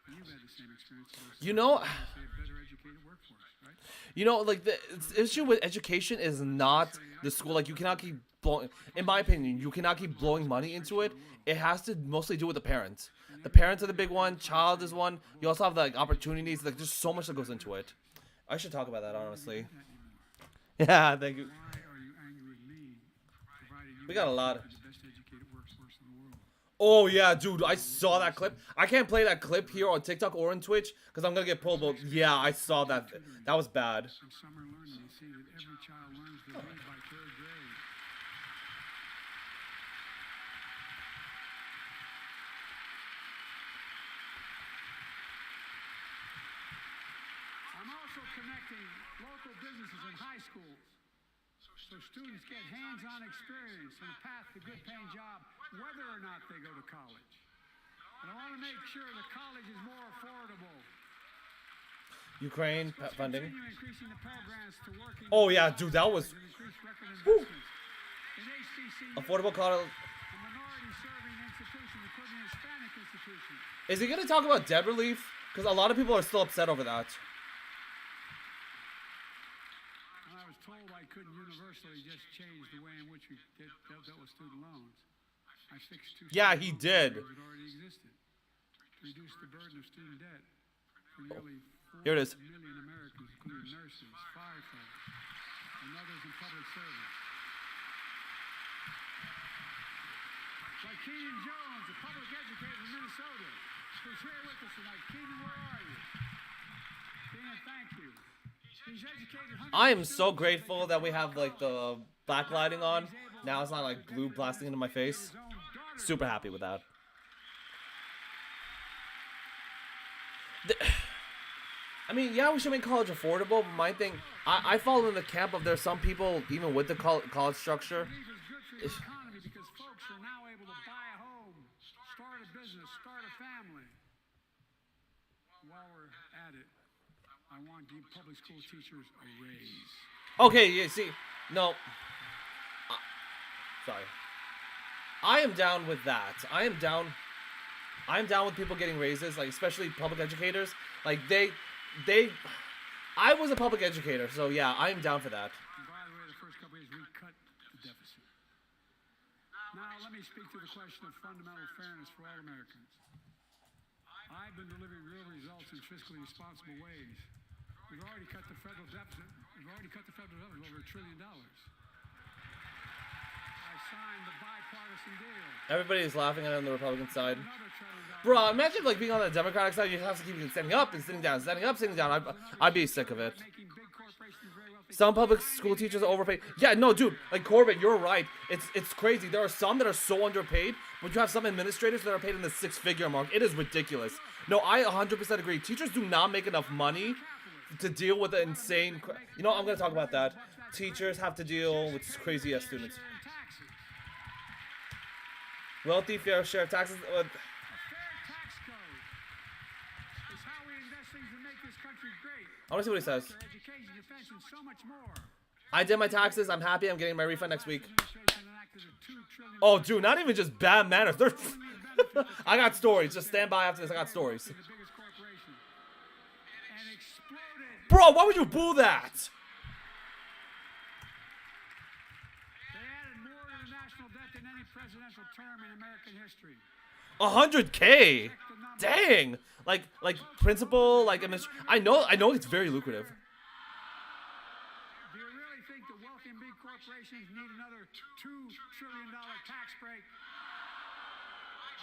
C: And you've had the same experience.
A: You know,
C: Say a better educated workforce, right?
A: you know, like the issue with education is not the school. Like you cannot keep blowing. In my opinion, you cannot keep blowing money into it. It has to mostly do with the parents. The parents are the big one. Child is one. You also have like opportunities. Like there's so much that goes into it. I should talk about that honestly. Yeah, thank you.
C: Why are you angry with me, provided you
A: We got a lot.
C: the best educated workforce in the world?
A: Oh yeah, dude, I saw that clip. I can't play that clip here on TikTok or on Twitch because I'm gonna get pulled. But yeah, I saw that. That was bad.
C: In summer learning, you see that every child learns to read by third grade. I'm also connecting local businesses in high schools so students get hands-on experience and a path to good paying job whether or not they go to college. And I want to make sure that college is more affordable.
A: Ukraine
C: Let's
A: funding.
C: continue increasing the programs to working
A: Oh yeah, dude, that was
C: and increase record
A: Woo.
C: investments in HBCUs
A: affordable college.
C: and minority-serving institutions, including Hispanic institutions.
A: Is he gonna talk about debt relief? Because a lot of people are still upset over that.
C: And I was told I couldn't universally just change the way in which we dealt with student loans. I fixed two
A: Yeah,
C: student
A: he
C: loan
A: did.
C: programs that already existed to reduce the burden of student debt for nearly 4
A: Here it is.
C: million Americans, including nurses, firefighters, and others in public service. Like Keenan Jones, a public educator from Minnesota, who's here with us tonight. Keenan, where are you? Keenan, thank you. He's educated hundreds
A: I
C: of
A: am so
C: students
A: grateful
C: to
A: that we have like the backlighting on. Now it's not like blue blasting into my face. Super happy with that. I mean, yeah, we should make college affordable, but my thing, I fall in the camp of there's some people, even with the college structure.
C: believe is good for your economy because folks are now able to buy a home, start a business, start a family. While we're at it, I want to give public school teachers a raise.
A: Okay, yeah, see, no. Sorry. I am down with that. I am down with people getting raises, like especially public educators. Like I was a public educator, so yeah, I am down for that.
C: And by the way, the first couple of years we cut the deficit. Now let me speak to the question of fundamental fairness for all Americans. I've been delivering real results in fiscally responsible ways. We've already cut the federal deficit. We've already cut the federal deficit over $1 trillion. I signed the bipartisan deal.
A: Everybody is laughing at it on the Republican side.
C: Another $1 trillion.
A: Bro, imagine like being on the Democratic side, you have to keep standing up and sitting down, standing up, sitting down. I'd be sick of it.
C: Making big corporations very wealthy.
A: Some public school teachers are overpaid. Yeah, no, dude, like Corbett, you're right. It's crazy. There are some that are so underpaid, but you have some administrators that are paid in the six-figure mark. It is ridiculous. No, I 100% agree. Teachers do not make enough money to deal with the insane. You know, I'm gonna talk about that. Teachers have to deal with crazy ass students.
C: Share in taxes.
A: Wealthy fair share taxes.
C: A fair tax code is how we invest things to make this country great.
A: I want to see what he says.
C: For education, defense, and so much more.
A: I did my taxes. I'm happy. I'm getting my refund next week.
C: Administration enacted a $2 trillion
A: Oh, dude, not even just bad manners. They're. I got stories. Just stand by after this. I got stories.
C: the biggest corporation and exploded.
A: Bro, why would you boo that?
C: They added more to the national debt than any presidential term in American history.
A: 100K. Dang. Like principal, like I know it's very lucrative.
C: Do you really think the wealthy and big corporations need another $2 trillion tax break?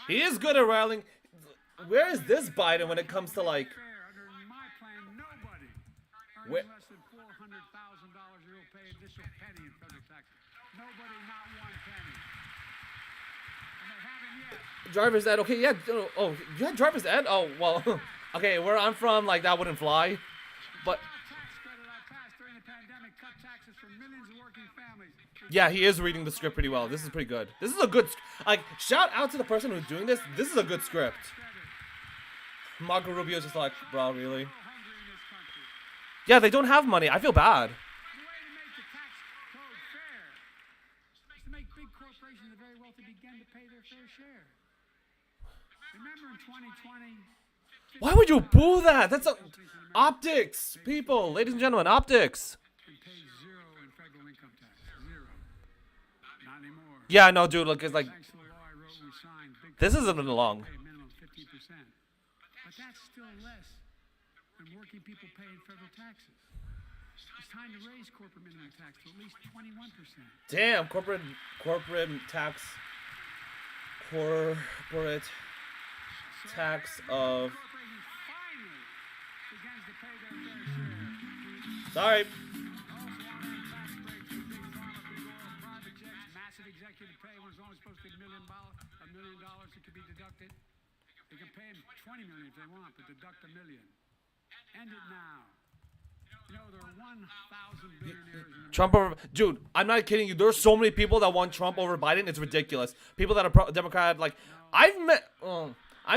A: He is good at riling. Where is this Biden when it comes to like?
C: Fair. Under my plan, nobody earning
A: Where-
C: less than $400,000 a year will pay additional penny in federal taxes. Nobody, not one penny. And they haven't yet.
A: Driver's ed. Okay, yeah. Oh, you had driver's ed. Oh well. Okay, where I'm from, like that wouldn't fly. But
C: Tax credit I passed during the pandemic cut taxes for millions of working families.
A: yeah, he is reading the script pretty well. This is pretty good. This is a good. Like, shout out to the person who's doing this. This is a good script.
C: Credit.
A: Marco Rubio's just like, bro, really?
C: So hungry in this country.
A: Yeah, they don't have money. I feel bad.
C: The way to make the tax code fair is to make big corporations and the very wealthy begin to pay their fair share. Remember in 2020,
A: Why would you boo that? That's a optics, people, ladies and gentlemen, optics.
C: and paid zero in federal income tax. Zero. Not anymore.
A: Yeah, no, dude. Look, it's like
C: Thanks to the law I wrote and we signed, big
A: this
C: companies
A: isn't long.
C: pay a minimum of 15%. But that's still less than working people pay in federal taxes. It's time to raise corporate minimum tax to at least 21%.
A: Damn, corporate tax of.
C: Corporations finally begins to pay their fair share.
A: Sorry.
C: Also honoring tax breaks for big pharma, big oil, private jets, massive executive pay when it's only supposed to be $1 million that could be deducted. They can pay them $20 million if they want, but deduct $1 million. End it now. You know, there are 1,000 billionaires in
A: Trump over, dude. I'm not kidding you. There's so many people that want Trump over Biden. It's ridiculous. People that are Democrat, like I've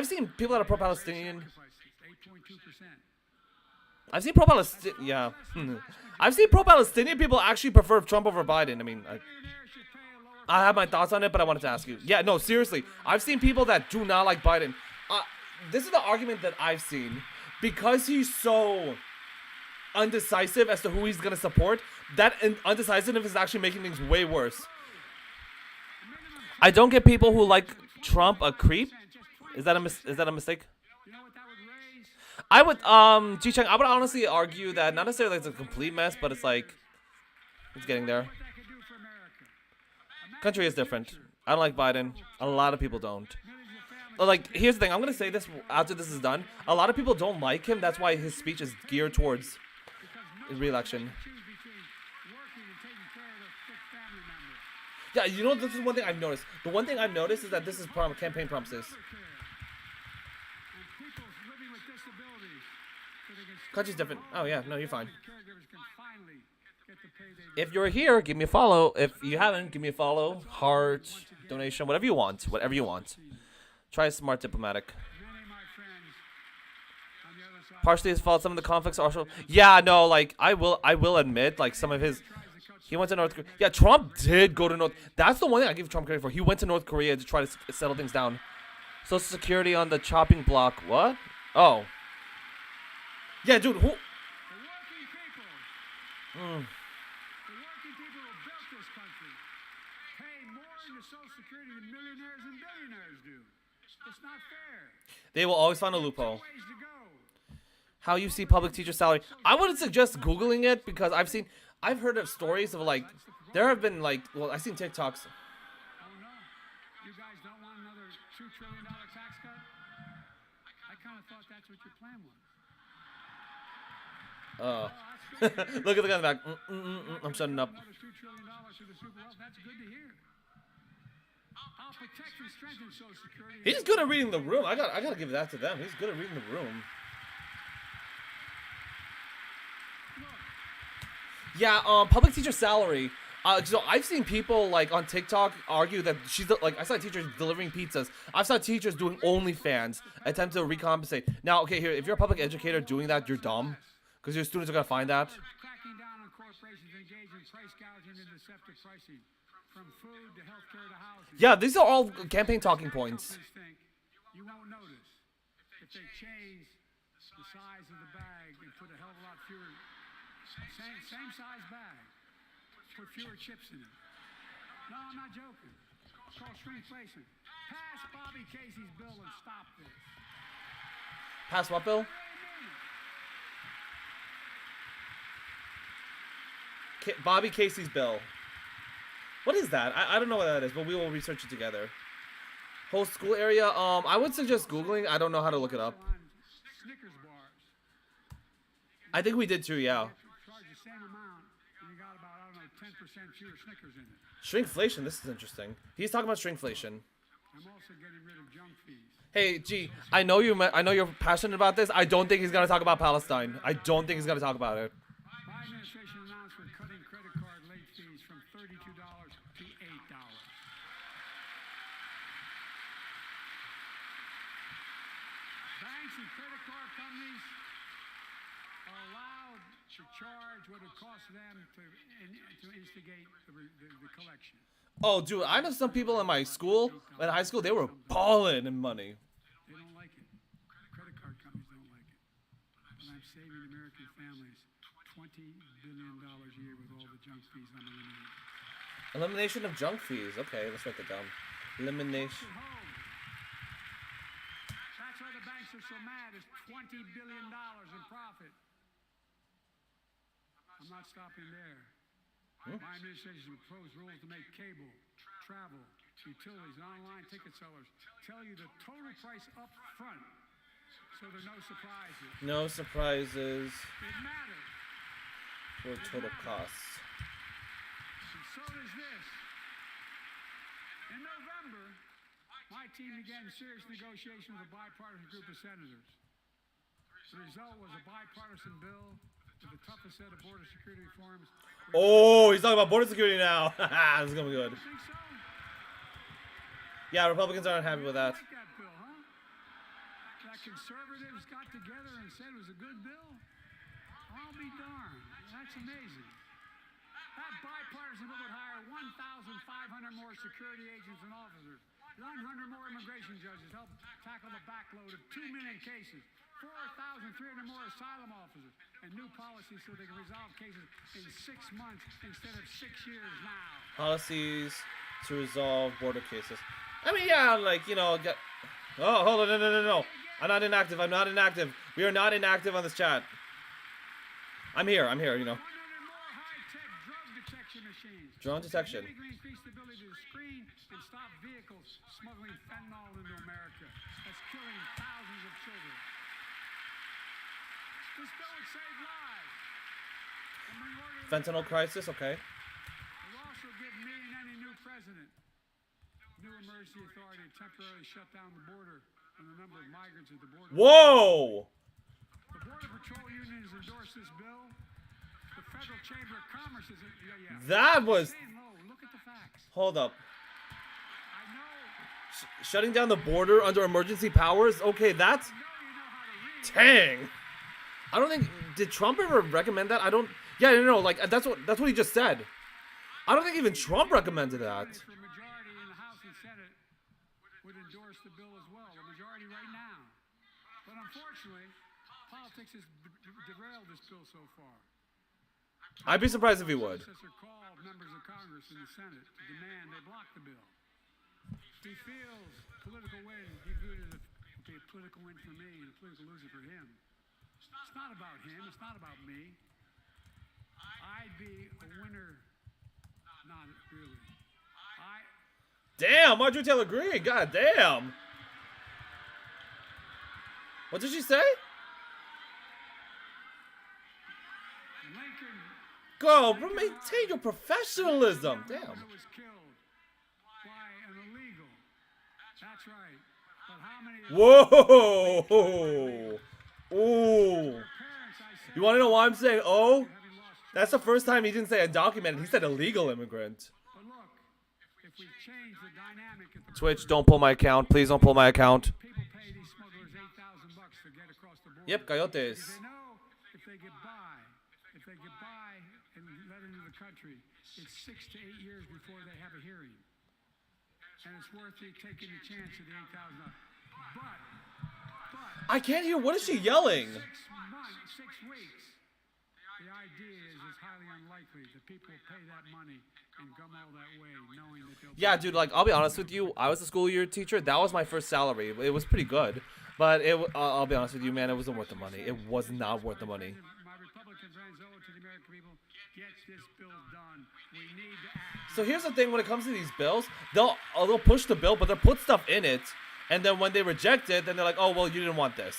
A: seen people that are pro-Palestinian.
C: 8.2%.
A: I've seen pro-Palestinian. Yeah, I've seen pro-Palestinian people actually prefer Trump over Biden. I mean, I have my thoughts on it, but I wanted to ask you. Yeah, no, seriously. I've seen people that do not like Biden. This is the argument that I've seen. Because he's so undecisive as to who he's going to support, that undecisiveness is actually making things way worse. I don't get people who like Trump a creep. Is that a mistake?
C: You know what that would raise?
A: I would, G-Chang, I would honestly argue that not necessarily it's a complete mess, but it's like, it's getting there.
C: What that could do for America.
A: Country is different. I don't like Biden. A lot of people don't. Like, here's the thing. I'm going to say this after this is done. A lot of people don't like him. That's why his speech is geared towards re-election.
C: Choose between working and taking care of their sick family members.
A: Yeah, you know, this is one thing I've noticed. The one thing I've noticed is that this is campaign promises.
C: And people living with disabilities, so they can
A: Country's different. Oh, yeah. No, you're fine.
C: caregivers can finally get the pay they
A: If you're here, give me a follow. If you haven't, give me a follow. Heart, donation, whatever you want. Whatever you want. Try smart diplomatic.
C: Many of my friends on the other side
A: Partially his fault. Some of the conflicts are also. Yeah, no, like I will admit, like some of his. He went to North Korea. Yeah, Trump did go to North. That's the one thing I give Trump credit for. He went to North Korea to try to settle things down. Social Security on the chopping block. What? Oh. Yeah, dude. Who?
C: the working people, the working people who built this country, pay more into Social Security than millionaires and billionaires do. It's not fair.
A: They will always find a loophole.
C: Ways to go.
A: How you see public teacher salary? I wouldn't suggest Googling it because I've heard of stories of like, there have been like, well, I've seen TikToks.
C: Oh no, you guys don't want another $2 trillion tax cut? I kind of thought that's what your plan was.
A: Oh. Look at the guy in the back. I'm shutting up.
C: Another $2 trillion to the super wealth. That's good to hear. I'll protect and strengthen Social Security.
A: He's good at reading the room. I gotta give that to them. He's good at reading the room. Yeah, public teacher salary. So I've seen people like on TikTok argue that I saw teachers delivering pizzas. I've saw teachers doing OnlyFans, attempt to recompensate. Now, okay, here, if you're a public educator doing that, you're dumb, because your students are gonna find that.
C: Cracking down on corporations engaged in price gouging and deceptive pricing, from food to healthcare to housing.
A: Yeah, these are all campaign talking points.
C: Companies think you won't notice if they change the size of the bag and put a hell of a lot fewer, same size bag, put fewer chips in it. No, I'm not joking. It's called shrinkflation. Pass Bobby Casey's bill and stop this.
A: Pass what bill? Bobby Casey's bill. What is that? I don't know what that is, but we will research it together. Whole school area. I would suggest Googling. I don't know how to look it up.
C: Snickers bars.
A: I think we did too. Yeah.
C: Charge the same amount, and you got about, I don't know, 10% fewer Snickers in it.
A: Shrinkflation. This is interesting. He's talking about shrinkflation.
C: I'm also getting rid of junk fees.
A: Hey, G, I know you're passionate about this. I don't think he's gonna talk about Palestine. I don't think he's gonna talk about it.
C: My administration announced we're cutting credit card late fees from $32 to $8. Banks and credit card companies are allowed to charge what it costs them to instigate the collection.
A: Oh, dude, I know some people in my school, in high school, they were balling in money.
C: They don't like it. Credit card companies don't like it. But I'm saving American families $20 billion a year with all the junk fees I'm eliminating.
A: Elimination of junk fees. Okay, let's write that down. Elimination.
C: That's why the banks are so mad. It's $20 billion in profit. I'm not stopping there. My administration proposed rules to make cable, travel, utilities, and online ticket sellers tell you the total price up front, so there are no surprises.
A: No surprises
C: It matters.
A: for total costs.
C: And so does this. In November, my team began serious negotiation with a bipartisan group of senators. The result was a bipartisan bill with the toughest set of border security reforms.
A: Oh, he's talking about border security now. This is gonna be good.
C: You think so?
A: Yeah, Republicans aren't happy with that.
C: Like that bill, huh? That conservatives got together and said it was a good bill? I'll be darned. That's amazing. That bipartisan bill would hire 1,500 more security agents and officers, 100 more immigration judges, help tackle the backload of 2 million cases, 4,300 more asylum officers, and new policies so they can resolve cases in 6 months instead of 6 years now.
A: Policies to resolve border cases. I mean, yeah, like, you know, get... Oh, hold on, no. I'm not inactive, We are not inactive on this chat. I'm here, you know.
C: 100 more high-tech drug detection machines.
A: Drone detection.
C: Significantly increase the ability to screen and stop vehicles smuggling fentanyl into America. That's killing thousands of children. This bill would save lives. And bring order to the
A: Fentanyl crisis, okay.
C: It will also give me and any new president new emergency authority to temporarily shut down the border and the number of migrants at the border.
A: Whoa!
C: The Border Patrol Union has endorsed this bill. The Federal Chamber of Commerce is...
A: That was...
C: Staying low. Look at the facts.
A: Hold up.
C: I know...
A: Shutting down the border under emergency powers? Okay, that's...
C: I know you know how to read.
A: Dang! I don't think... Did Trump ever recommend that? I don't... Yeah, no, like, that's what he just said. I don't think even Trump recommended that.
C: For a majority in the House and Senate would endorse the bill as well. A majority right now. But unfortunately, politics has derailed this bill so far.
A: I'd be surprised if he would.
C: Predecessor called members of Congress in the Senate to demand they block the bill. He feels political win. He viewed it as a political win for me and a political loser for him. It's not about him. It's not about me. I'd be a winner. Not really.
A: Damn, Marjorie Taylor Greene. God damn. What did she say?
C: Lincoln.
A: Girl, maintain your professionalism. Damn.
C: Was killed by an illegal. That's right. But how many?
A: Whoa. Ooh. You want to know why I'm saying oh? That's the first time he didn't say undocumented. He said illegal immigrant.
C: But look, if we change the dynamic at the
A: Twitch, don't pull my account. Please don't pull my account.
C: people pay these smugglers $8,000 to get across the border.
A: Yep, coyotes.
C: They know if they get by and let into the country, it's 6 to 8 years before they have a hearing. And it's worth taking the chance of the $8,000. But
A: I can't hear. What is she yelling?
C: 6 months, 6 weeks. The idea is it's highly unlikely that people will pay that money and come all that way knowing that they'll...
A: Yeah, dude, like, I'll be honest with you. I was a school year teacher. That was my first salary. It was pretty good. But I'll be honest with you, man. It wasn't worth the money. It was not worth the money.
C: My Republican friends owe it to the American people. Get this bill done. We need to act.
A: So here's the thing. When it comes to these bills, they'll push the bill, but they'll put stuff in it. And then when they reject it, then they're like, oh, well, you didn't want this.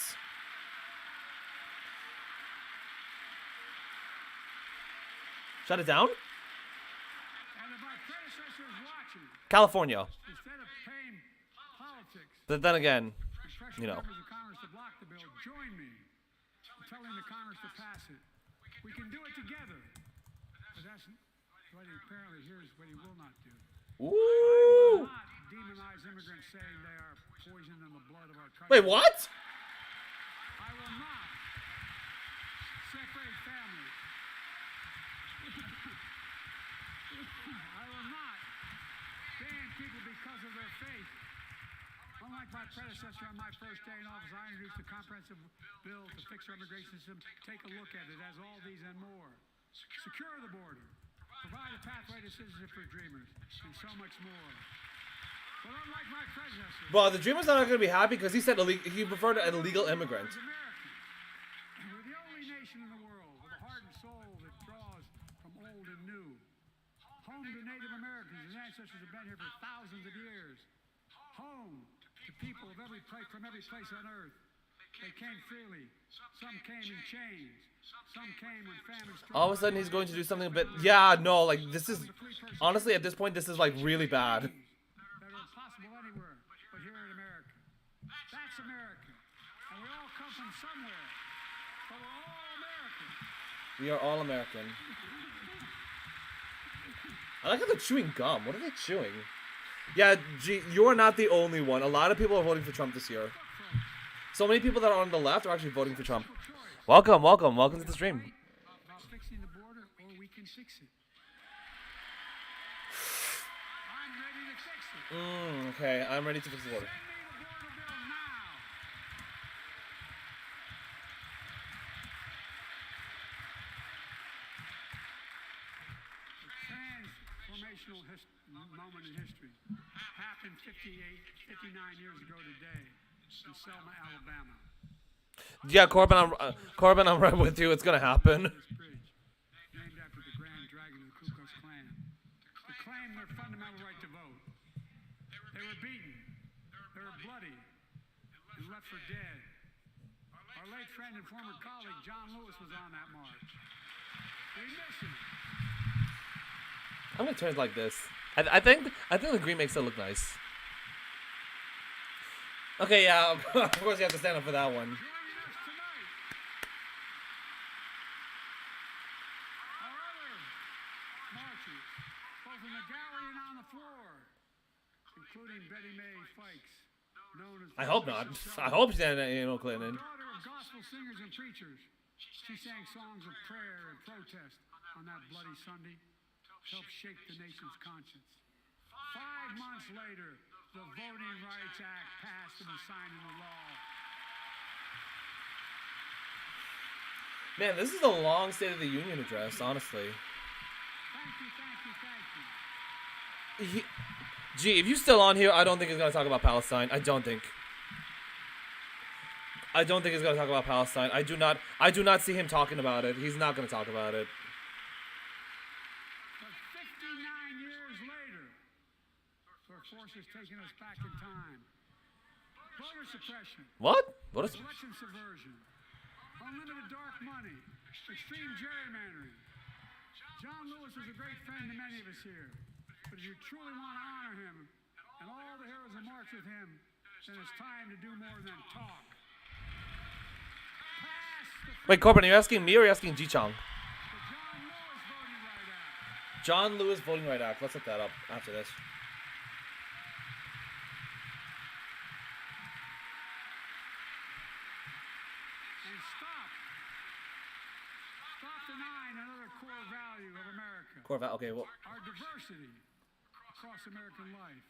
A: Shut it down?
C: And if my predecessor is watching,
A: California.
C: instead of paying politics,
A: But then again,
C: and pressure
A: you know.
C: members of Congress to block the bill, join me in telling the Congress to pass it. We can do it together. But that's what he apparently here's what he will not do.
A: Ooh.
C: Will not demonize immigrants saying they are poison in the blood of our country.
A: Wait, what?
C: I will not separate families. I will not ban people because of their faith. Unlike my predecessor on my first day in office, I introduced a comprehensive bill to fix our immigration system. Take a look at it. It has all these and more. Secure the border. Provide a pathway to citizenship for dreamers. And so much more. But unlike my predecessor...
A: Well, the dreamers are not going to be happy because he said he preferred an illegal immigrant.
C: We're the only nation in the world with a heart and soul that draws from old and new. Home to Native Americans whose ancestors have been here for thousands of years. Home to people of from every place on earth. They came freely. Some came in chains. Some came when famine struck.
A: All of a sudden, he's going to do something a bit. Yeah, no, like this is honestly at this point, this is like really bad.
C: That are impossible anywhere but here in America. That's America. And we all come from somewhere. But we're all American.
A: We are all American. I like how they're chewing gum. What are they chewing? Yeah, gee, you're not the only one. A lot of people are voting for Trump this year. So many people that are on the left are actually voting for Trump. Welcome to the stream.
C: About fixing the border, or we can fix it. I'm ready to fix it.
A: Okay, I'm ready to fix the border.
C: Send me the border bill now. A transformational moment in history happened 59 years ago today in Selma, Alabama.
A: Yeah, Corbin, I'm right with you. It's gonna happen.
C: This bridge, named after the Grand Dragon of the Ku Klux Klan, to claim their fundamental right to vote. They were beaten, they were bloody, and left for dead. Our late friend and former colleague John Lewis was on that march. We miss him.
A: I'm gonna turn it like this. I think the green makes it look nice. Okay, yeah, of course you have to stand up for that one.
C: Joining us tonight, our other marchers, both in the gallery and on the floor, including Betty Mae Fikes, known as...
A: I hope not. I hope she's not in Clinton.
C: Daughter of gospel singers and preachers, she sang songs of prayer and protest on that bloody Sunday to help shake the nation's conscience. 5 months later, the Voting Rights Act passed and was signed into law.
A: Man, this is a long State of the Union address, honestly.
C: Thank you.
A: Gee, if you're still on here, I don't think he's gonna talk about Palestine. I don't think he's gonna talk about Palestine. I do not see him talking about it. He's not gonna talk about it.
C: But 59 years later, our forces taking us back in time. Voter suppression,
A: What? What is?
C: election subversion, unlimited dark money, extreme gerrymandering. John Lewis is a great friend to many of us here. But if you truly want to honor him and all the heroes who march with him, then it's time to do more than talk. Pass the
A: Wait, Corbin, are you asking me or are you asking Ji-Chong?
C: John Lewis Voting
A: John Lewis Voting
C: Right Act.
A: Right Act. Let's look that up after this.
C: And stop denying another core value of America.
A: Corvette. Okay, well,
C: Our diversity across American life.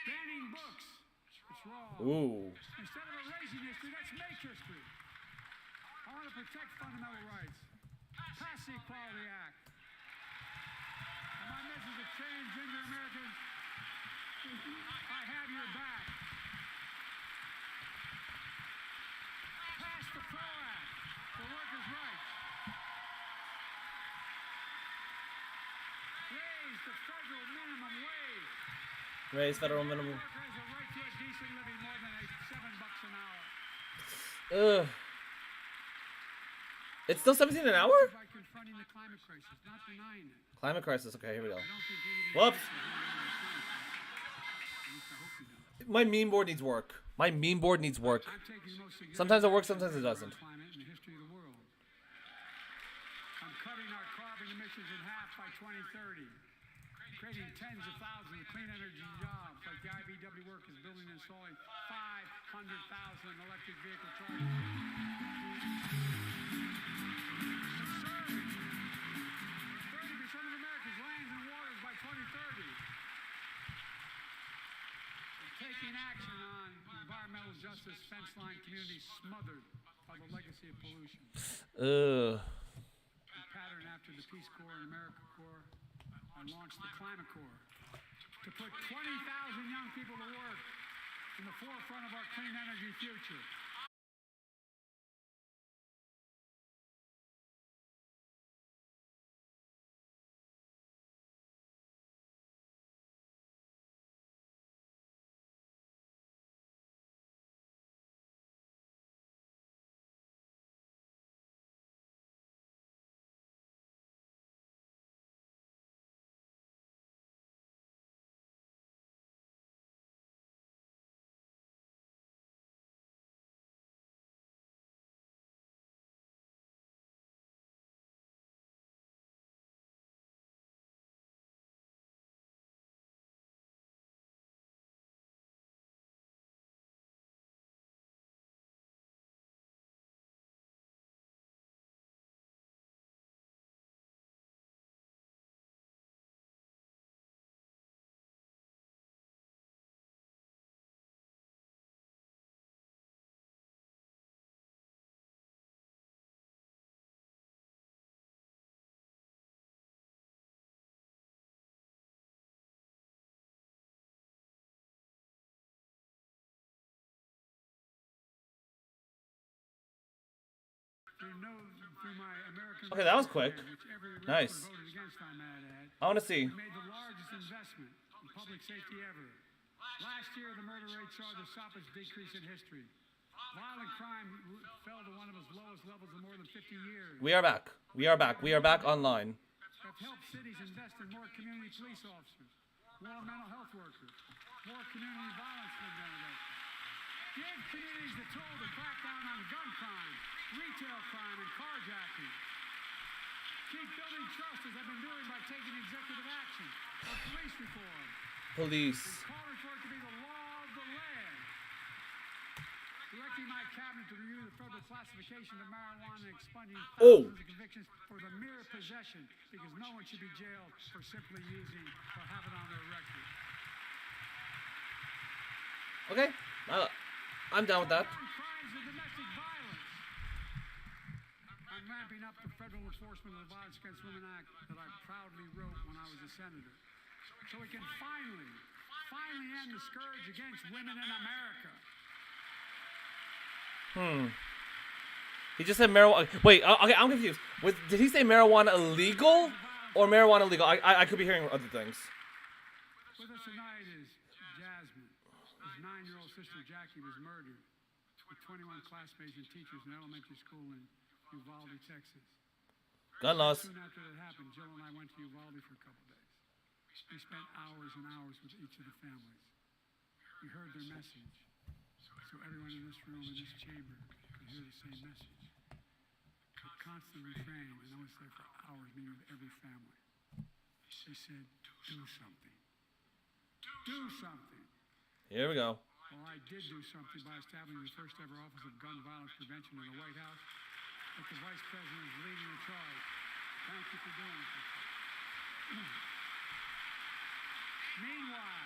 C: Banning books. It's wrong.
A: ooh.
C: Instead of erasing history, let's make history. I want to protect fundamental rights. Pass the Equality Act. And my message to transgender Americans, I have your back. Pass the PRO Act for workers' rights. Raise the federal minimum wage.
A: Raise federal minimum.
C: Worker has a right to a decent living more than $7 an hour.
A: Ugh. It's still 17 an hour?
C: By confronting the climate crisis, not denying it.
A: Climate crisis. Okay, here we go.
C: I don't think any of
A: Whoops.
C: At least I hope you don't.
A: My meme board needs work. My meme board needs work.
C: I'm taking the most significant
A: Sometimes it works, sometimes it doesn't.
C: climate in the history of the world. I'm cutting our carbon emissions in half by 2030, creating tens of thousands of clean energy jobs like the IBW work is building and installing 500,000 electric vehicle charging stations. 30% of America's lands and waters by 2030. Taking action on environmental justice fence line communities smothered by the legacy of pollution.
A: Ugh.
C: In pattern after the Peace Corps and AmeriCorps, I launched the Climate Corps to put 20,000 young people to work in the forefront of our clean energy future.
A: Okay, that was quick. Nice. I want to see.
C: We made the largest investment in public safety ever. Last year, the murder rate saw the sharpest decrease in history. Violent crime fell to one of its lowest levels in more than 50 years.
A: We are back. We are back. We are back online.
C: Have helped cities invest in more community police officers, more mental health workers, more community violence intervention. Give communities the tool to crack down on gun crime, retail crime, and carjacking. Keep building trust as I've been doing by taking executive action on police reform.
A: Police.
C: And calling for it to be the law of the land. Directing my cabinet to review the federal classification of marijuana and expunging thousands of convictions for the mere possession, because no one should be jailed for simply using or have it on their record.
A: Okay. I'm down with that.
C: Crimes of domestic violence. I'm ramping up the federal enforcement of the Violence Against Women Act that I proudly wrote when I was a senator, so we can finally end the scourge against women in America.
A: He just said marijuana. Wait, okay, I'm confused. Did he say marijuana illegal or marijuana legal? I could be hearing other things.
C: With us tonight is Jasmine. His 9-year-old sister Jackie was murdered with 21 classmates and teachers in elementary school in Uvalde, Texas.
A: Gun laws.
C: Soon after that happened, Jill and I went to Uvalde for a couple days. We spent hours and hours with each of the families. We heard their message, so everyone in this room, in this chamber, could hear the same message. The constant refrain, and I was there for hours meeting with every family. She said, do something. Do something.
A: Here we go.
C: Well, I did do something by establishing the first ever Office of Gun Violence Prevention in the White House, with the Vice President leading the charge. Thank you for doing it. Meanwhile,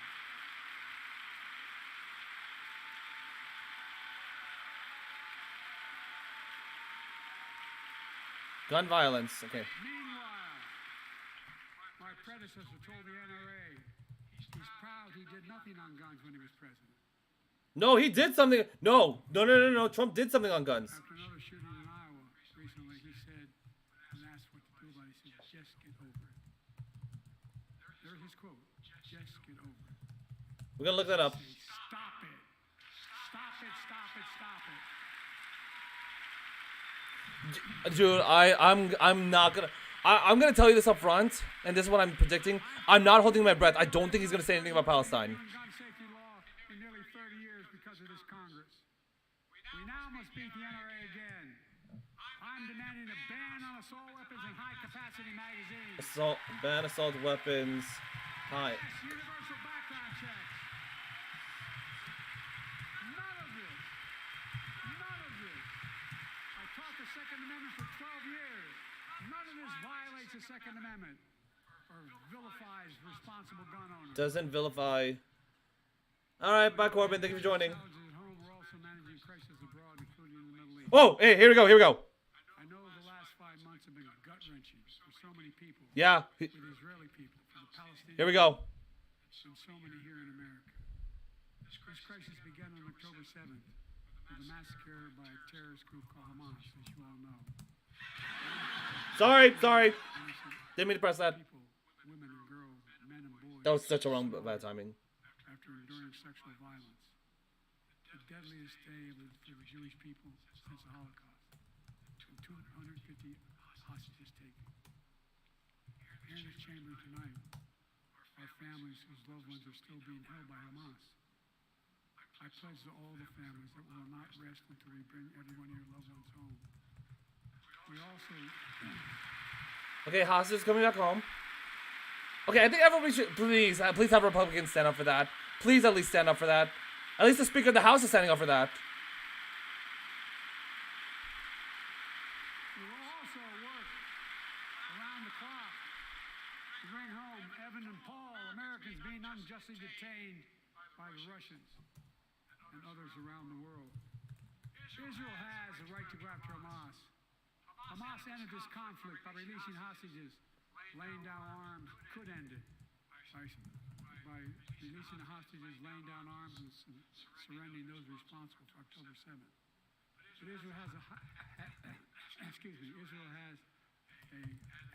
A: Gun violence. Okay.
C: my predecessor told the NRA he's proud he did nothing on guns when he was president.
A: No, he did something. No. Trump did something on guns.
C: After another shooting in Iowa recently, he said, when asked what to do about it, he said, just get over it. There's his quote, just get over it.
A: We're gonna look that up.
C: Stop it. Stop it, stop it, stop it.
A: Dude, I'm not gonna. I'm gonna tell you this up front, and this is what I'm predicting. I'm not holding my breath. I don't think he's gonna say anything about Palestine.
C: Gun safety law in nearly 30 years because of this Congress. We now must beat the NRA again. I'm demanding a ban on assault weapons and high-capacity magazines.
A: Ban assault weapons. Hi.
C: Yes, universal background checks. None of this. None of this. I taught the Second Amendment for 12 years. None of this violates the Second Amendment or vilifies responsible gun owners.
A: Doesn't vilify. All right, bye Corbin. Thank you for joining.
C: At home, we're also crisis abroad, including in the Middle East.
A: Oh, hey, here we go. Here we go.
C: I know the last 5 months have been gut-wrenching for so many people.
A: Yeah.
C: For the Israeli people, for the Palestinians.
A: Here we go.
C: And so many here in America. This crisis began on October 7th with a massacre by a terrorist group called Hamas, as you all know.
A: Sorry.
C: Innocent
A: Didn't mean to press that.
C: people, women and girls, men and boys.
A: That was such a wrong bad timing.
C: After enduring sexual violence. The deadliest day for the Jewish people since the Holocaust. 250 hostages taken. Here in this chamber tonight are families whose loved ones are still being held by Hamas. I pledge to all the families that we will not rest until we bring every one of your loved ones home. We also...
A: Okay, hostages coming back home. Okay, I think everybody should please have Republicans stand up for that. Please at least stand up for that. At least the Speaker of the House is standing up for that.
C: We will also work around the clock to bring home Evan and Paul, Americans being unjustly detained by the Russians and others around the world. Israel has a right to go after Hamas. Hamas ended this conflict by releasing hostages, laying down arms, could end it by releasing the hostages, laying down arms, and surrendering those responsible for October 7th. But Israel has Israel has a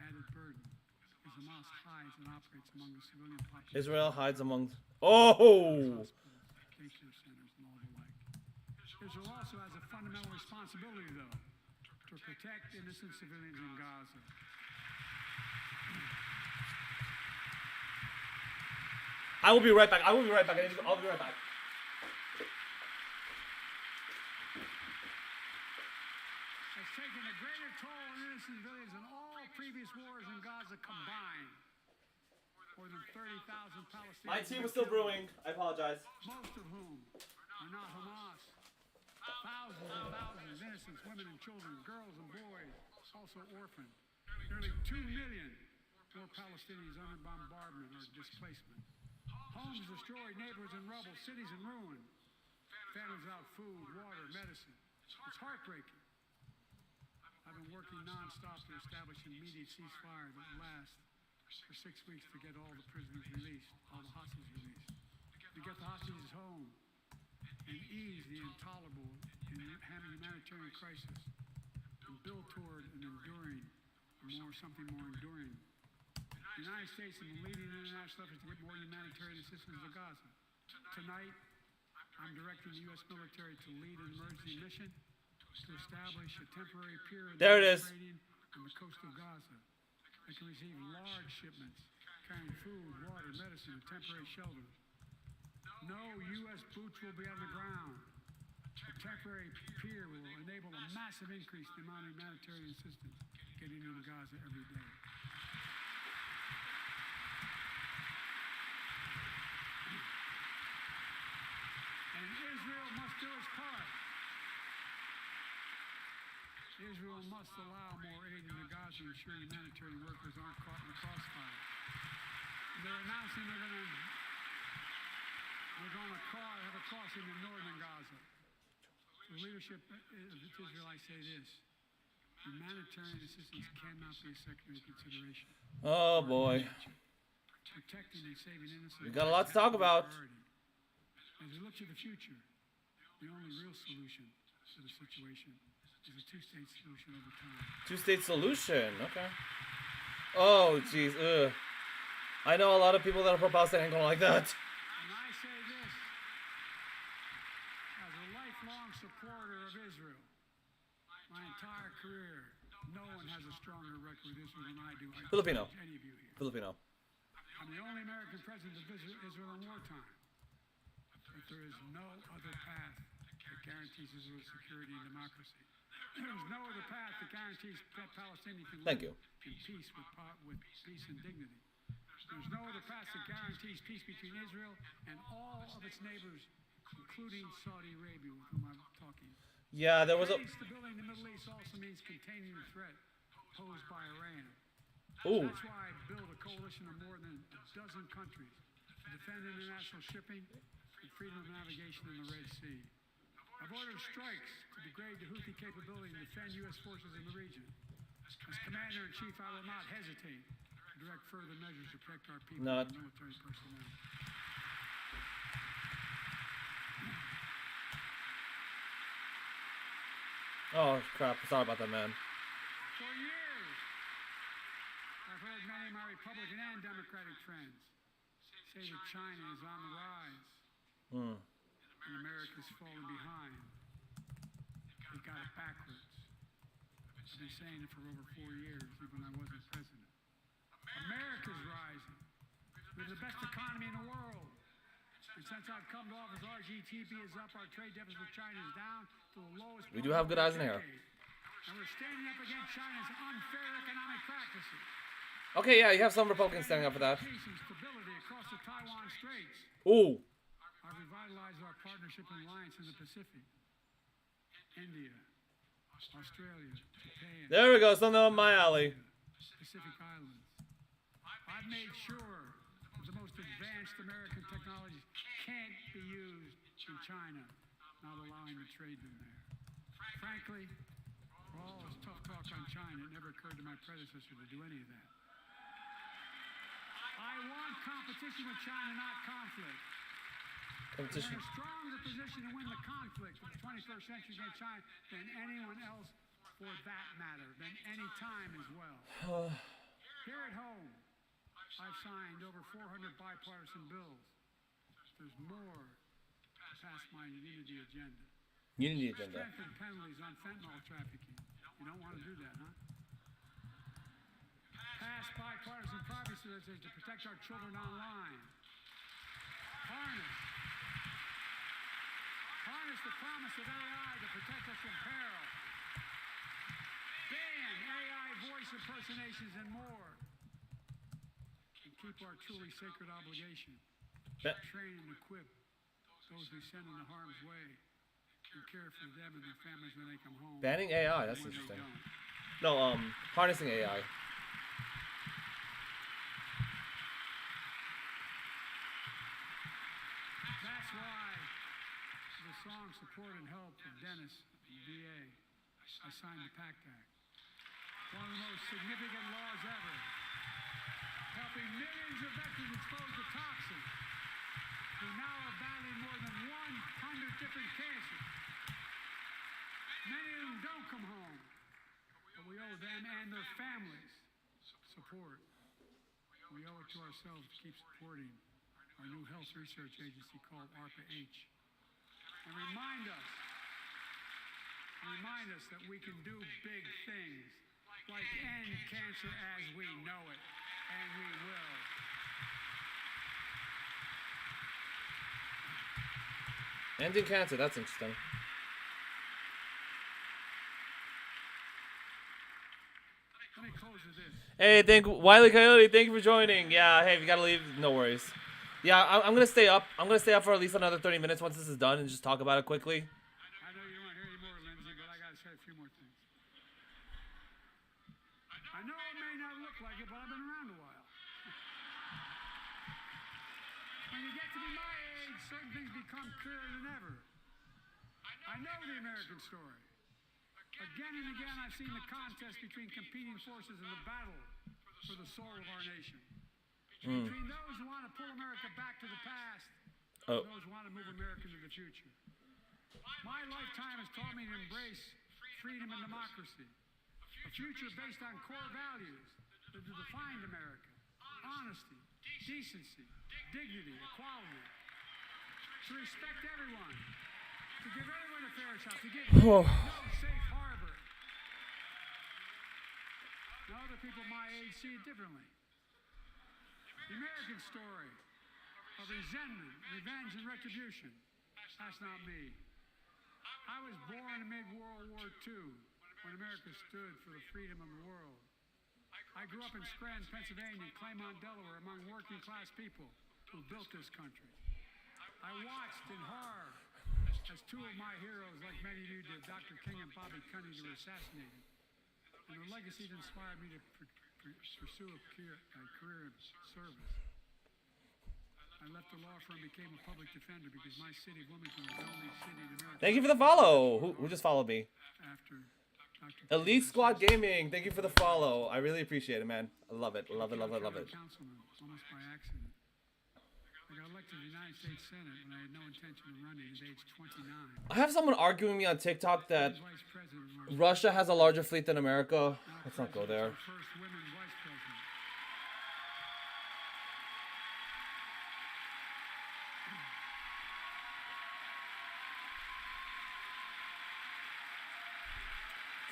C: added burden as Hamas hides and operates among the civilian population.
A: Israel hides among. Oh.
C: Daycare centers and all the like. Israel also has a fundamental responsibility, though, to protect innocent civilians in Gaza.
A: I will be right back. I'll be right back.
C: Has taken a greater toll on innocent civilians than all previous wars in Gaza combined. More than 30,000 Palestinians.
A: My tea was still brewing. I apologize.
C: Most of whom are not Hamas. Thousands and thousands, innocents, women and children, girls and boys, also orphaned. Nearly 2 million more Palestinians under bombardment or displacement. Homes destroyed, neighborhoods in rubble, cities in ruin. Families without food, water, medicine. It's heartbreaking. I've been working non-stop to establish an immediate ceasefire that will last for 6 weeks to get all the prisoners released, all the hostages released. To get the hostages home and ease the intolerable humanitarian crisis and build toward an enduring, something more enduring. The United States is leading international efforts to get more humanitarian assistance to Gaza. Tonight, I'm directing the U.S. military to lead an emergency mission to establish a temporary pier in the Mediterranean on the coast of Gaza that can receive large shipments carrying food, water, medicine, and temporary shelter. No U.S. boots will be on the ground. A temporary pier will enable a massive increase in the amount of humanitarian assistance getting into Gaza every day. And Israel must do its part. Israel must allow more aid into Gaza to ensure humanitarian workers aren't caught in the crossfire. They're announcing they're going to have a crossing in northern Gaza. The leadership of Israel, I say this. Humanitarian assistance cannot be a secondary consideration.
A: Oh boy.
C: Protecting and saving innocent.
A: We got a lot to talk about.
C: As we look to the future, the only real solution to the situation is a two-state solution over time.
A: Two-state solution. Okay. Oh jeez. Ugh. I know a lot of people that are pro-Palestine ain't gonna like that.
C: And I say this as a lifelong supporter of Israel. My entire career, no one has a stronger record with Israel than I do.
A: Filipino.
C: Any of you here.
A: Filipino.
C: I'm the only American president to visit Israel in wartime. But there is no other path that guarantees Israel's security and democracy. There is no other path that guarantees that Palestinians can live in peace with peace and dignity. There's no other path that guarantees peace between Israel and all of its neighbors, including Saudi Arabia, with whom I'm talking.
A: Yeah, there was a.
C: Stability in the Middle East also means containing the threat posed by Iran.
A: Ooh.
C: That's why I built a coalition of more than a dozen countries to defend international shipping and freedom of navigation in the Red Sea. I've ordered strikes to degrade the Houthi capability and defend U.S. forces in the region. As Commander-in-Chief, I will not hesitate to direct further measures to protect our people and military personnel.
A: Oh crap! Sorry about that, man.
C: For years, I've heard many of my Republican and Democratic friends say that China is on the rise and America's falling behind. They got it backwards. I've been saying it for over 4 years, even when I wasn't president. America's rising. We have the best economy in the world. And since I've come to office, our GDP is up, our trade deficit with China is down to the lowest.
A: We do have good eyes and hair.
C: And we're standing up against China's unfair economic practices.
A: Okay, yeah, you have some Republicans standing up for that.
C: Peace and stability across the Taiwan Straits.
A: Ooh.
C: I've revitalized our partnership and alliance in the Pacific. India, Australia, Japan.
A: There we go, something up my alley.
C: Pacific Islands. I've made sure that the most advanced American technologies can't be used in China, not allowing the trade in there. Frankly, for all this tough talk on China, it never occurred to my predecessor to do any of that. I want competition with China, not conflict.
A: Competition.
C: We're in a stronger position to win the conflict of the 21st century against China than anyone else, for that matter, than any time as well. Here at home, I've signed over 400 bipartisan bills. There's more to pass my unity agenda.
A: Unity agenda.
C: Strengthen penalties on fentanyl trafficking. You don't want to do that, huh? Pass bipartisan privacy legislation to protect our children online. Harness the promise of AI to protect us from peril. Ban AI voice impersonations and more. And keep our truly sacred obligation to train and equip those we send into harm's way and care for them and their families when they come home.
A: Banning AI, that's interesting. No, harnessing AI.
C: That's why the song Support and Help of Dennis, the VA, I signed the PACT Act. One of the most significant laws ever, helping millions of veterans exposed to toxins who now are battling more than 100 different cancers. Many of them don't come home, but we owe them and their families support. We owe it to ourselves to keep supporting our new health research agency called ARPA-H. And remind us that we can do big things, like end cancer as we know it, and we will.
A: Ending cancer, that's interesting.
C: Let me close with this.
A: Hey, Wiley Coyote, thank you for joining. Yeah, hey, if you gotta leave, no worries. Yeah, I'm gonna stay up. I'm gonna stay up for at least another 30 minutes once this is done and just talk about it quickly.
C: I know you don't want to hear any more, Lindsay, but I gotta say a few more things. I know it may not look like it, but I've been around a while. When you get to be my age, certain things become clearer than ever. I know the American story. Again and again, I've seen the contest between competing forces in the battle for the soul of our nation. Between those who want to pull America back to the past and those who want to move America into the future. My lifetime has taught me to embrace freedom and democracy, a future based on core values that have defined America: honesty, decency, dignity, equality, to respect everyone, to give everyone a fair shot, to give no safe harbor. Now other people my age see it differently. The American story of resentment, revenge, and retribution, that's not me. I was born amid World War II, when America stood for the freedom of the world. I grew up in Scranton, Pennsylvania, Claymont, Delaware, among working-class people who built this country. I watched in horror as two of my heroes, like many of you did, Dr. King and Bobby Kennedy, were assassinated. And their legacy inspired me to pursue a career of service. I left the law firm and became a public defender because my city of Wilmington was the only city in America.
A: Thank you for the follow. Who just followed me?
C: After Dr.
A: Elite Squad Gaming. Thank you for the follow. I really appreciate it, man. I love it. Love it. Love it. Love it.
C: Councilman, almost by accident. I got elected to the United States Senate when I had no intention of running at age 29.
A: I have someone arguing me on TikTok that
C: Vice President of our
A: Russia has a larger fleet than America. Let's not go there.
C: first women vice president.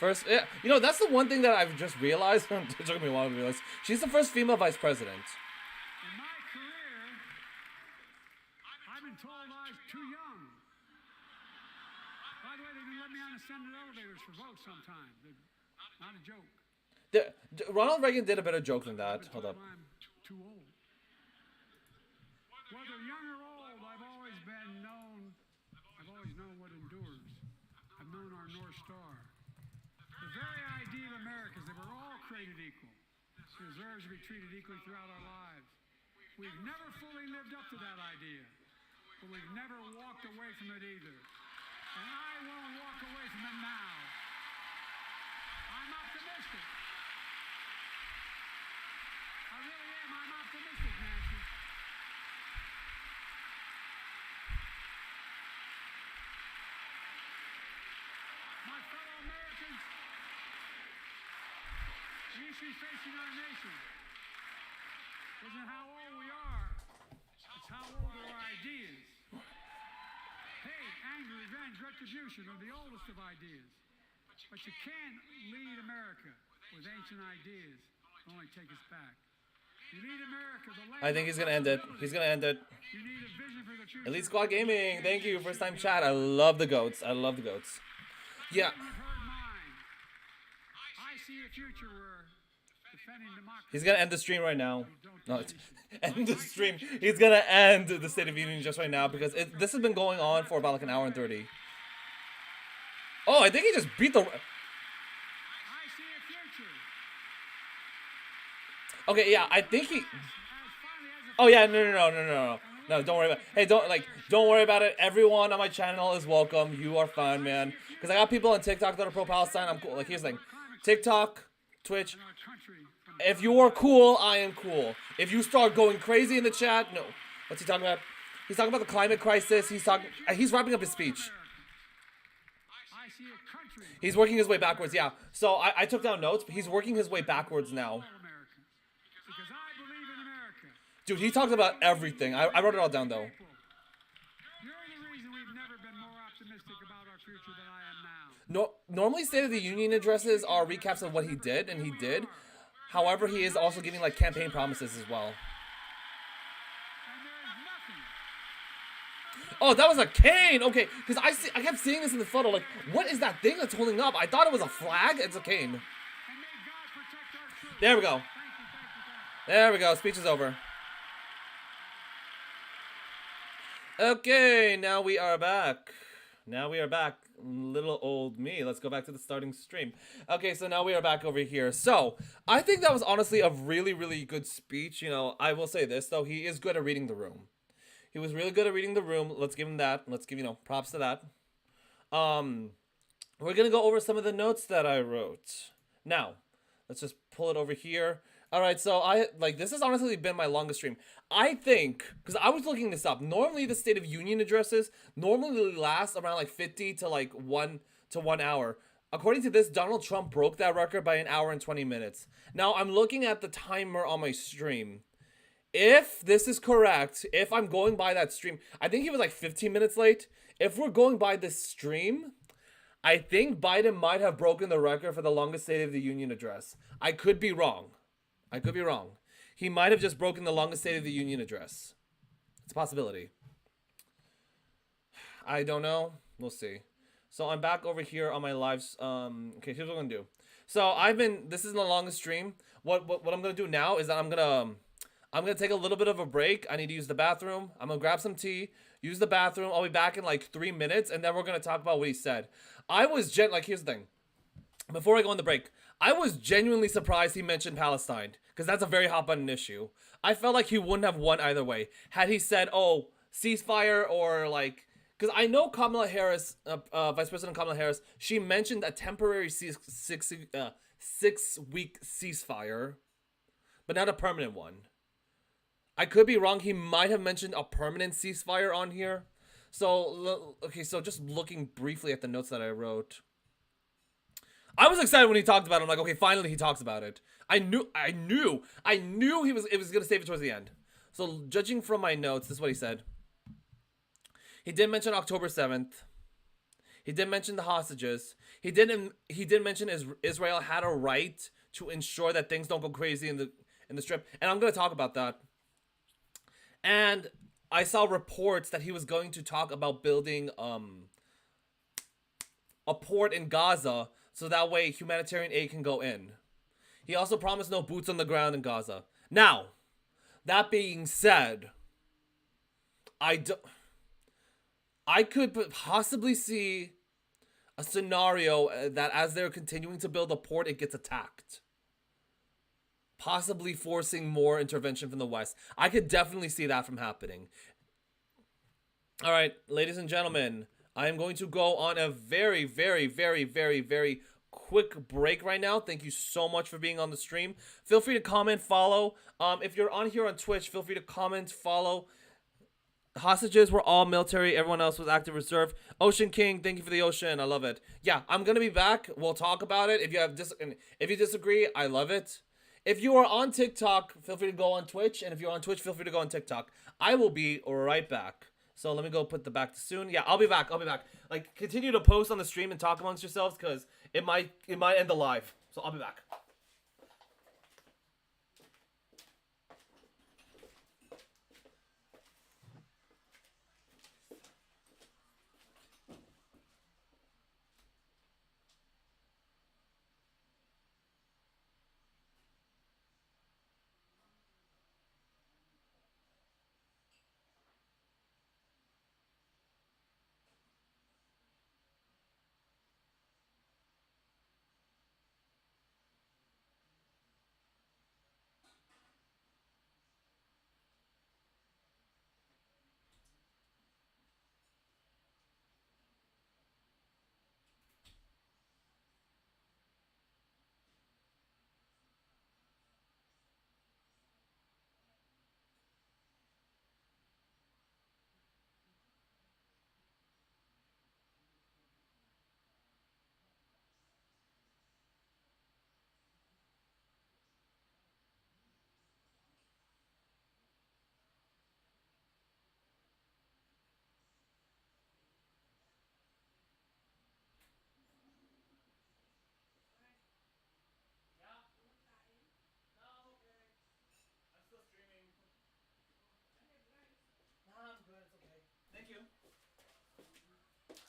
A: First, yeah, you know, that's the one thing that I've just realized. It took me a while to realize. She's the first female vice president.
C: In my career, I've been told I was too young. By the way, they didn't let me on the Senate elevators for votes sometimes. Not a joke.
A: Ronald Reagan did a better joke than that. Hold up.
C: I'm too old. Whether young or old, I've always known what endures. I've known our North Star. The very idea of America is that we're all created equal. Deserves to be treated equally throughout our lives. We've never fully lived up to that idea, but we've never walked away from it either. And I won't walk away from it now. I'm optimistic. I really am. I'm optimistic, Nancy. My fellow Americans, the issue facing our nation isn't how old we are, it's how old are our ideas. Hate, anger, revenge, retribution are the oldest of ideas. But you can't lead America with ancient ideas. It'll only take us back. You need America, the land
A: I think he's gonna end it. He's gonna end it.
C: You need a vision for the future.
A: Elite Squad Gaming. Thank you. First time chat. I love the goats. I love the goats. Yeah.
C: You've heard mine. I see a future where defending democracy.
A: He's gonna end the stream right now. No, end the stream. He's gonna end the State of the Union just right now because this has been going on for about like an hour and 30. Oh, I think he just beat the.
C: I see a future.
A: Okay, yeah, I think he. Oh yeah, no. Don't worry about. Hey, don't worry about it. Everyone on my channel is welcome. You are fine, man. Because I got people on TikTok that are pro Palestine. I'm cool. Like here's the thing, TikTok, Twitch. If you are cool, I am cool. If you start going crazy in the chat, no. What's he talking about? He's talking about the climate crisis. He's wrapping up his speech.
C: I see a country.
A: He's working his way backwards. Yeah. So I took down notes, but he's working his way backwards now.
C: America. Because I believe in America.
A: Dude, he talked about everything. I wrote it all down though.
C: You're the reason we've never been more optimistic about our future than I am now.
A: No, normally State of the Union addresses are recaps of what he did, and he did. However, he is also giving like campaign promises as well.
C: And there is nothing.
A: Oh, that was a cane. Okay, because I kept seeing this in the photo. Like, what is that thing that's holding up? I thought it was a flag. It's a cane.
C: And may God protect our troops.
A: There we go.
C: Thank you.
A: There we go. Speech is over. Okay, now we are back. Little old me. Let's go back to the starting stream. Okay, so now we are back over here. So, I think that was honestly a really, really good speech. You know, I will say this, though. He is good at reading the room. He was really good at reading the room. Let's give him that. Let's give, props to that. We're going to go over some of the notes that I wrote. Now, let's just pull it over here. All right, so this has honestly been my longest stream. I think, because I was looking this up, normally the State of Union addresses normally last around like 50 to like 1 hour. According to this, Donald Trump broke that record by 1 hour and 20 minutes. Now, I'm looking at the timer on my stream. If this is correct, if I'm going by that stream, I think he was like 15 minutes late. If we're going by this stream, I think Biden might have broken the record for the longest State of the Union address. I could be wrong. He might have just broken the longest State of the Union address. It's a possibility. I don't know. We'll see. So I'm back over here on my lives. Okay, here's what I'm gonna do. So this is the longest stream. What I'm gonna do now is that I'm gonna take a little bit of a break. I need to use the bathroom. I'm gonna grab some tea, use the bathroom. I'll be back in like 3 minutes, and then we're gonna talk about what he said. Here's the thing. before I go on the break, I was genuinely surprised he mentioned Palestine because that's a very hot button issue. I felt like he wouldn't have won either way had he said, "Oh, ceasefire," or like, because I know Kamala Harris, Vice President Kamala Harris, she mentioned a temporary 6 week ceasefire, but not a permanent one. I could be wrong. He might have mentioned a permanent ceasefire on here. So okay, so just looking briefly at the notes that I wrote. I was excited when he talked about it. I'm like, okay, finally he talks about it. I knew it was gonna save it towards the end. So judging from my notes, this is what he said. He did mention October 7th. He did mention the hostages. He did mention Israel had a right to ensure that things don't go crazy in the strip. And I'm gonna talk about that. And I saw reports that he was going to talk about building a port in Gaza so that way humanitarian aid can go in. He also promised no boots on the ground in Gaza. Now, that being said, I could possibly see a scenario that as they're continuing to build a port, it gets attacked. Possibly forcing more intervention from the West. I could definitely see that from happening. All right, ladies and gentlemen, I am going to go on a very, very, very, very, very quick break right now. Thank you so much for being on the stream. Feel free to comment, follow. If you're on here on Twitch, feel free to comment, follow. Hostages were all military. Everyone else was active reserve. Ocean King, thank you for the ocean. I love it. Yeah, I'm gonna be back. We'll talk about it. If you disagree, I love it. If you are on TikTok, feel free to go on Twitch. And if you're on Twitch, feel free to go on TikTok. I will be right back. So let me go put the back to soon. Yeah, I'll be back. Like, continue to post on the stream and talk amongst yourselves because it might end the live. So I'll be back.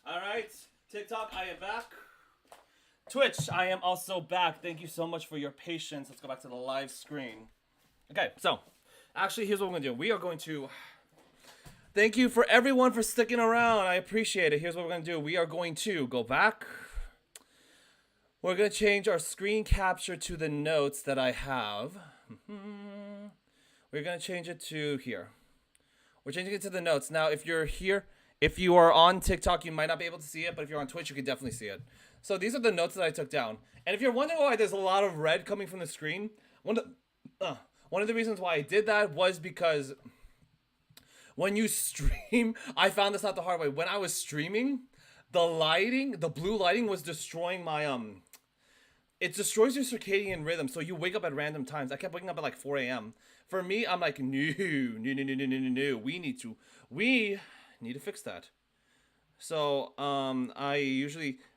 A: Alright, TikTok, I am back. Twitch, I am also back. Thank you so much for your patience. Let's go back to the live screen. Okay, so, actually, here's what we're going to do. We are going to... Thank you for everyone for sticking around. I appreciate it. Here's what we're going to do. We are going to go back. We're going to change our screen capture to the notes that I have. We're going to change it to here. We're changing it to the notes. Now, if you're here... If you are on TikTok, you might not be able to see it, but if you're on Twitch, you can definitely see it. So these are the notes that I took down. And if you're wondering why there's a lot of red coming from the screen, one of the reasons why I did that was because when you stream, I found this out the hard way. When I was streaming, the blue lighting was destroying my, it destroys your circadian rhythm, so you wake up at random times. I kept waking up at like 4 a.m. For me, I'm like, no. We need to fix that. So I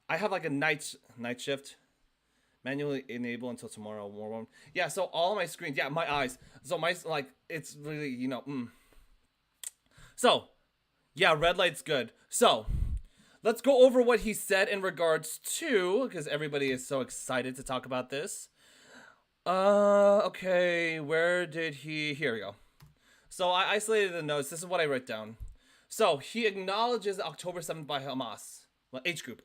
A: have like a night shift, manually enable until tomorrow. More. Yeah. So all my screens, yeah, my eyes. So it's really So, yeah, red light's good. So, let's go over what he said in regards to, because everybody is so excited to talk about this. Okay, where did he? Here we go. So I isolated the notes. This is what I wrote down. So he acknowledges October 7th by Hamas. Well, H group.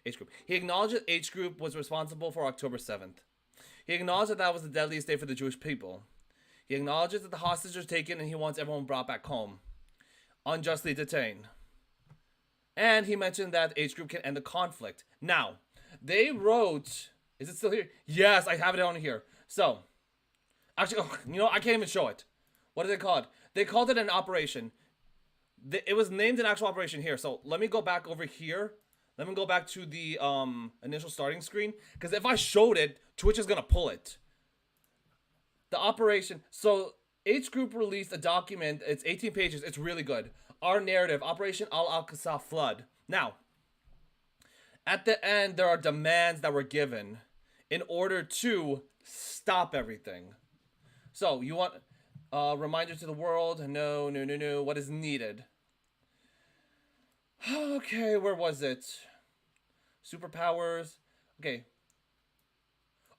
A: H group. He acknowledged that H group was responsible for October 7th. He acknowledged that that was the deadliest day for the Jewish people. He acknowledges that the hostages were taken and he wants everyone brought back home, unjustly detained. And he mentioned that H group can end the conflict. Now, they wrote, is it still here? Yes, I have it on here. So, actually, I can't even show it. What did they call it? They called it an operation. It was named an actual operation here. So let me go back over here. Let me go back to the initial starting screen. Because if I showed it, Twitch is going to pull it. The operation. So H Group released a document. It's 18 pages. It's really good. Our narrative. Operation Al-Aqsa Flood. Now, at the end, there are demands that were given in order to stop everything. So you want... reminder to the world. No. What is needed? Okay, where was it? Superpowers. Okay.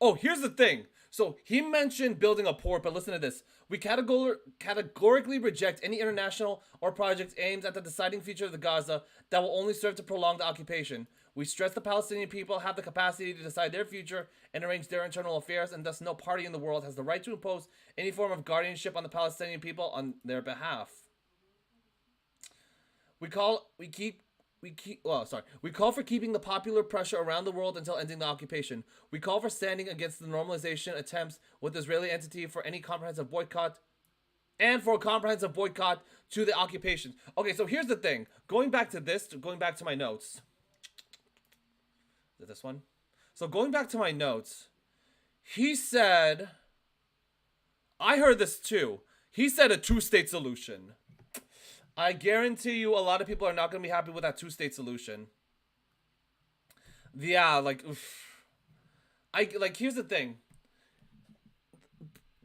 A: Oh, here's the thing. So he mentioned building a port, but listen to this. We categorically reject any international or project aimed at the deciding future of the Gaza that will only serve to prolong the occupation. We stress the Palestinian people have the capacity to decide their future and arrange their internal affairs, and thus no party in the world has the right to impose any form of guardianship on the Palestinian people on their behalf. We call for keeping the popular pressure around the world until ending the occupation. We call for standing against the normalization attempts with the Israeli entity for any comprehensive boycott and for a comprehensive boycott to the occupation. Okay, so here's the thing. Going back to my notes. Is it this one? So going back to my notes, he said, I heard this too. He said a two-state solution. I guarantee you a lot of people are not going to be happy with that two-state solution. Yeah, here's the thing.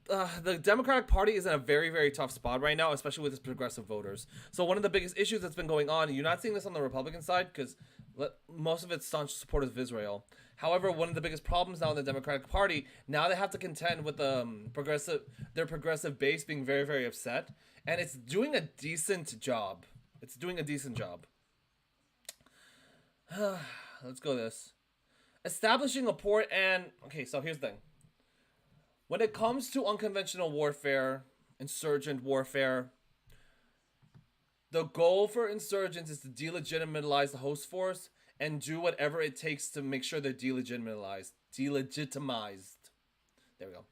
A: The Democratic Party is in a very, very tough spot right now, especially with its progressive voters. So one of the biggest issues that's been going on, and you're not seeing this on the Republican side because most of it's staunch supporters of Israel. However, one of the biggest problems now in the Democratic Party, now they have to contend with their progressive base being very, very upset. And it's doing a decent job. Let's go this. Establishing a port and... Okay, so here's the thing. When it comes to unconventional warfare, insurgent warfare, the goal for insurgents is to delegitimize the host force and do whatever it takes to make sure they're delegitimized. There we go.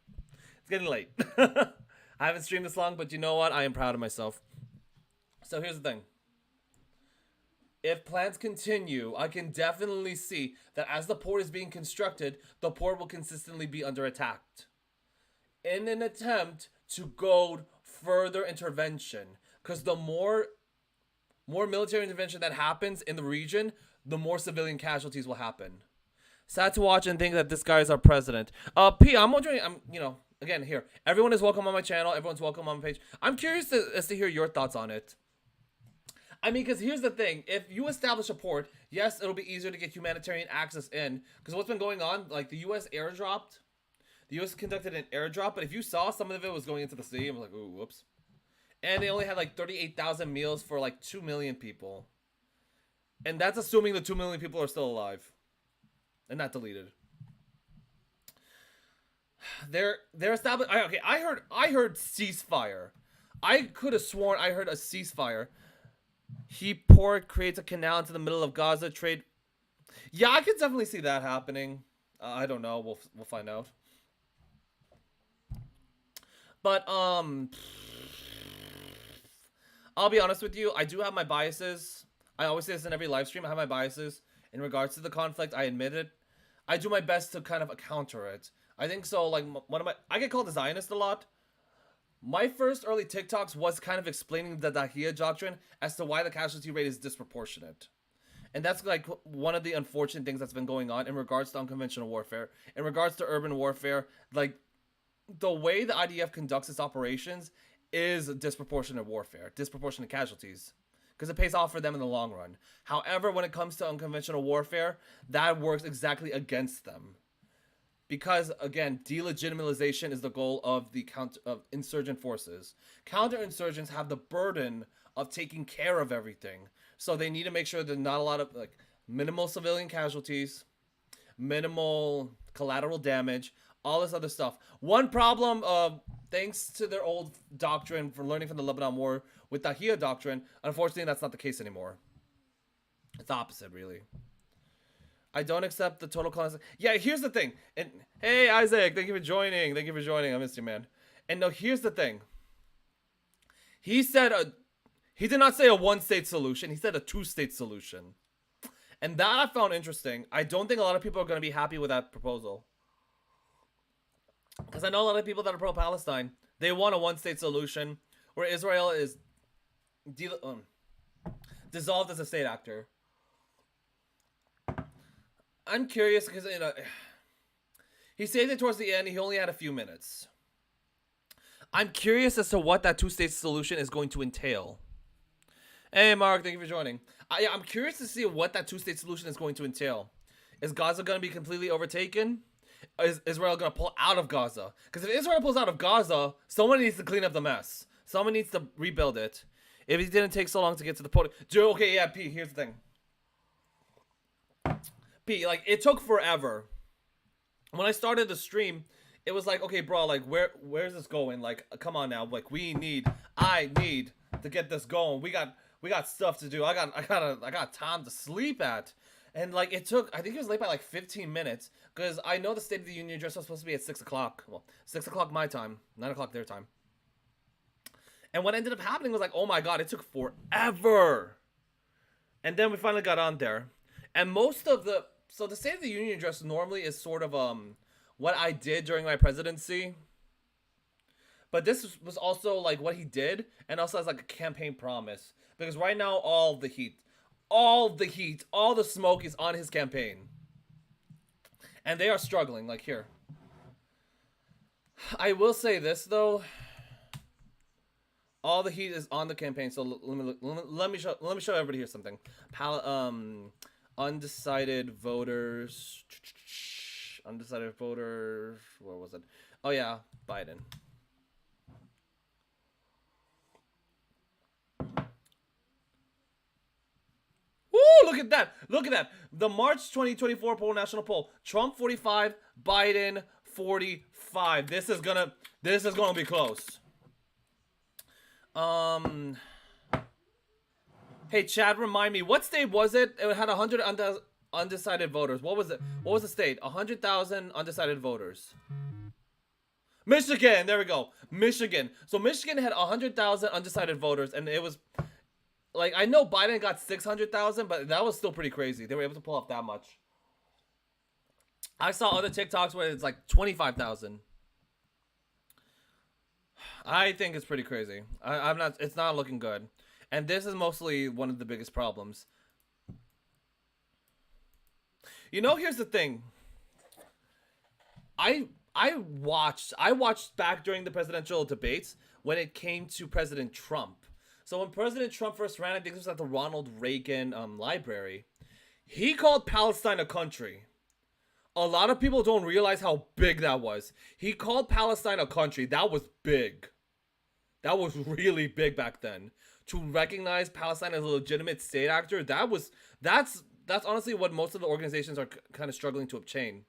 A: It's getting late. I haven't streamed this long, but you know what? I am proud of myself. So here's the thing. If plans continue, I can definitely see that as the port is being constructed, the port will consistently be under attack in an attempt to goad further intervention. Because the more military intervention that happens in the region, the more civilian casualties will happen. Sad to watch and think that this guy is our president. P, I'm wondering, again, here, everyone is welcome on my channel. Everyone's welcome on my page. I'm curious as to hear your thoughts on it. I mean, because here's the thing. If you establish a port, yes, it'll be easier to get humanitarian access in. Because what's been going on, like the U.S. airdropped. The U.S. conducted an airdrop, but if you saw, some of it was going into the sea. I was like, ooh, whoops. And they only had like 38,000 meals for like 2 million people. And that's assuming the 2 million people are still alive. And not deleted. They're established. Okay, I heard ceasefire. I could have sworn I heard a ceasefire. Port creates a canal into the middle of Gaza. Trade. Yeah, I could definitely see that happening. I don't know. We'll find out. But I'll be honest with you. I do have my biases. I always say this in every live stream. I have my biases in regards to the conflict. I admit it. I do my best to kind of counter it. I think so. Like I get called a Zionist a lot. My first early TikToks was kind of explaining the Dahiyya doctrine as to why the casualty rate is disproportionate. And that's like one of the unfortunate things that's been going on in regards to unconventional warfare. In regards to urban warfare, like the way the IDF conducts its operations is disproportionate warfare, disproportionate casualties. Because it pays off for them in the long run. However, when it comes to unconventional warfare, that works exactly against them. Because, again, delegitimization is the goal of of insurgent forces. Counterinsurgents have the burden of taking care of everything. So they need to make sure that not a lot of minimal civilian casualties, minimal collateral damage, all this other stuff. One problem, thanks to their old doctrine from learning from the Lebanon War with the Dahia doctrine, unfortunately that's not the case anymore. It's the opposite, really. I don't accept the total colonization. Yeah, here's the thing. And hey, Isaac, thank you for joining. Thank you for joining. I missed you, man. And no, here's the thing. He said he did not say a one-state solution. He said a two-state solution. And that I found interesting. I don't think a lot of people are going to be happy with that proposal. Because I know a lot of people that are pro-Palestine. They want a one-state solution where Israel is dissolved as a state actor. I'm curious because, you know, he saved it towards the end. He only had a few minutes. I'm curious as to what that two-state solution is going to entail. Hey, Mark, thank you for joining. I'm curious to see what that two-state solution is going to entail. Is Gaza going to be completely overtaken? Is Israel going to pull out of Gaza? Because if Israel pulls out of Gaza, someone needs to clean up the mess. Someone needs to rebuild it. If it didn't take so long to get to the point. Okay, yeah, P, here's the thing. P, like, it took forever. When I started the stream, it was like, okay, bro, like, where's this going? Like, come on now. Like, I need to get this going. We got stuff to do. I got time to sleep at. And, like, it took, I think it was late by, like, 15 minutes. Because I know the State of the Union address was supposed to be at 6 o'clock. Well, 6 o'clock my time. 9 o'clock their time. And what ended up happening was like, oh my god, it took forever. And then we finally got on there. And most of the... So the State of the Union address normally is sort of what I did during my presidency. But this was also like what he did. And also as like a campaign promise. Because right now all the heat, all the smoke is on his campaign. And they are struggling, like here. I will say this though. All the heat is on the campaign, so let me show everybody here something. Undecided voters. Undecided voters. Where was it? Oh yeah, Biden. Woo! Look at that! Look at that! The March 2024 poll, national poll. Trump 45, Biden 45. This is gonna be close. Hey, Chad, remind me, what state was it? It had 100 undecided voters. What was it? What was the state? 100,000 undecided voters. Michigan. There we go. Michigan. So Michigan had 100,000 undecided voters, and it was like, I know Biden got 600,000, but that was still pretty crazy. They were able to pull off that much. I saw other TikToks where it's like 25,000. I think it's pretty crazy. It's not looking good. And this is mostly one of the biggest problems. You know, here's the thing. I watched back during the presidential debates when it came to President Trump. So when President Trump first ran, I think it was at the Ronald Reagan library, he called Palestine a country. A lot of people don't realize how big that was. He called Palestine a country. That was big. That was really big back then. To recognize Palestine as a legitimate state actor, that's honestly what most of the organizations are kind of struggling to obtain.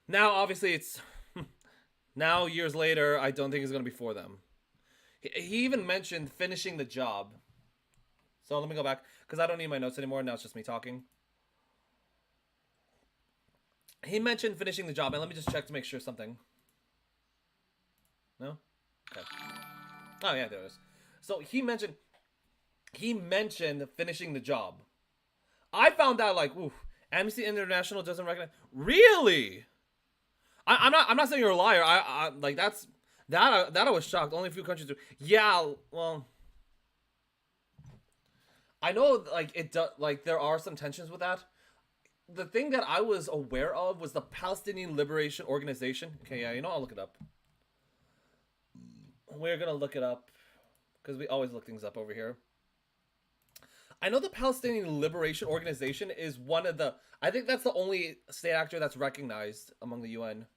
A: Now, obviously, it's now years later. I don't think it's gonna be for them. He even mentioned finishing the job. So let me go back because I don't need my notes anymore. Now it's just me talking. He mentioned finishing the job, and let me just check to make sure something. No? Okay. Oh yeah, there it is. So he mentioned finishing the job. I found out like, oof, Amnesty International doesn't recognize. Really? I'm not saying you're a liar. I like that I was shocked. Only a few countries do. Yeah, well, I know like there are some tensions with that. The thing that I was aware of was the Palestinian Liberation Organization. Okay, yeah, you know, I'll look it up. We're gonna look it up because we always look things up over here. I know the Palestinian Liberation Organization is one of the... I think that's the only state actor that's recognized among the UN.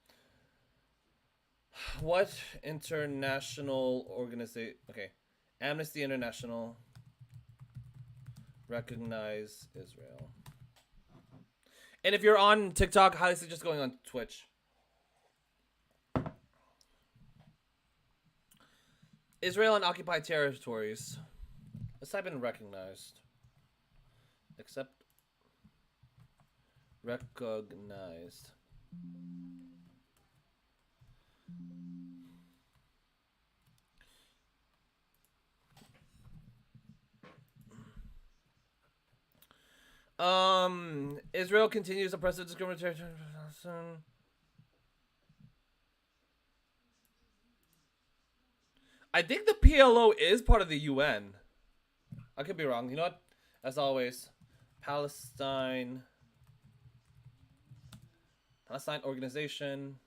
A: What international organization... Okay. Amnesty International. Recognize Israel. And if you're on TikTok, highly suggest going on Twitch. Israel and occupied territories. Let's type in recognized. Except recognized. Israel continues oppressive discriminatory. I think the PLO is part of the UN. I could be wrong. You know what? As always, Palestine Organization.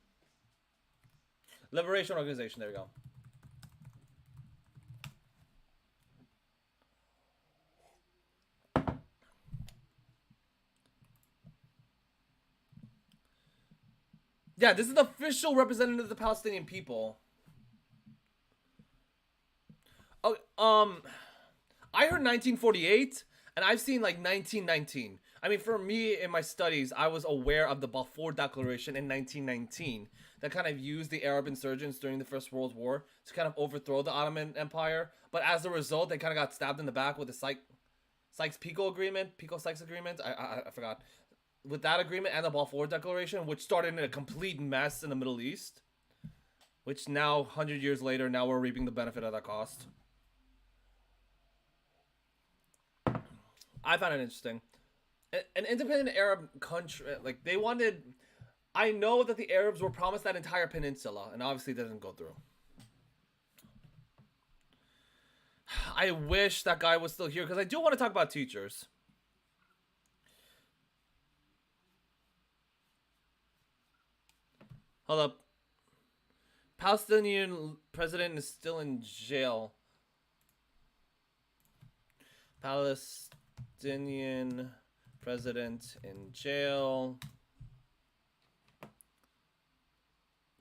A: Liberation Organization. There we go. Yeah, this is the official representative of the Palestinian people. Oh, I heard 1948, and I've seen like 1919. I mean, for me in my studies, I was aware of the Balfour Declaration in 1919 that kind of used the Arab insurgents during the First World War to kind of overthrow the Ottoman Empire. But as a result, they kind of got stabbed in the back with the Sykes-Picot Agreement, Picot-Sykes Agreement. I forgot. With that agreement and the Balfour Declaration, which started in a complete mess in the Middle East, which now, 100 years later, now we're reaping the benefit of that cost. I found it interesting. An independent Arab country, like, they wanted... I know that the Arabs were promised that entire peninsula, and obviously that didn't go through. I wish that guy was still here, because I do want to talk about teachers. Hold up. Palestinian president is still in jail. Palestinian president in jail.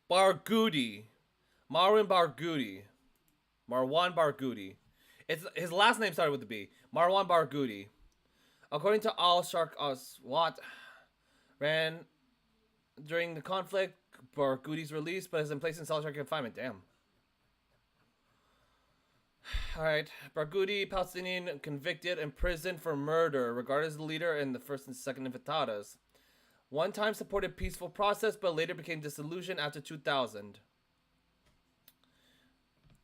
A: Barghouti. Marwan Barghouti. Marwan Barghouti. His last name started with the B. Marwan Barghouti. According to Al-Sharq Aswat, ran during the conflict. Barghouti's released, but is in place in solitary confinement. Damn. Alright. Barghouti, Palestinian, convicted, imprisoned for murder, regarded as the leader in the first and second intifadas. One time supported peaceful process, but later became disillusioned after 2000.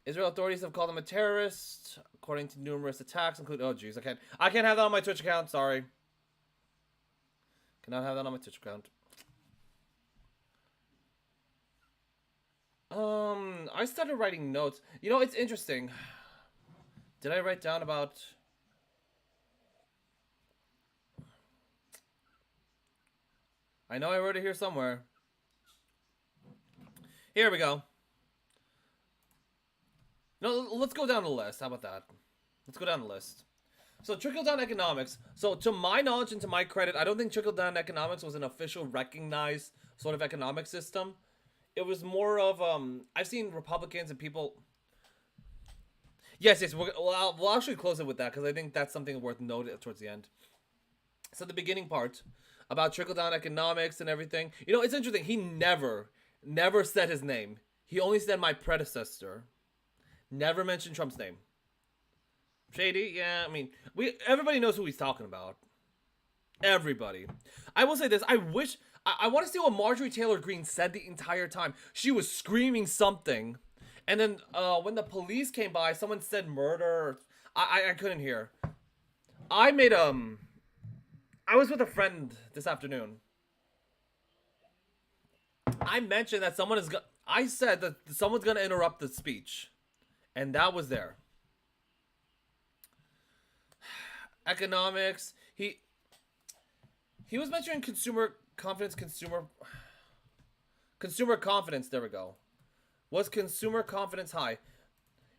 A: Israel authorities have called him a terrorist, according to numerous attacks, including... Oh, jeez, I can't have that on my Twitch account, sorry. Cannot have that on my Twitch account. I started writing notes. You know, it's interesting. Did I write down about... I know I wrote it here somewhere. Here we go. No, let's go down the list. How about that? Let's go down the list. So, trickle-down economics. So, to my knowledge and to my credit, I don't think trickle-down economics was an official recognized sort of economic system. It was more of, I've seen Republicans and people... Yes, we'll actually close it with that, because I think that's something worth noting towards the end. So the beginning part, about trickle-down economics and everything. You know, it's interesting. He never said his name. He only said my predecessor. Never mentioned Trump's name. Shady? Yeah, I mean, everybody knows who he's talking about. Everybody. I will say this. I wish... I want to see what Marjorie Taylor Greene said the entire time. She was screaming something. And then when the police came by, someone said murder. I couldn't hear. I was with a friend this afternoon. I mentioned that I said that someone's going to interrupt the speech. And that was there. Economics. He was mentioning consumer confidence, there we go. Was consumer confidence high?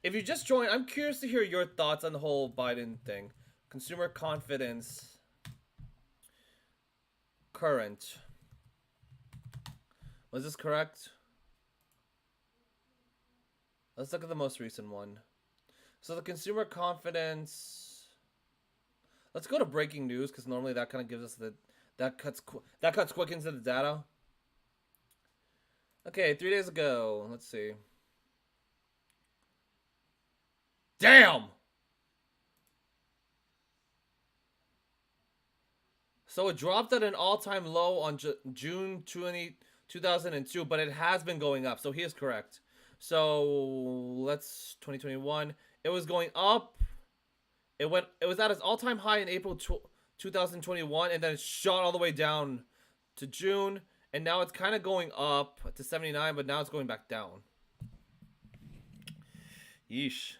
A: If you just joined, I'm curious to hear your thoughts on the whole Biden thing. Consumer confidence. Current. Was this correct? Let's look at the most recent one. So the consumer confidence... Let's go to breaking news because normally that kind of gives us that cuts quick into the data. Okay, 3 days ago. Let's see. Damn. So it dropped at an all-time low on June 2002, but it has been going up. So he is correct. So let's 2021. It was going up. It was at its all-time high in April 2021, and then it shot all the way down to June, and now it's kind of going up to 79, but now it's going back down. Yeesh.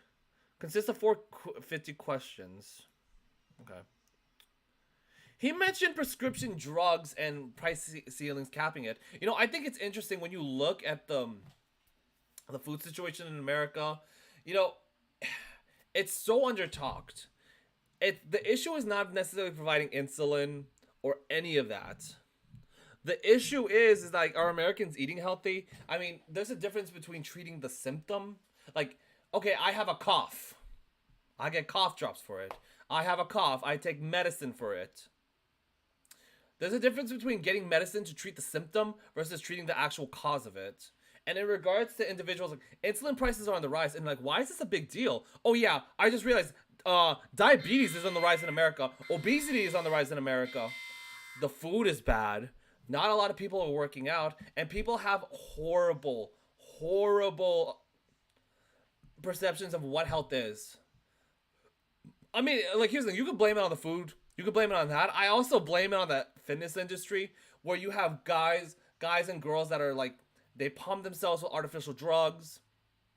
A: Consists of 450 questions. Okay. He mentioned prescription drugs and price ceilings capping it. You know, I think it's interesting when you look at the food situation in America. You know, it's so under-talked. The issue is not necessarily providing insulin or any of that. The issue is like, are Americans eating healthy? I mean, there's a difference between treating the symptom. Like, okay, I have a cough. I get cough drops for it. I have a cough. I take medicine for it. There's a difference between getting medicine to treat the symptom versus treating the actual cause of it. And in regards to individuals, like, insulin prices are on the rise. And like, why is this a big deal? Oh yeah, I just realized diabetes is on the rise in America. Obesity is on the rise in America. The food is bad. Not a lot of people are working out. And people have horrible, horrible perceptions of what health is. I mean, like, here's the thing. You can blame it on the food. You can blame it on that. I also blame it on the fitness industry, where you have guys and girls that are like, they pump themselves with artificial drugs.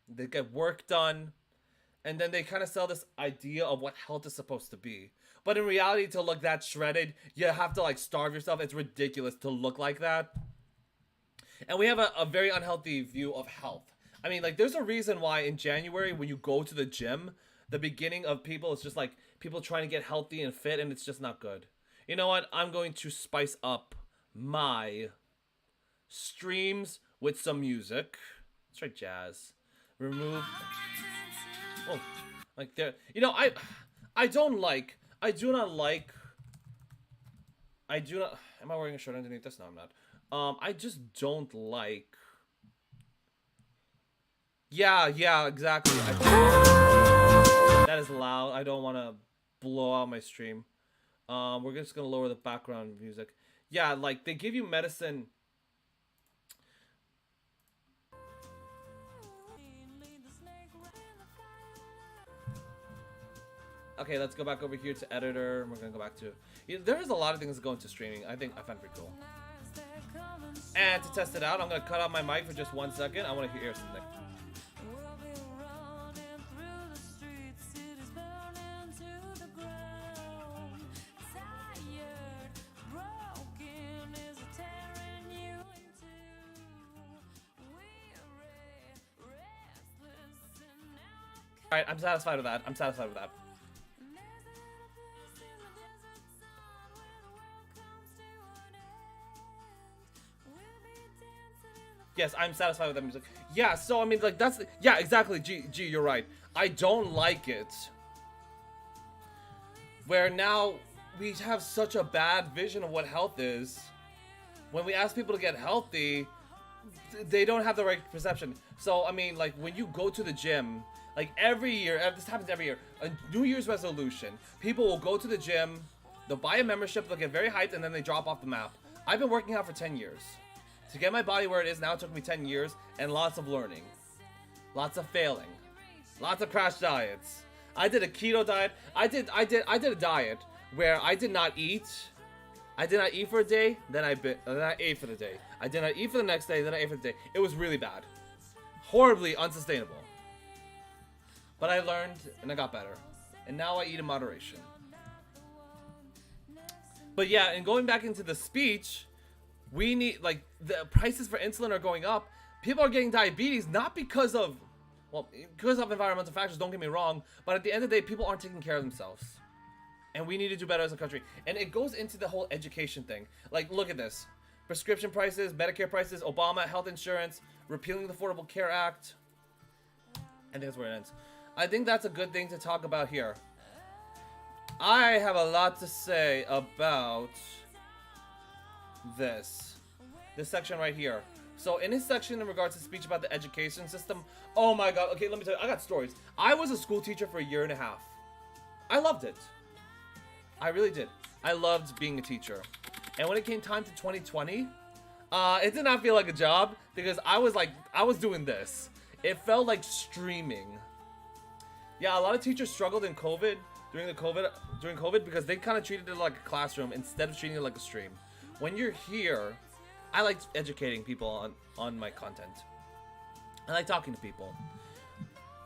A: They get work done. And then they kind of sell this idea of what health is supposed to be. But in reality, to look that shredded, you have to like starve yourself. It's ridiculous to look like that. And we have a very unhealthy view of health. I mean, like, there's a reason why in January, when you go to the gym, the beginning of people, it's just like people trying to get healthy and fit, and it's just not good. You know what? I'm going to spice up my streams with some music. Let's try jazz. Remove. Oh, like there. You know, I do not like. Am I wearing a shirt underneath this? No, I'm not. I just don't like. Yeah, exactly. That is loud. I don't want to blow out my stream. We're just gonna lower the background music. Yeah, like, they give you medicine. Okay, let's go back over here to editor. We're gonna go back to. Yeah, there's a lot of things that go into streaming. I find it pretty cool. And to test it out, I'm gonna cut out my mic for just 1 second. I want to hear something. Alright, I'm satisfied with that. Yes, I'm satisfied with that music. Yeah, so I mean, like, that's yeah, exactly. G, you're right. I don't like it. Where now we have such a bad vision of what health is. When we ask people to get healthy, they don't have the right perception. So I mean, like, when you go to the gym, like, every year, this happens every year, a New Year's resolution, people will go to the gym, they'll buy a membership, they'll get very hyped, and then they drop off the map. I've been working out for 10 years. To get my body where it is now, it took me 10 years, and lots of learning. Lots of failing. Lots of crash diets. I did a keto diet. I did a diet where I did not eat. I did not eat for a day, then I ate for the day. I did not eat for the next day, then I ate for the day. It was really bad. Horribly unsustainable. But I learned, and I got better. And now I eat in moderation. But yeah, and going back into the speech, we need, like, the prices for insulin are going up. People are getting diabetes, not because of, well, because of environmental factors, don't get me wrong. But at the end of the day, people aren't taking care of themselves. And we need to do better as a country. And it goes into the whole education thing. Like, look at this. Prescription prices, Medicare prices, Obama health insurance, repealing the Affordable Care Act. I think that's where it ends. I think that's a good thing to talk about here. I have a lot to say about this section right here. So in his section in regards to speech about the education system, oh my god, okay, let me tell you, I got stories. I was a school teacher for a year and a half. I loved it. I really did. I loved being a teacher. And when it came time to 2020, it did not feel like a job because I was doing this. It felt like streaming. Yeah, a lot of teachers struggled in COVID, during COVID because they kind of treated it like a classroom instead of treating it like a stream. When you're here, I like educating people on my content. I like talking to people.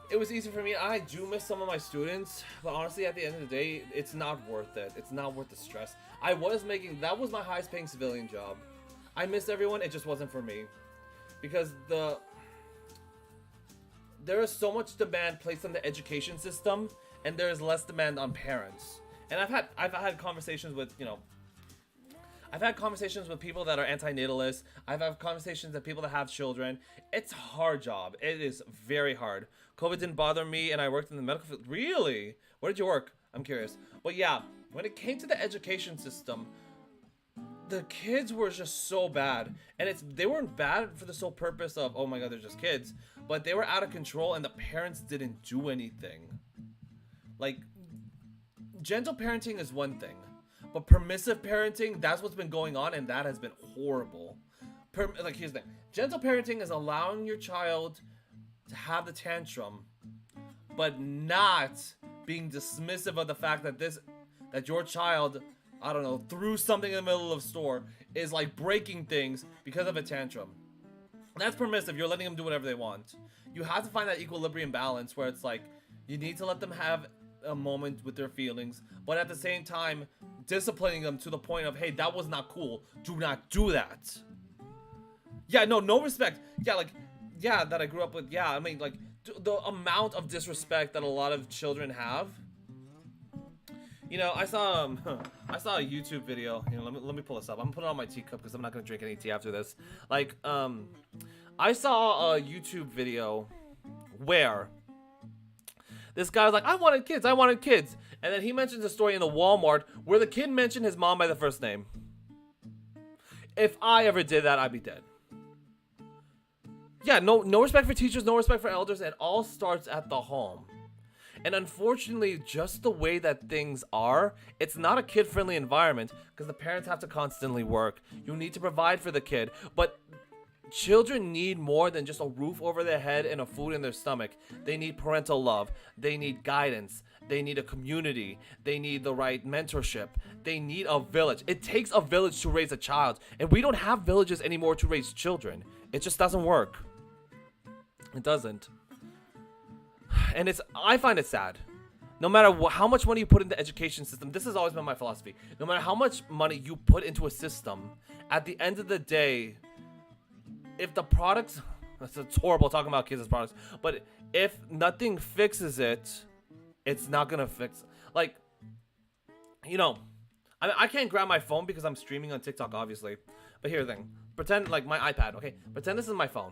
A: It was easy for me. I do miss some of my students, but honestly, at the end of the day, it's not worth it. It's not worth the stress. That was my highest paying civilian job. I miss everyone, it just wasn't for me. Because there is so much demand placed on the education system, and there is less demand on parents. And I've had conversations with, I've had conversations with people that are anti-natalists. I've had conversations with people that have children. It's a hard job. It is very hard. COVID didn't bother me, and I worked in the medical field. Really? Where did you work? I'm curious. But yeah, when it came to the education system, the kids were just so bad. And they weren't bad for the sole purpose of, oh my god, they're just kids. But they were out of control, and the parents didn't do anything. Like, gentle parenting is one thing. But permissive parenting, that's what's been going on, and that has been horrible. Here's the thing. Gentle parenting is allowing your child to have the tantrum, but not being dismissive of the fact that your child, I don't know, threw something in the middle of a store, is like breaking things because of a tantrum. That's permissive. You're letting them do whatever they want. You have to find that equilibrium balance where it's like, you need to let them have a moment with their feelings, but at the same time disciplining them to the point of, hey, that was not cool, do not do that. Yeah, no respect. Yeah, that I grew up with. Yeah, I mean, like, the amount of disrespect that a lot of children have. I saw a YouTube video. Let me pull this up. I'm gonna put it on my teacup because I'm not gonna drink any tea after this. I saw a YouTube video where this guy was like, I wanted kids. And then he mentions a story in the Walmart where the kid mentioned his mom by the first name. If I ever did that, I'd be dead. Yeah, no respect for teachers, no respect for elders. It all starts at the home. And unfortunately, just the way that things are, it's not a kid-friendly environment because the parents have to constantly work. You need to provide for the kid. But children need more than just a roof over their head and a food in their stomach. They need parental love. They need guidance. They need a community. They need the right mentorship. They need a village. It takes a village to raise a child. And we don't have villages anymore to raise children. It just doesn't work. It doesn't. And I find it sad. No matter how much money you put into the education system, this has always been my philosophy. No matter how much money you put into a system, at the end of the day, if the products, it's horrible talking about kids as products, but if nothing fixes it, it's not gonna fix. Like, I can't grab my phone because I'm streaming on TikTok, obviously. But here's the thing: pretend like my iPad. Okay, pretend this is my phone.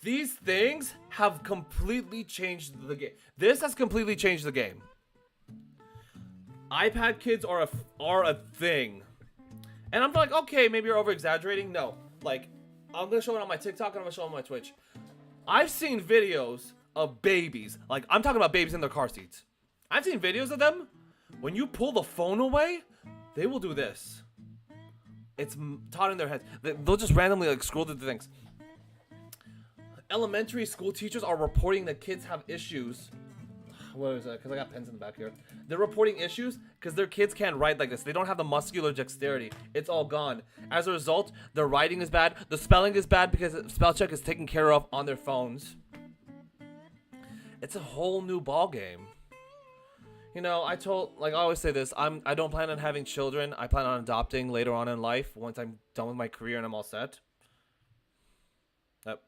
A: These things have completely changed the game. This has completely changed the game. iPad kids are a thing, and I'm like, okay, maybe you're over exaggerating. No, like, I'm gonna show it on my TikTok and I'm gonna show it on my Twitch. I've seen videos of babies, like, I'm talking about babies in their car seats. I've seen videos of them. When you pull the phone away, they will do this. It's taught in their heads. They'll just randomly like scroll through the things. Elementary school teachers are reporting that kids have issues. What is that? Because I got pens in the back here. They're reporting issues because their kids can't write like this. They don't have the muscular dexterity. It's all gone. As a result, their writing is bad. The spelling is bad because spell check is taken care of on their phones. It's a whole new ball game. I always say this. I don't plan on having children. I plan on adopting later on in life once I'm done with my career and I'm all set. Yep.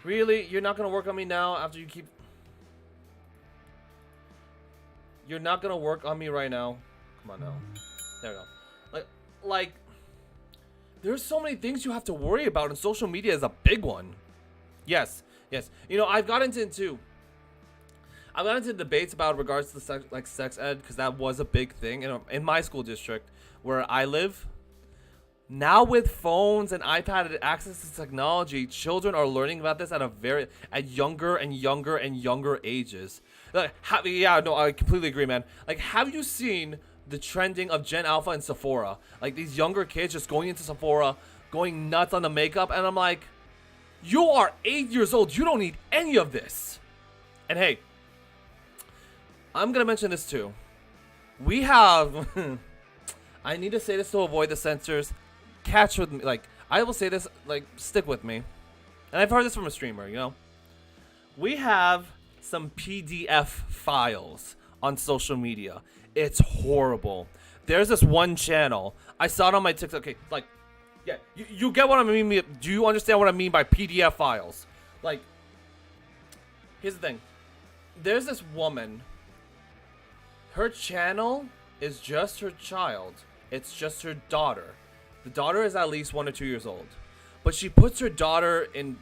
A: Really? You're not gonna work on me now after you keep... You're not gonna work on me right now? Come on now. There we go. Like, there's so many things you have to worry about, and social media is a big one. Yes. I've gotten into I got into debates about regards to sex ed because that was a big thing in my school district where I live. Now with phones and iPad and access to technology, children are learning about this at younger and younger and younger ages. Like, I completely agree, man. Like, have you seen the trending of Gen Alpha and Sephora? Like, these younger kids just going into Sephora, going nuts on the makeup, and I'm like, you are 8 years old. You don't need any of this. And hey, I'm gonna mention this too. We have, I need to say this to avoid the censors. Catch with me, like, I will say this, like, stick with me. And I've heard this from a streamer, you know. We have some PDF files on social media. It's horrible. There's this one channel. I saw it on my TikTok. Okay, like, yeah, you get what I mean. Do you understand what I mean by PDF files? Like, here's the thing. There's this woman. Her channel is just her child. It's just her daughter. The daughter is at least 1 or 2 years old. But she puts her daughter in...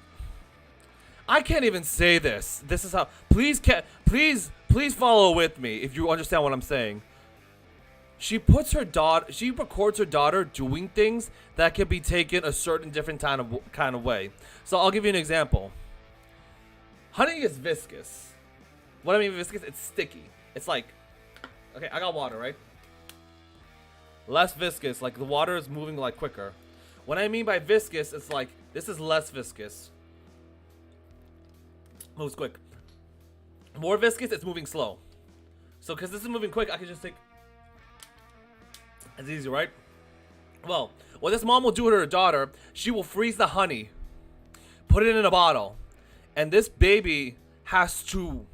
A: I can't even say this. This is how... Please follow with me if you understand what I'm saying. She records her daughter doing things that can be taken a certain different kind of way. So I'll give you an example. Honey is viscous. What I mean by viscous, it's sticky. It's like... Okay, I got water, right? Less viscous, like the water is moving like quicker. What I mean by viscous, it's like this is less viscous. Moves quick. More viscous, it's moving slow. So because this is moving quick, I can just take. It's easy, right? Well, what this mom will do to her daughter, she will freeze the honey, put it in a bottle, and this baby has to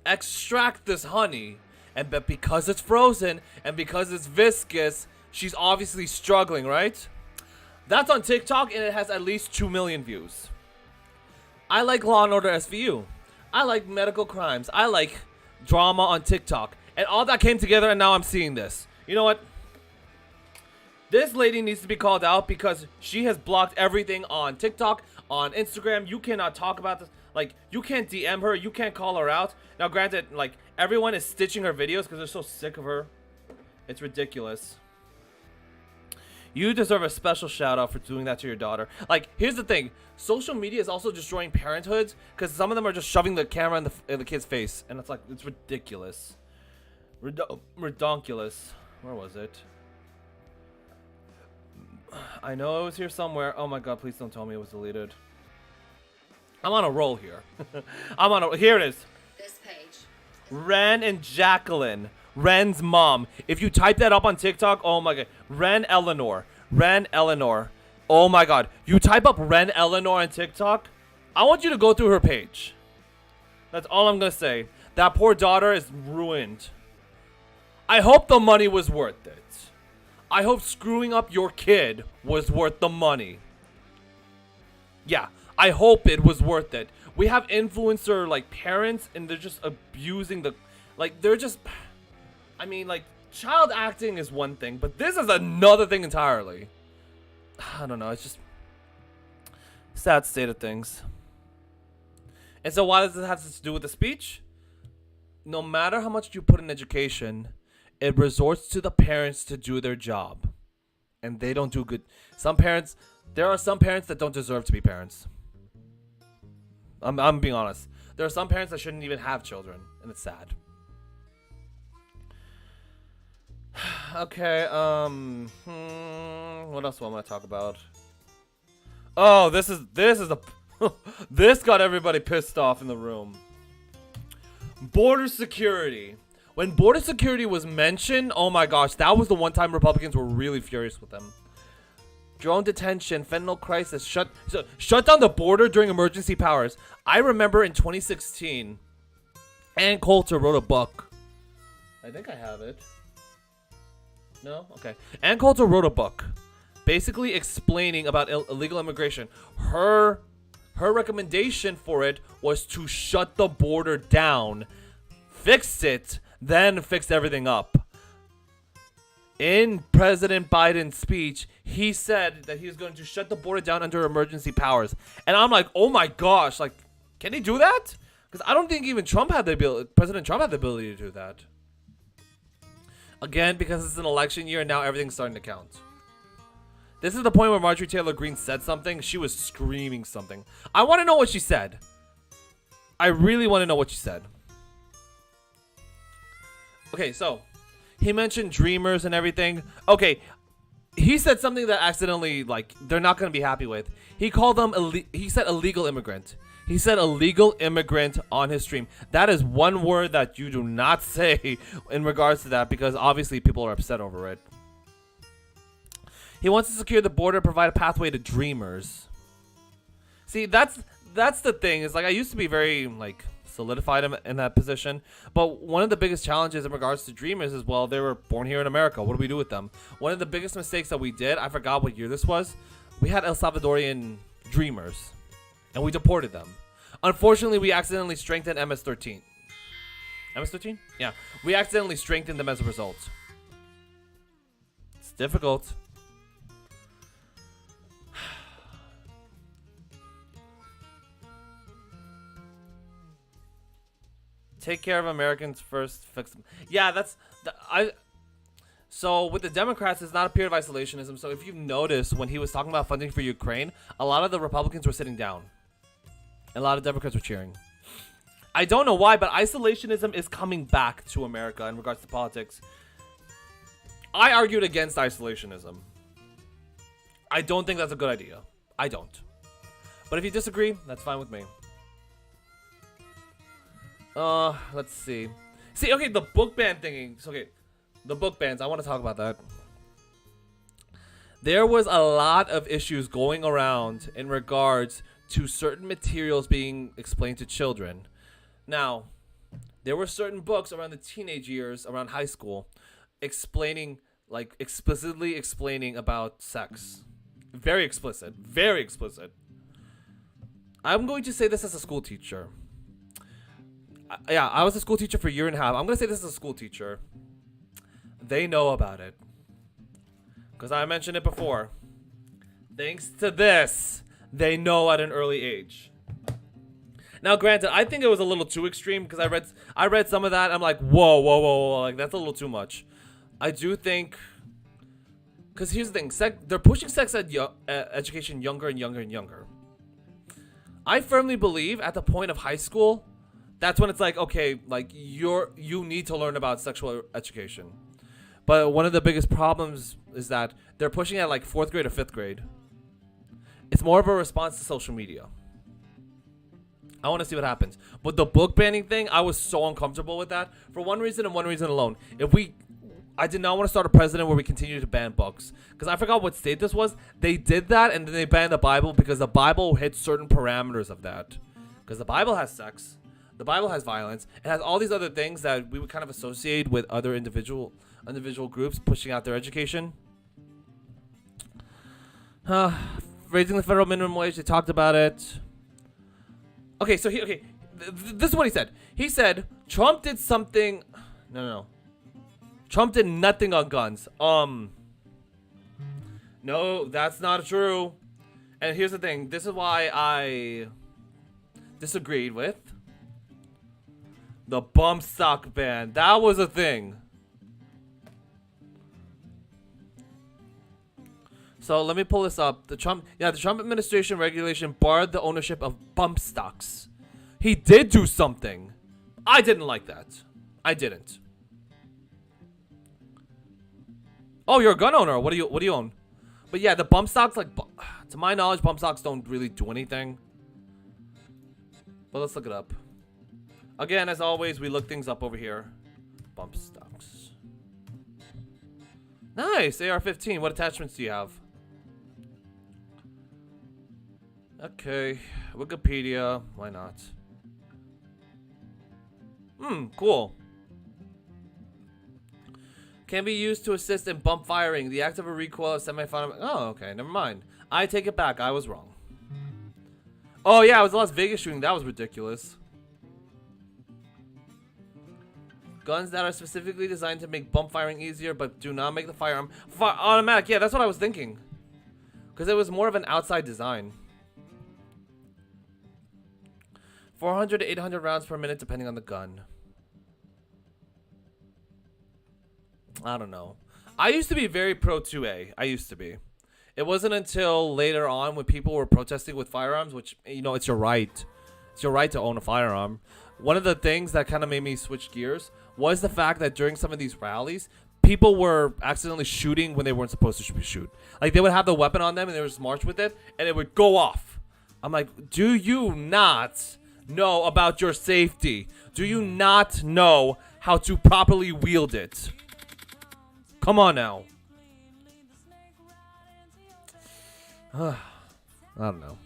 A: extract this honey. But because it's frozen and because it's viscous, she's obviously struggling, right? That's on TikTok and it has at least 2 million views. I like Law and Order SVU. I like medical crimes. I like drama on TikTok. And all that came together and now I'm seeing this. You know what? This lady needs to be called out because she has blocked everything on TikTok, on Instagram. You cannot talk about this. Like, you can't DM her. You can't call her out. Now, granted, like, everyone is stitching her videos because they're so sick of her. It's ridiculous. You deserve a special shout out for doing that to your daughter. Like, here's the thing. Social media is also destroying parenthoods because some of them are just shoving the camera in the kid's face. And it's like, it's ridiculous. Redonkulous. Where was it? I know it was here somewhere. Oh my god, please don't tell me it was deleted. I'm on a roll here. Here it is.
H: This page.
A: Ren and Jacqueline. Ren's mom. If you type that up on TikTok, oh my god. Ren Eleanor. Oh my god. You type up Ren Eleanor on TikTok, I want you to go through her page. That's all I'm gonna say. That poor daughter is ruined. I hope the money was worth it. I hope screwing up your kid was worth the money. Yeah. I hope it was worth it. We have influencer like parents and they're just abusing child acting is one thing, but this is another thing entirely. I don't know, it's just sad state of things. And so why does it have to do with the speech? No matter how much you put in education, it resorts to the parents to do their job. And they don't do good. There are some parents that don't deserve to be parents. I'm being honest. There are some parents that shouldn't even have children, and it's sad. Okay, what else do I want to talk about? Oh, this is a this got everybody pissed off in the room. Border security. When border security was mentioned, oh my gosh, that was the one time Republicans were really furious with them. Drone detention, fentanyl crisis, shut down the border during emergency powers. I remember in 2016, Ann Coulter wrote a book. I think I have it. No? Okay. Ann Coulter wrote a book basically explaining about illegal immigration. Her recommendation for it was to shut the border down, fix it, then fix everything up. In President Biden's speech, he said that he was going to shut the border down under emergency powers. And I'm like, oh my gosh, like, can he do that? Because I don't think even President Trump had the ability to do that. Again, because it's an election year and now everything's starting to count. This is the point where Marjorie Taylor Greene said something. She was screaming something. I want to know what she said. I really want to know what she said. Okay, so he mentioned dreamers and everything. Okay, he said something that accidentally, like, they're not going to be happy with. He called them, he said illegal immigrant. He said illegal immigrant on his stream. That is one word that you do not say in regards to that, because obviously people are upset over it. He wants to secure the border, provide a pathway to dreamers. See, that's the thing. Is like I used to be very like solidified in that position, but one of the biggest challenges in regards to dreamers is, well, they were born here in America. What do we do with them? One of the biggest mistakes that we did, I forgot what year this was, we had El Salvadorian dreamers, and we deported them. Unfortunately, we accidentally strengthened MS-13. MS-13? Yeah, we accidentally strengthened them as a result. It's difficult. Take care of Americans first, fix them. Yeah, so with the Democrats, it's not a period of isolationism. So if you've noticed, when he was talking about funding for Ukraine, a lot of the Republicans were sitting down. And a lot of Democrats were cheering. I don't know why, but isolationism is coming back to America in regards to politics. I argued against isolationism. I don't think that's a good idea. I don't. But if you disagree, that's fine with me. Let's see. Okay, the book ban thingy. Okay, the book bans. I want to talk about that. There was a lot of issues going around in regards to certain materials being explained to children. Now, there were certain books around the teenage years, around high school, explicitly explaining about sex. Very explicit. Very explicit. I'm going to say this as a school teacher. I was a school teacher for a year and a half. I'm going to say this as a school teacher. They know about it. Because I mentioned it before. Thanks to this, they know at an early age. Now, granted, I think it was a little too extreme because I read some of that. I'm like, whoa. Like, that's a little too much. I do think... Because here's the thing. They're pushing sex education younger and younger and younger. I firmly believe at the point of high school... That's when it's like, okay, like you need to learn about sexual education. But one of the biggest problems is that they're pushing at like 4th grade or 5th grade. It's more of a response to social media. I want to see what happens. But the book banning thing, I was so uncomfortable with that for one reason and one reason alone. I did not want to start a precedent where we continue to ban books. Because I forgot what state this was. They did that and then they banned the Bible because the Bible hits certain parameters of that. Because the Bible has sex. The Bible has violence. It has all these other things that we would kind of associate with other individual groups pushing out their education. Raising the federal minimum wage. They talked about it. Okay, so this is what he said. He said Trump did something. No. Trump did nothing on guns. No, that's not true. And here's the thing. This is why I disagreed with. The bump stock ban. That was a thing. So let me pull this up. The Trump administration regulation barred the ownership of bump stocks. He did do something. I didn't like that. I didn't. Oh, you're a gun owner. What do you own? But yeah, the bump stocks, like, to my knowledge, bump stocks don't really do anything. But let's look it up. Again, as always, we look things up over here. Bump stocks. Nice, AR-15. What attachments do you have? Okay, Wikipedia. Why not? Cool. Can be used to assist in bump firing. The act of a recoil of semi-final. Oh, okay, never mind. I take it back. I was wrong. Oh yeah, it was the Las Vegas shooting. That was ridiculous. Guns that are specifically designed to make bump firing easier, but do not make the firearm automatic. Yeah, that's what I was thinking. Because it was more of an outside design. 400 to 800 rounds per minute, depending on the gun. I don't know. I used to be very pro 2A. I used to be. It wasn't until later on when people were protesting with firearms, which, you know, it's your right. It's your right to own a firearm. One of the things that kind of made me switch gears was the fact that during some of these rallies, people were accidentally shooting when they weren't supposed to shoot. Like, they would have the weapon on them and they would just march with it, and it would go off. I'm like, do you not know about your safety? Do you not know how to properly wield it? Come on now. I don't know.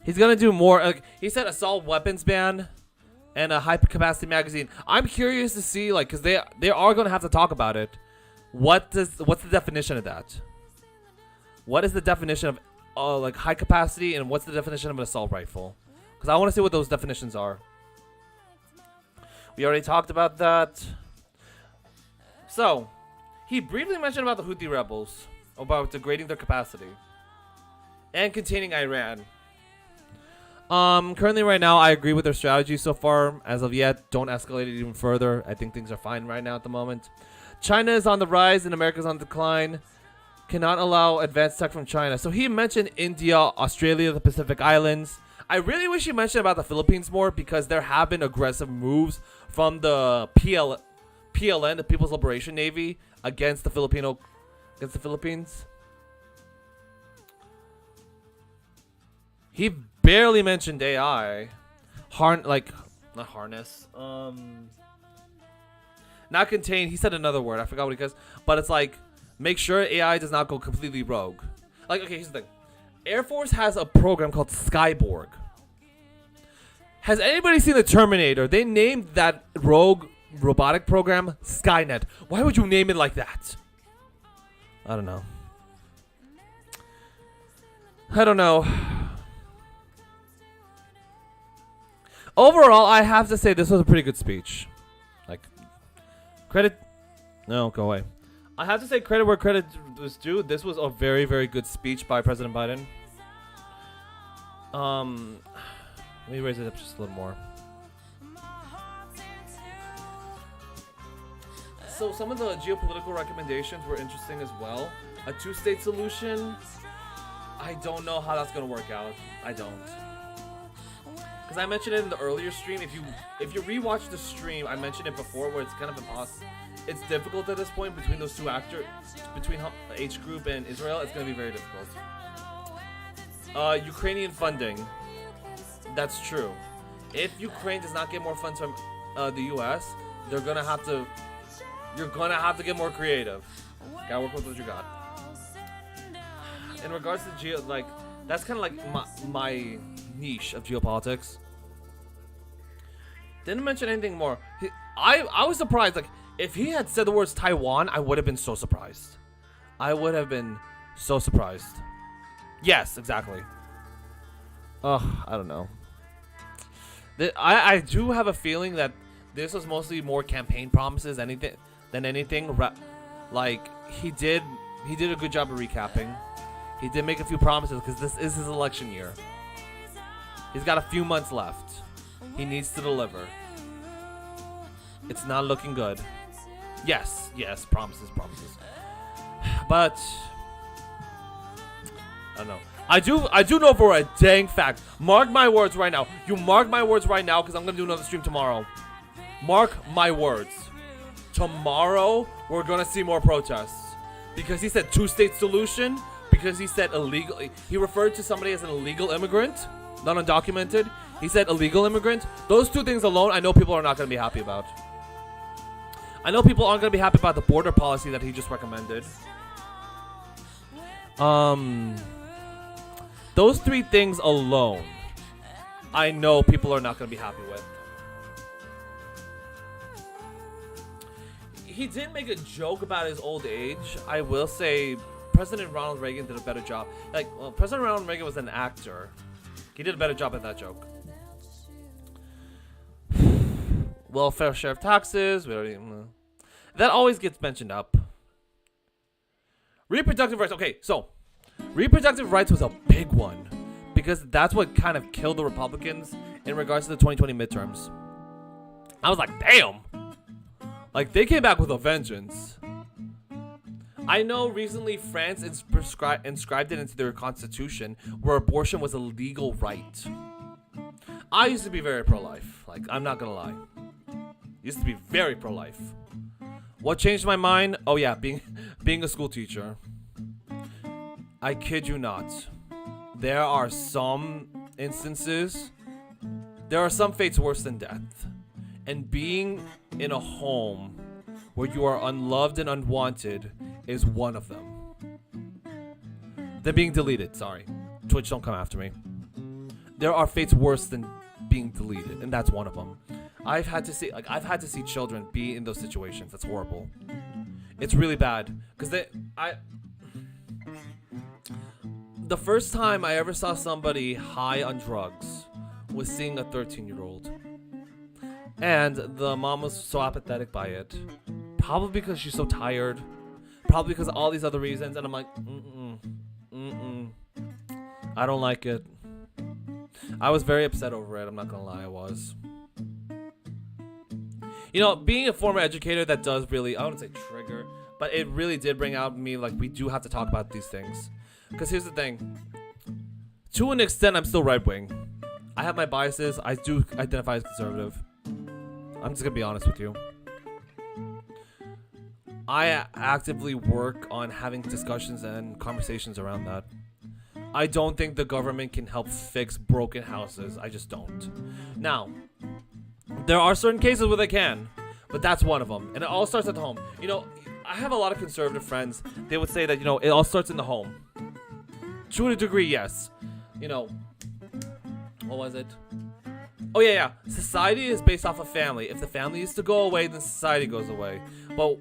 A: He's gonna do more. He said assault weapons ban and a high capacity magazine. I'm curious to see, like, because they are gonna have to talk about it. What's the definition of that? What is the definition of like high capacity, and what's the definition of an assault rifle? Because I want to see what those definitions are. We already talked about that. So, he briefly mentioned about the Houthi rebels, about degrading their capacity, and containing Iran. Currently right now, I agree with their strategy so far. As of yet, don't escalate it even further. I think things are fine right now at the moment. China is on the rise and America's on decline. Cannot allow advanced tech from China. So he mentioned India, Australia, the Pacific Islands. I really wish he mentioned about the Philippines more, because there have been aggressive moves from the PLN, the People's Liberation Navy, against the Philippines. He barely mentioned AI. Not harness. Not contain. He said another word. I forgot what he says. But it's like, make sure AI does not go completely rogue. Like, okay, here's the thing. Air Force has a program called Skyborg. Has anybody seen the Terminator? They named that rogue robotic program Skynet. Why would you name it like that? I don't know. Overall, I have to say this was a pretty good speech. Like, credit. No, go away. I have to say credit where credit was due. This was a very, very good speech by President Biden. Let me raise it up just a little more. So some of the geopolitical recommendations were interesting as well. A two-state solution, I don't know how that's gonna work out. I don't. Because I mentioned it in the earlier stream. If you rewatch the stream, I mentioned it before, where it's kind of impossible. It's difficult at this point between those two actors, between H Group and Israel. It's gonna be very difficult. Ukrainian funding. That's true. If Ukraine does not get more funds from the U.S., they're gonna have to. You're gonna have to get more creative. Gotta work with what you got. In regards to that's kind of like my niche of geopolitics. Didn't mention anything more. I was surprised. Like, if he had said the words Taiwan, I would have been so surprised. I would have been so surprised. Yes, exactly. I don't know. I do have a feeling that this was mostly more campaign promises than anything. Like, he did a good job of recapping. He did make a few promises because this is his election year. He's got a few months left. He needs to deliver. It's not looking good. Yes, promises. But I don't know. I do know for a dang fact. Mark my words right now. You mark my words right now, because I'm gonna do another stream tomorrow. Mark my words. Tomorrow we're gonna see more protests, because he said two-state solution. Because he said illegal. He referred to somebody as an illegal immigrant, not undocumented. He said illegal immigrant. Those two things alone, I know people are not gonna be happy about. I know people aren't gonna be happy about the border policy that he just recommended. Those three things alone, I know people are not gonna be happy with. He did make a joke about his old age. I will say President Ronald Reagan did a better job. President Ronald Reagan was an actor. He did a better job at that joke. Welfare share of taxes. That always gets mentioned up. Reproductive rights. Okay, so reproductive rights was a big one. because that's what kind of killed the Republicans in regards to the 2020 midterms. I was like, damn. Like, they came back with a vengeance. I know recently France inscribed it into their constitution where abortion was a legal right. I used to be very pro-life. Like, I'm not gonna lie. Used to be very pro-life. What changed my mind? Oh yeah, being a school teacher. I kid you not. There are some instances, there are some fates worse than death. And being in a home where you are unloved and unwanted is one of them. They're being deleted, sorry. Twitch, don't come after me. There are fates worse than being deleted, and that's one of them. I've had to see children be in those situations. That's horrible. It's really bad. Because the first time I ever saw somebody high on drugs was seeing a 13-year-old. And the mom was so apathetic by it. Probably because she's so tired. Probably because of all these other reasons. And I'm like, I don't like it. I was very upset over it. I'm not going to lie, I was. You know, being a former educator, that does really, I wouldn't say trigger, but it really did bring out me, like, we do have to talk about these things. Because here's the thing. To an extent, I'm still right-wing. I have my biases. I do identify as conservative. I'm just going to be honest with you. I actively work on having discussions and conversations around that. I don't think the government can help fix broken houses. I just don't. Now, there are certain cases where they can, but that's one of them. And it all starts at the home. You know, I have a lot of conservative friends. They would say that, you know, it all starts in the home. To a degree, yes. You know, what was it? Oh, yeah. Society is based off of family. If the family is to go away, then society goes away. But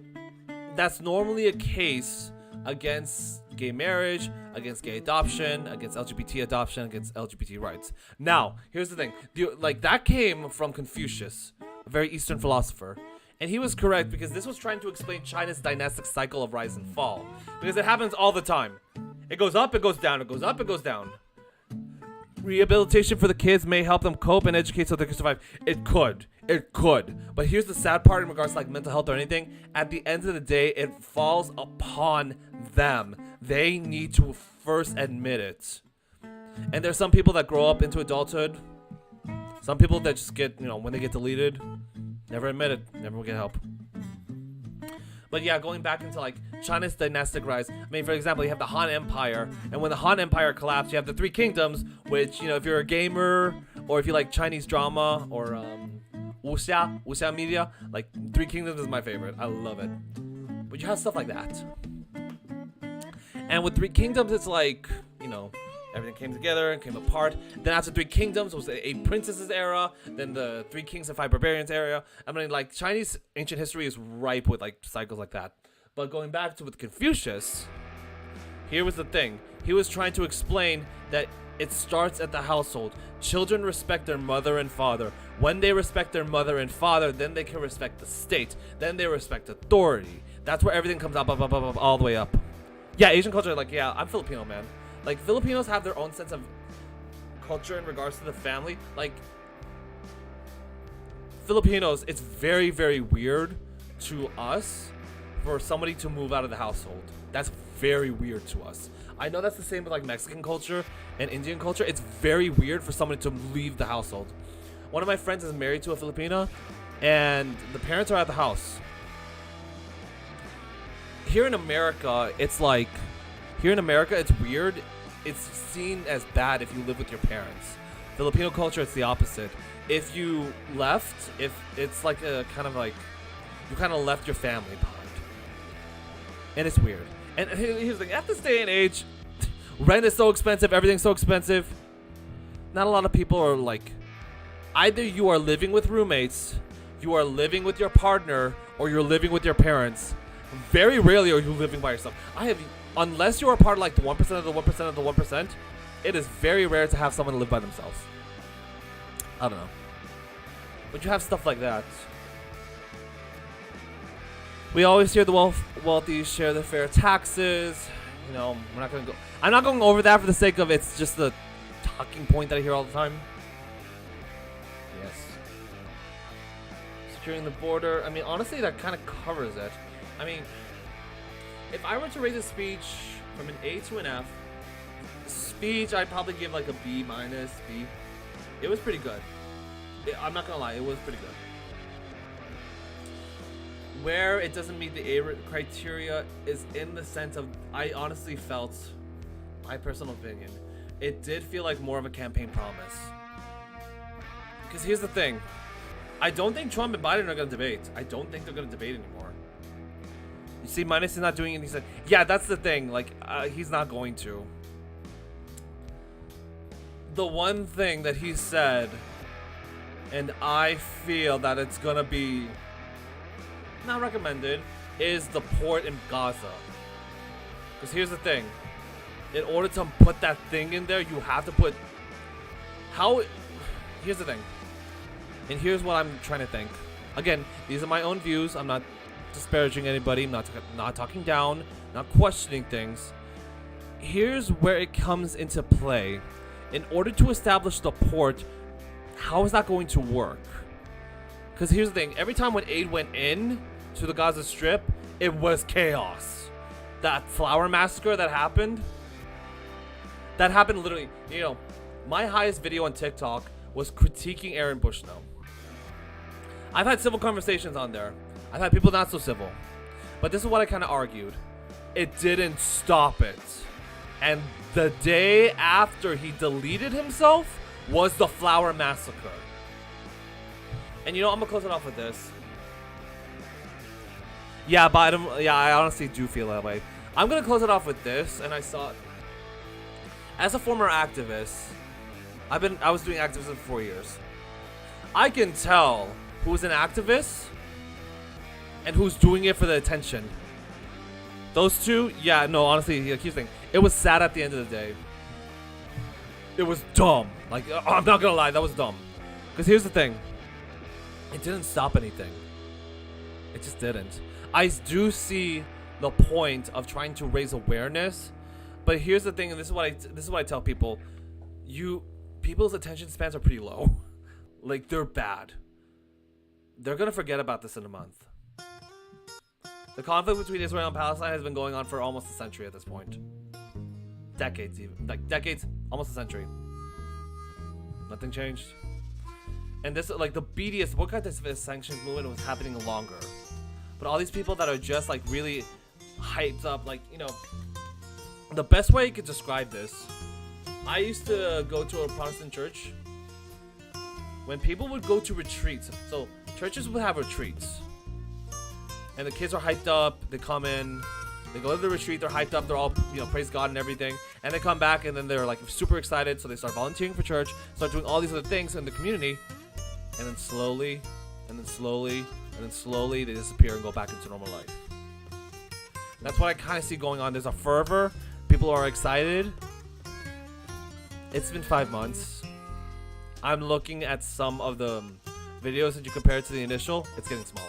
A: that's normally a case against gay marriage, against gay adoption, against LGBT adoption, against LGBT rights. Now, here's the thing. That came from Confucius, a very Eastern philosopher. And he was correct because this was trying to explain China's dynastic cycle of rise and fall. Because it happens all the time. It goes up, it goes down, it goes up, it goes down. Rehabilitation for the kids may help them cope and educate so they can survive. It could. But here's the sad part in regards to like mental health or anything. At the end of the day, it falls upon them. They need to first admit it. And there's some people that grow up into adulthood. Some people that just get, you know, when they get deleted, never admit it, never will get help. But yeah, going back into like China's dynastic rise. I mean, for example, you have the Han Empire, and when the Han Empire collapsed, you have the Three Kingdoms, which, you know, if you're a gamer or if you like Chinese drama or wuxia media, like Three Kingdoms is my favorite. I love it. But you have stuff like that. And with Three Kingdoms, it's like, you know, everything came together and came apart. Then after Three Kingdoms was a princesses era. Then the Three Kings and Five Barbarians era. I mean, like, Chinese ancient history is ripe with, like, cycles like that. But going back to with Confucius, here was the thing. He was trying to explain that it starts at the household. Children respect their mother and father. When they respect their mother and father, then they can respect the state. Then they respect authority. That's where everything comes up, all the way up. Yeah, Asian culture, like, yeah, I'm Filipino, man. Like, Filipinos have their own sense of culture in regards to the family. Like, Filipinos, it's very, very weird to us for somebody to move out of the household. That's very weird to us. I know that's the same with, like, Mexican culture and Indian culture. It's very weird for somebody to leave the household. One of my friends is married to a Filipina, and the parents are at the house. Here in America, it's like... Here in America, it's weird. It's seen as bad if you live with your parents. Filipino culture, it's the opposite. If you left, if it's like a kind of like, you kind of left your family behind. And it's weird. And here's the thing, at this day and age, rent is so expensive, everything's so expensive. Not a lot of people are like, either you are living with roommates, you are living with your partner, or you're living with your parents. Very rarely are you living by yourself. Unless you're a part of like the 1% of the 1% of the 1%, it is very rare to have someone live by themselves. I don't know. But you have stuff like that. We always hear the wealthy share the fair taxes. You know, I'm not going over that for the sake of it's just the talking point that I hear all the time. Yes. Securing the border. I mean, honestly, that kind of covers it. I mean, if I were to rate a speech from an A to an F, speech I'd probably give like a B minus, B. It was pretty good. I'm not gonna lie, it was pretty good. Where it doesn't meet the A criteria is in the sense of, I honestly felt, my personal opinion, it did feel like more of a campaign promise. Because here's the thing, I don't think Trump and Biden are gonna debate. I don't think they're gonna debate anymore. You see, Minus is not doing it. He said, yeah, that's the thing. Like, he's not going to. The one thing that he said, and I feel that it's gonna be not recommended, is the port in Gaza. Because here's the thing, in order to put that thing in there, you have to put here's the thing, and here's what I'm trying to think. Again, these are my own views. I'm not disparaging anybody. I'm not talking down, not questioning things. Here's where it comes into play. In order to establish the port, how is that going to work? Because here's the thing, every time when aid went in to the Gaza Strip, it was chaos. That flower massacre that happened literally, you know, my highest video on TikTok was critiquing Aaron Bushnell. I've had civil conversations on there. I've had people not so civil. But this is what I kind of argued. It didn't stop it. And the day after he deleted himself was the flower massacre. And you know, I'm gonna close it off with this. Yeah, Biden. Yeah, I honestly do feel that way. I'm gonna close it off with this, and I saw it. As a former activist, I was doing activism for 4 years. I can tell who's an activist and who's doing it for the attention. Those two, yeah, no, honestly, here's the thing. It was sad at the end of the day. It was dumb. Like, I'm not gonna lie, that was dumb. Because here's the thing. It didn't stop anything. It just didn't. I do see the point of trying to raise awareness, but here's the thing, and this is what I tell people. People's attention spans are pretty low. Like, they're bad. They're gonna forget about this in a month. The conflict between Israel and Palestine has been going on for almost a century at this point. Decades even. Like, decades, almost a century. Nothing changed. And this, like, the BDS, what kind of sanctions movement was happening longer. But all these people that are just, like, really hyped up, like, you know, the best way you could describe this, I used to go to a Protestant church. When people would go to retreats, so churches would have retreats. And the kids are hyped up, they come in, they go to the retreat, they're hyped up, they're all, you know, praise God and everything. And they come back and then they're, like, super excited, so they start volunteering for church, start doing all these other things in the community. And then slowly, and then slowly, and then slowly, they disappear and go back into normal life. That's what I kind of see going on. There's a fervor. People are excited. It's been 5 months. I'm looking at some of the videos that you compare it to the initial. It's getting smaller.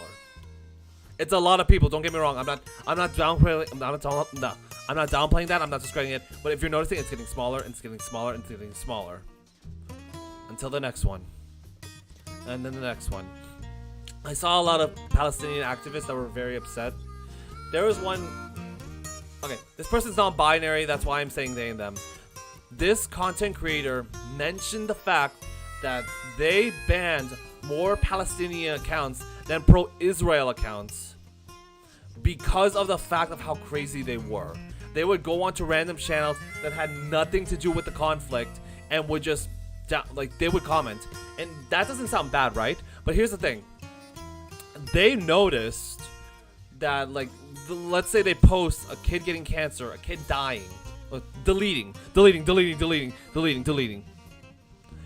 A: It's a lot of people. Don't get me wrong. I'm not downplaying. I'm not downplaying that. I'm not discrediting it. But if you're noticing, it's getting smaller. And it's getting smaller. And it's getting smaller. Until the next one. And then the next one. I saw a lot of Palestinian activists that were very upset. There was one. Okay, this person's non-binary. That's why I'm saying they and them. This content creator mentioned the fact that they banned more Palestinian accounts than pro-Israel accounts because of the fact of how crazy they were. They would go onto random channels that had nothing to do with the conflict and would just, like, they would comment. And that doesn't sound bad, right? But here's the thing. They noticed that, like, let's say they post a kid getting cancer, a kid dying, deleting.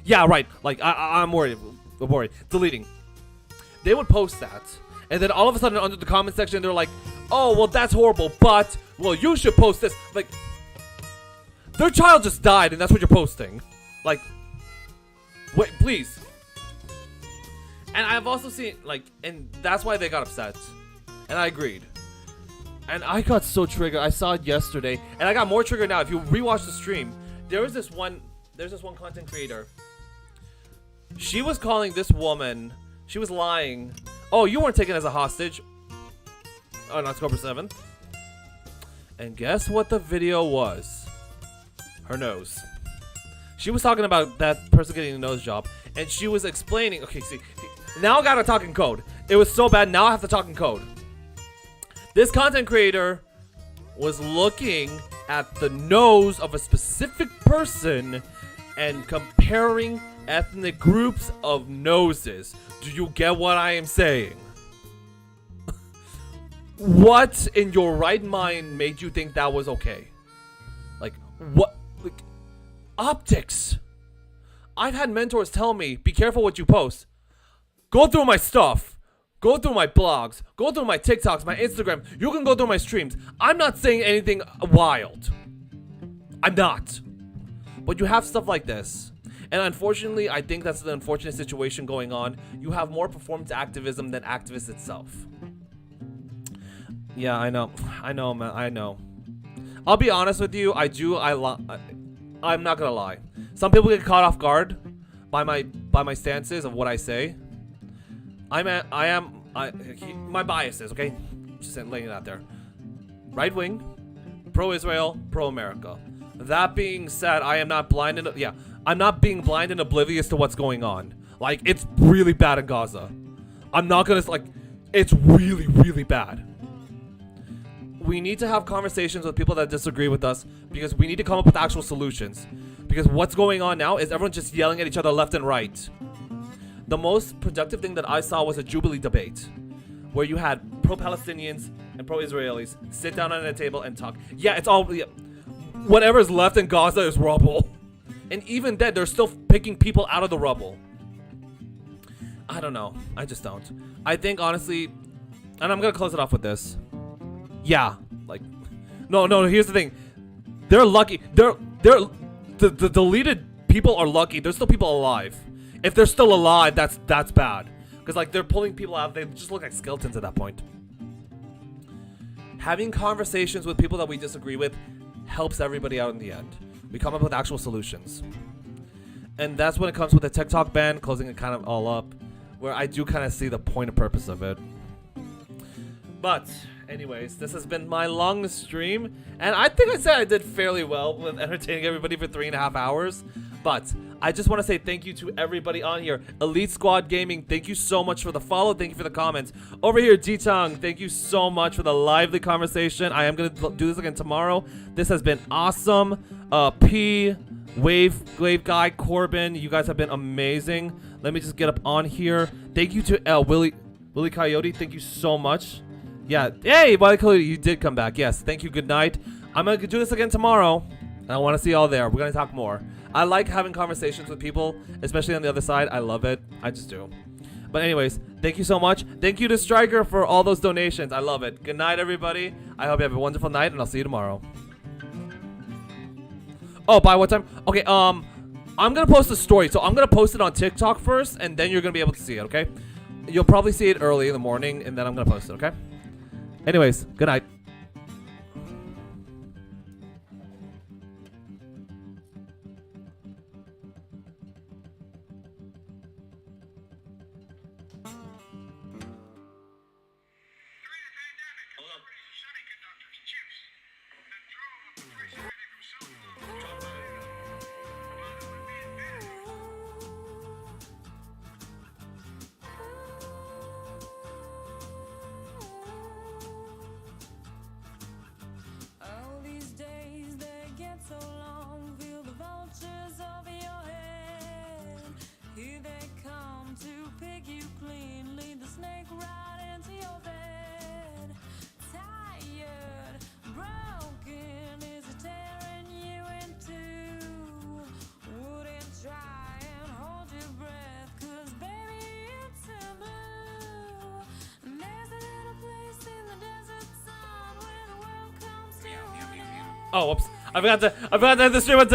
A: Yeah, right. Like, I'm worried. Deleting. They would post that, and then all of a sudden under the comment section, they're like, "Oh, well, that's horrible, but well, you should post this." Like, their child just died, and that's what you're posting. Like, wait, please. And I've also seen, like, and that's why they got upset, and I agreed. And I got so triggered. I saw it yesterday, and I got more triggered now. If you rewatch the stream, there was this one there's this one content creator. She was calling this woman. She was lying. Oh, you weren't taken as a hostage on October 7th. And guess what the video was? Her nose. She was talking about that person getting a nose job, and she was explaining. Okay, see, now I gotta talk in code. It was so bad. Now I have to talk in code. This content creator was looking at the nose of a specific person and comparing ethnic groups of noses. Do you get what I am saying? What in your right mind made you think that was okay? Like, what? Like, optics. I've had mentors tell me, be careful what you post. Go through my stuff. Go through my blogs. Go through my TikToks, my Instagram. You can go through my streams. I'm not saying anything wild. I'm not. But you have stuff like this. And unfortunately, I think that's the unfortunate situation going on. You have more performance activism than activists itself. Yeah, I know. I know, man. I know. I'll be honest with you. I'm not gonna lie. Some people get caught off guard by my stances of what I say. My biases, okay? Just laying it out there. Right wing, pro-Israel, pro-America. That being said, I am not blind and I'm not being blind and oblivious to what's going on. Like, it's really bad in Gaza. I'm not gonna it's really, really bad. We need to have conversations with people that disagree with us because we need to come up with actual solutions. Because what's going on now is everyone's just yelling at each other left and right. The most productive thing that I saw was a Jubilee debate where you had pro-Palestinians and pro-Israelis sit down on a table and talk. Yeah, it's all... Yeah, whatever's left in Gaza is rubble. And even then, they're still picking people out of the rubble. I don't know. I just don't. I think, honestly... And I'm going to close it off with this. Yeah. No, here's the thing. They're lucky. The deleted people are lucky. There's still people alive. If they're still alive, that's bad. Because, they're pulling people out. They just look like skeletons at that point. Having conversations with people that we disagree with helps everybody out in the end. We come up with actual solutions. And that's when it comes with the TikTok ban, closing it kind of all up, where I do kind of see the point and purpose of it. But, anyways, this has been my longest stream, and I think I said I did fairly well with entertaining everybody for 3.5 hours. But I just want to say thank you to everybody on here. Elite Squad Gaming, thank you so much for the follow. Thank you for the comments. Over here, D-Tongue, thank you so much for the lively conversation. I am going to do this again tomorrow. This has been awesome. P, Wave Guy, Corbin, you guys have been amazing. Let me just get up on here. Thank you to Willie Coyote. Thank you so much. Yeah. Hey, Willie Coyote, you did come back. Yes. Thank you. Good night. I'm going to do this again tomorrow. I want to see y'all there. We're going to talk more. I like having conversations with people, especially on the other side. I love it. I just do. But anyways, thank you so much. Thank you to Striker for all those donations. I love it. Good night, everybody. I hope you have a wonderful night, and I'll see you tomorrow. Oh, by what time? Okay, I'm going to post a story. So I'm going to post it on TikTok first, and then you're going to be able to see it, okay? You'll probably see it early in the morning, and then I'm going to post it, okay? Anyways, good night. Oh, whoops. I forgot to end the stream on TikTok.